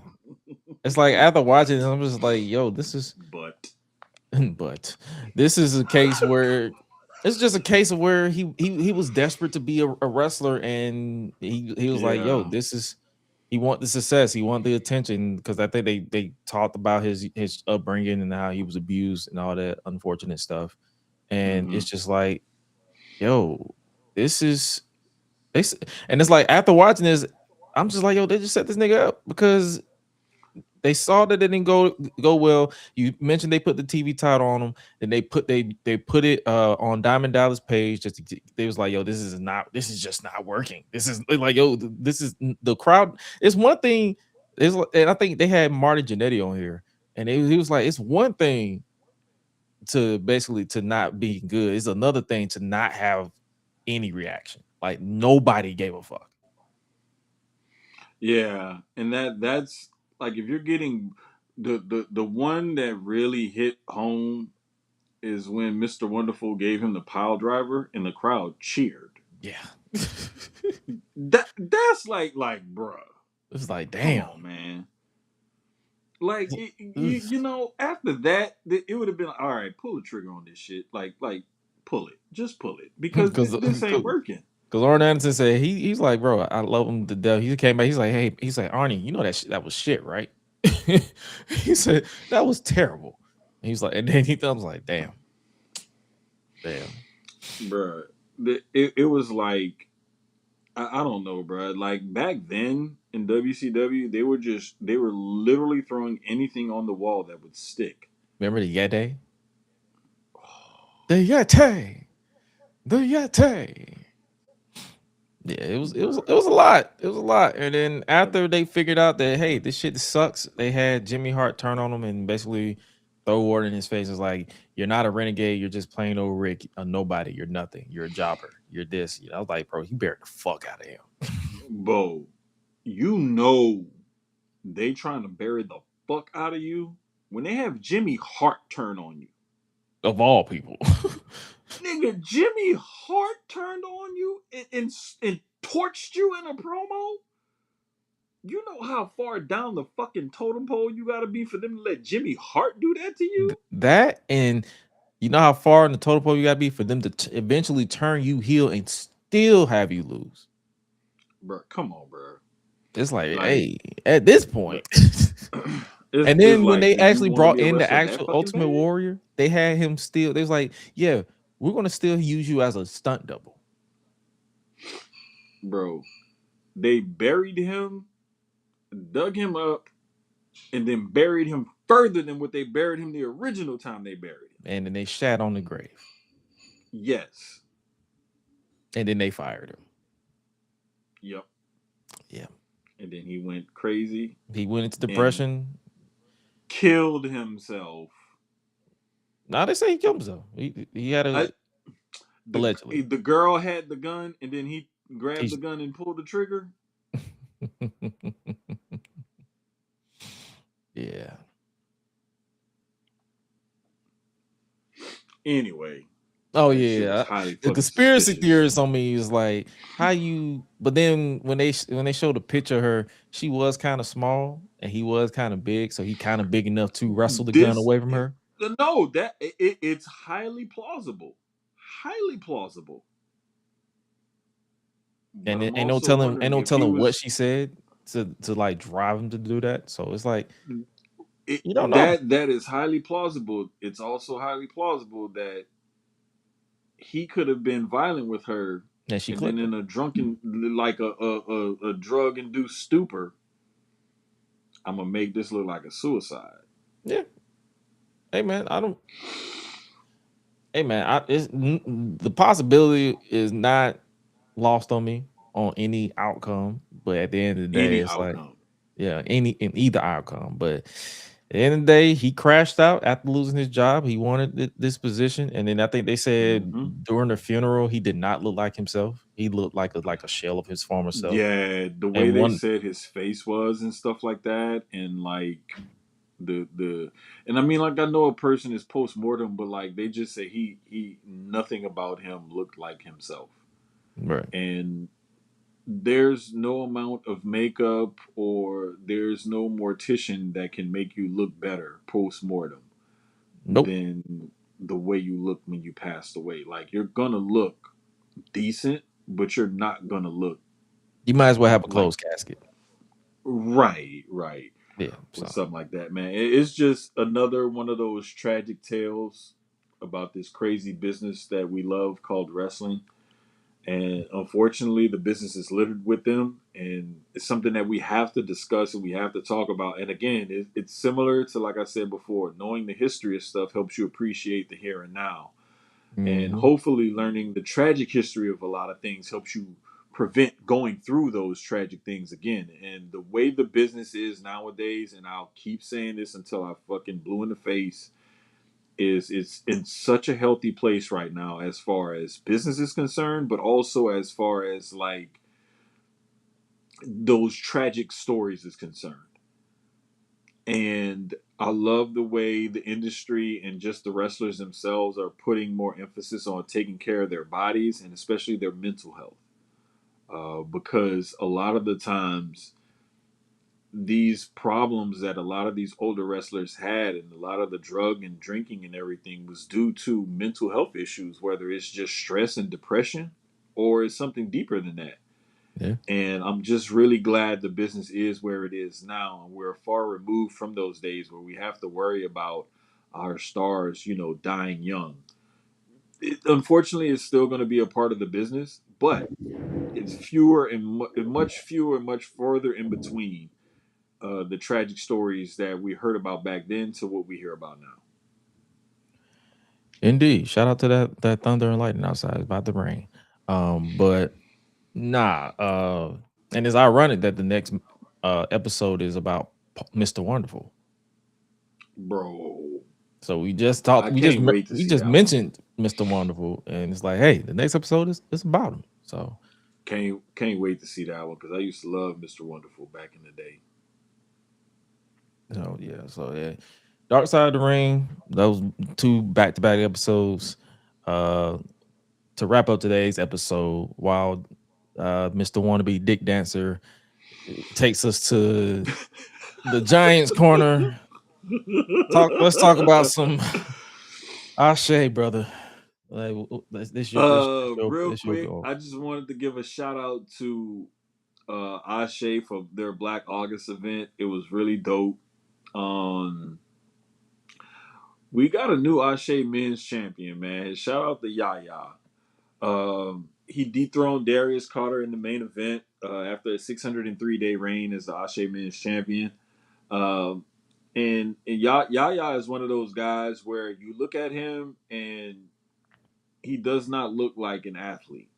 it's like after watching, I'm just like, yo, this is. But this is a case where it's just a case of where he was desperate to be a wrestler, and he was like, yo, this is. He want the success. He want the attention because I think they talked about his upbringing and how he was abused and all that unfortunate stuff. And it's just like, yo, this is this, and it's like after watching this, I'm just like, yo, they just set this nigga up because they saw that it didn't go well. You mentioned they put the TV title on him, and they put it on Diamond Dallas page. They was like, yo, this is just not working. This is like, yo, this is the crowd. It's one thing, and I think they had Marty Jannetty on here, and he was like, it's one thing to basically to not be good. It's another thing to not have any reaction. Like nobody gave a fuck. Yeah, and that's like if you're getting the one that really hit home is when Mr. Wonderful gave him the pile driver and the crowd cheered. Yeah. That's like bruh. It's like, damn, come on, man. Like you know, after that, it would have been all right. Pull the trigger on this shit. Like pull it. Just pull it because this ain't working. Because Arn Anderson said he's like, bro, I love him to death. He came back. He's like, hey, he's like, Arnie, you know that was shit, right? He said that was terrible. He's like, and then he was like, damn, bro. It was like I don't know, bro. Like back then in WCW, they were literally throwing anything on the wall that would stick. Remember the Yeti? The Yeti. The Yeti. Yeah, it was a lot. It was a lot. And then after they figured out that, hey, this shit sucks, they had Jimmy Hart turn on him and basically throw water in his face. It's like, you're not a renegade, you're just plain old Rick, a nobody, you're nothing, you're a jobber, you're this. You know, I was like, bro, you buried the fuck out of him. Bro, you know they trying to bury the fuck out of you when they have Jimmy Hart turn on you. Of all people. Nigga, Jimmy Hart turned on you and torched you in a promo? You know how far down the fucking totem pole you gotta be for them to let Jimmy Hart do that to you? That, and you know how far in the total pole you gotta be for them to eventually turn you heel and still have you lose. Bro, come on, bro. It's like, Like, hey, at this point. And it's then when like, they do you actually want to brought be a in the wrestler that actual fucking Ultimate bad? Warrior, they had him still. They was like, yeah, we're gonna still use you as a stunt double. Bro, they buried him, dug him up, and then buried him further than what they buried him the original time they buried him. And then they shat on the grave. Yes. And then they fired him. Yep. Yeah. And then he went crazy. He went into depression. Killed himself. Now they say he killed himself. He had a allegedly. The girl had the gun, and then he grabbed the gun and pulled the trigger. Yeah. Anyway. Oh yeah. The conspiracy theorist on me is like, how you? But then when they showed a picture of her, she was kind of small and he was kind of big, so he kind of big enough to wrestle the gun away from her. No, it's highly plausible. Highly plausible. And ain't no telling what she said to like drive him to do that. So it's like, you don't know. That is highly plausible. It's also highly plausible that he could have been violent with her, and then in a drunken, like a drug induced stupor. I'm gonna make this look like a suicide. Yeah. Hey man, the possibility is not lost on me on any outcome, but at the end of the day, it's outcome. Like, yeah, in either outcome. But at the end of the day, he crashed out after losing his job. He wanted this position, and then I think they said during the funeral he did not look like himself. He looked like a shell of his former self. Yeah, the way they said his face was and stuff like that, and like and I mean, like, I know a person is post-mortem, but like they just say he nothing about him looked like himself. Right. And there's no amount of makeup or there's no mortician that can make you look better post-mortem than the way you look when you passed away. Like, you're gonna look decent, but you're not gonna look. You might as well have a closed casket. Right. Yeah, or something like that, man. It's just another one of those tragic tales about this crazy business that we love called wrestling. And unfortunately, the business is littered with them, and it's something that we have to discuss and we have to talk about. And again, it's similar to, like I said before, knowing the history of stuff helps you appreciate the here and now. And hopefully learning the tragic history of a lot of things helps you prevent going through those tragic things again. And the way the business is nowadays, and I'll keep saying this until I fucking blue in the face, is it's in such a healthy place right now as far as business is concerned, but also as far as like those tragic stories is concerned. And I love the way the industry and just the wrestlers themselves are putting more emphasis on taking care of their bodies and especially their mental health. Because a lot of the times, these problems that a lot of these older wrestlers had and a lot of the drug and drinking and everything was due to mental health issues, whether it's just stress and depression or it's something deeper than that. Yeah. And I'm just really glad the business is where it is now. And we're far removed from those days where we have to worry about our stars, dying young. Unfortunately, it's still going to be a part of the business, but it's fewer and much fewer and much further in between the tragic stories that we heard about back then to what we hear about now. Indeed. Shout out to that thunder and lightning outside. It's about to rain. But nah, and it's ironic that the next episode is about Mr. Wonderful. Bro. So we just talked. We just mentioned Mr. Wonderful, and it's like, hey, the next episode is about him. So can't wait to see that one because I used to love Mr. Wonderful back in the day. Oh yeah, so yeah, Dark Side of the Ring. Those 2 back-to-back episodes. To wrap up today's episode, while Mr. Wannabe Dick Dancer takes us to the Giants corner. Let's talk about some Ashe, brother. Like, this Real your quick, goal. I just wanted to give a shout out to Ashe for their Black August event. It was really dope. We got a new Ashe men's champion, man. Shout out to Yaya. He dethroned Darius Carter in the main event after a 603-day reign as the Ashe men's champion. And Yaya is one of those guys where you look at him and he does not look like an athlete.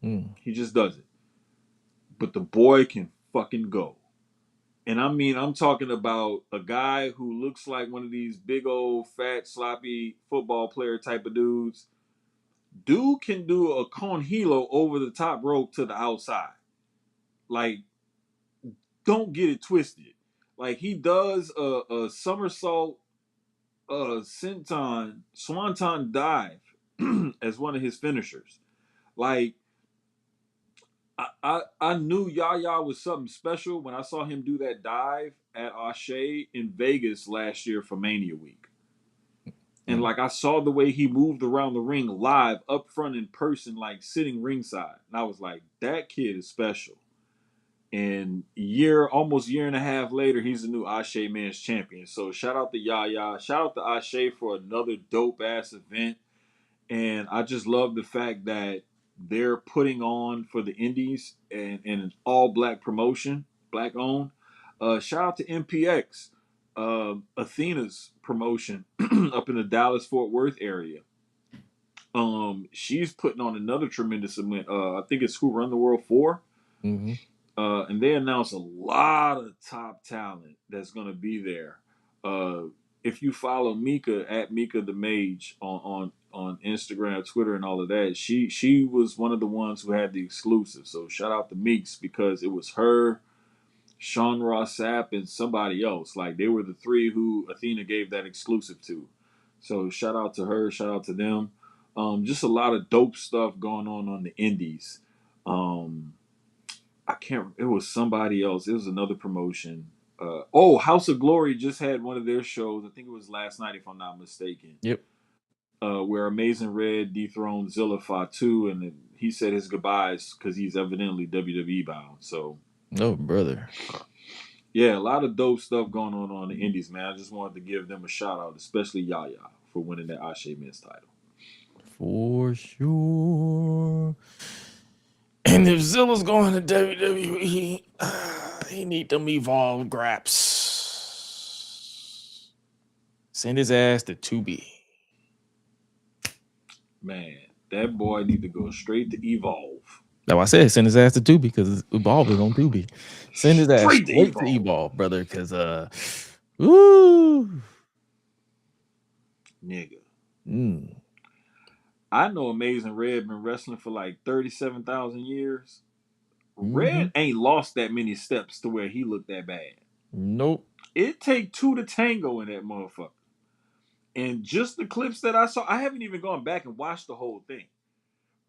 He just doesn't. But the boy can fucking go. And I mean, I'm talking about a guy who looks like one of these big old fat sloppy football player type of dudes. Dude can do a con hilo over the top rope to the outside. Like, don't get it twisted. Like, he does a somersault, swanton dive as one of his finishers. Like, I knew Yaya was something special when I saw him do that dive at Ashe in Vegas last year for Mania Week. And like I saw the way he moved around the ring live, up front in person, like sitting ringside. And I was like, that kid is special. And almost year and a half later, he's the new Ashe Men's Champion. So shout out to Yaya. Shout out to Ashe for another dope ass event. And I just love the fact that they're putting on for the indies and an all black promotion, black owned. Shout out to MPX, Athena's promotion up in the Dallas Fort Worth area. She's putting on another tremendous event. I think it's Who Run the World 4. Mm-hmm. And they announced a lot of top talent that's going to be there. If you follow Mika at Mika the Mage on Instagram, Twitter, and all of that, she was one of the ones who had the exclusive. So shout out to Meeks because it was her, Sean Ross Sapp, and somebody else. Like they were the three who Athena gave that exclusive to. So shout out to her, shout out to them. Just a lot of dope stuff going on the indies. It was somebody else. It was another promotion. House of Glory just had one of their shows. I think it was last night, if I'm not mistaken. Yep. Where Amazing Red dethroned Zilla Fatu, and he said his goodbyes because he's evidently WWE bound. So, no, brother. Yeah, a lot of dope stuff going on the indies, man. I just wanted to give them a shout out, especially Yaya for winning that Ashe Men's title. For sure. And if Zilla's going to WWE, he need them Evolve graps. Send his ass to 2B. Man, that boy need to go straight to Evolve. Now I said send his ass to 2B because Evolve is on 2B. Send his ass straight to Evolve, brother, because woo, nigga. I know Amazing Red been wrestling for like 37,000 years. Red ain't lost that many steps to where he looked that bad. Nope. It take two to tango in that motherfucker. And just the clips that I saw, I haven't even gone back and watched the whole thing.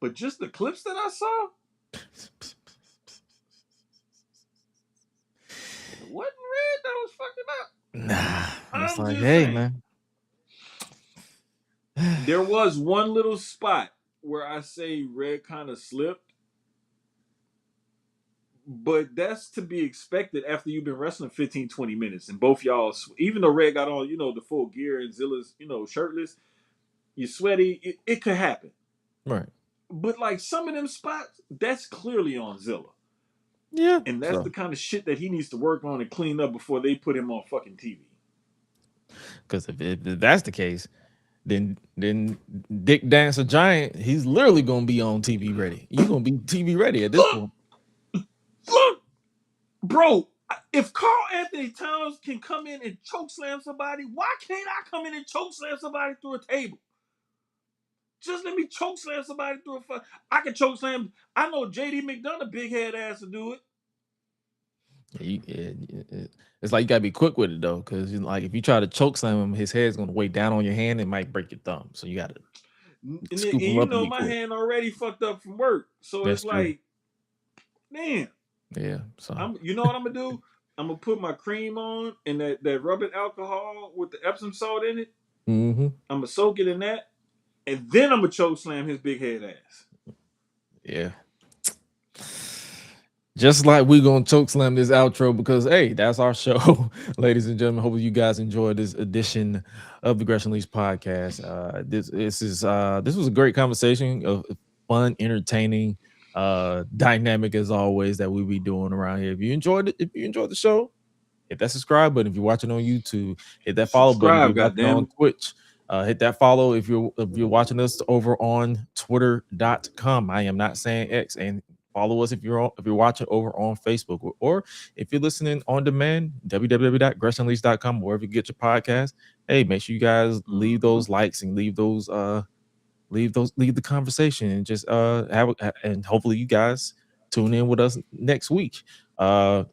But just the clips that I saw, it wasn't Red that was fucking up. Nah. It's like, hey, saying. Man. There was one little spot where I say Red kind of slipped. But that's to be expected after you've been wrestling 15, 20 minutes. And both y'all, even though Red got on, the full gear and Zilla's, shirtless, you're sweaty, it could happen. Right. But like some of them spots, that's clearly on Zilla. Yeah. And that's the kind of shit that he needs to work on and clean up before they put him on fucking TV. Because if that's the case, then Dick Dancer Giant, he's literally going to be on TV ready. You're going to be TV ready at this point. Look, bro, if Carl Anthony Towns can come in and chokeslam somebody, why can't I come in and chokeslam somebody through a table? Just let me chokeslam somebody through a I can chokeslam. I know JD McDonough, big head ass, to do it. It's like you gotta be quick with it though, because like if you try to chokeslam him, his head's gonna weigh down on your hand and might break your thumb. So you gotta scoop him up. My hand already fucked up from work, so that's it's like, man. Yeah. So You know what I'm gonna do? I'm gonna put my cream on and that rubbing alcohol with the Epsom salt in it. mm-hmm. I'm gonna soak it in that, and then I'm gonna choke slam his big head ass. Yeah. Just like we gonna choke slam this outro because hey, that's our show, ladies and gentlemen. Hopefully you guys enjoyed this edition of the Gresh Unleashed podcast. This was a great conversation, of fun, entertaining, dynamic as always that we be doing around here. If you enjoyed the show, hit that subscribe button. If you're watching on YouTube, hit that follow button. If Subscribe, you're watching on goddamn. Twitch, hit that follow. If you're watching us over on Twitter.com, I am not saying X, and follow us if you're watching over on Facebook, or if you're listening on demand, www.gressunleashed.com, wherever you get your podcast. Hey, make sure you guys leave those likes and leave the conversation, and just and hopefully you guys tune in with us next week. Song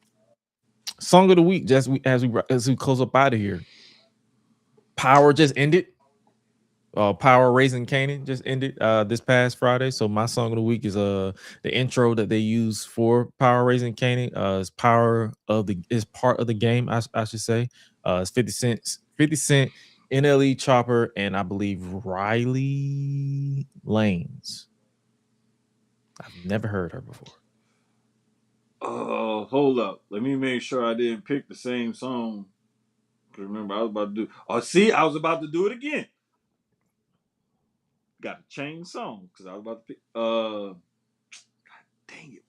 of the week, just as we close up out of here. Power just ended. Power Raising Canaan just ended this past Friday. So my song of the week is the intro that they use for Power Raising Canaan. Is part of the game, I should say. It's 50 Cent, NLE Chopper, and I believe Riley Lanes. I've never heard her before. Oh, hold up. Let me make sure I didn't pick the same song. Remember, I was about to do. Oh, see, I was about to do it again. Got to change song because I was about to pick. God dang it!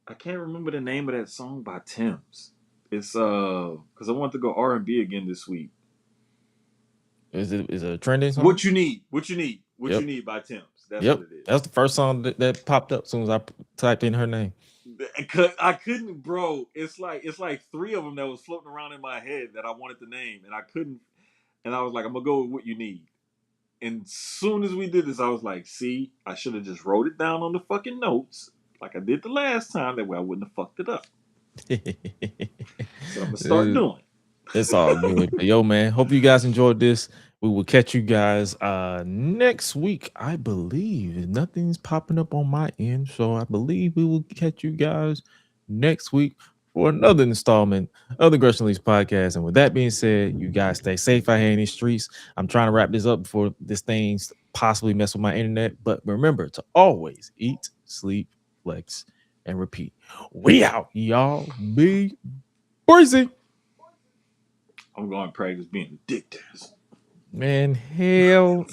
I can't remember the name of that song by Tim's. It's because I want to go R&B again this week. Is it a trending song? What you need you need by Tim's. That's what it is. That's the first song that popped up as soon as I typed in her name. I couldn't, bro. It's like 3 of them that was floating around in my head that I wanted to name, and I couldn't. And I was like, I'm gonna go with What You Need. And soon as we did this, I was like, see, I should have just wrote it down on the fucking notes like I did the last time. That way I wouldn't have fucked it up. So I'm gonna start doing. It's all good. But yo, man, hope you guys enjoyed this. We will catch you guys next week. I believe nothing's popping up on my end, so I believe we will catch you guys next week for another installment of the Gresh Unleashed podcast. And with that being said, you guys stay safe out here in these streets. I'm trying to wrap this up before this thing's possibly mess with my internet. But remember to always eat, sleep, flex, and repeat. We out, y'all. Be breezy. I'm going to practice being a dick dance. Man, hell.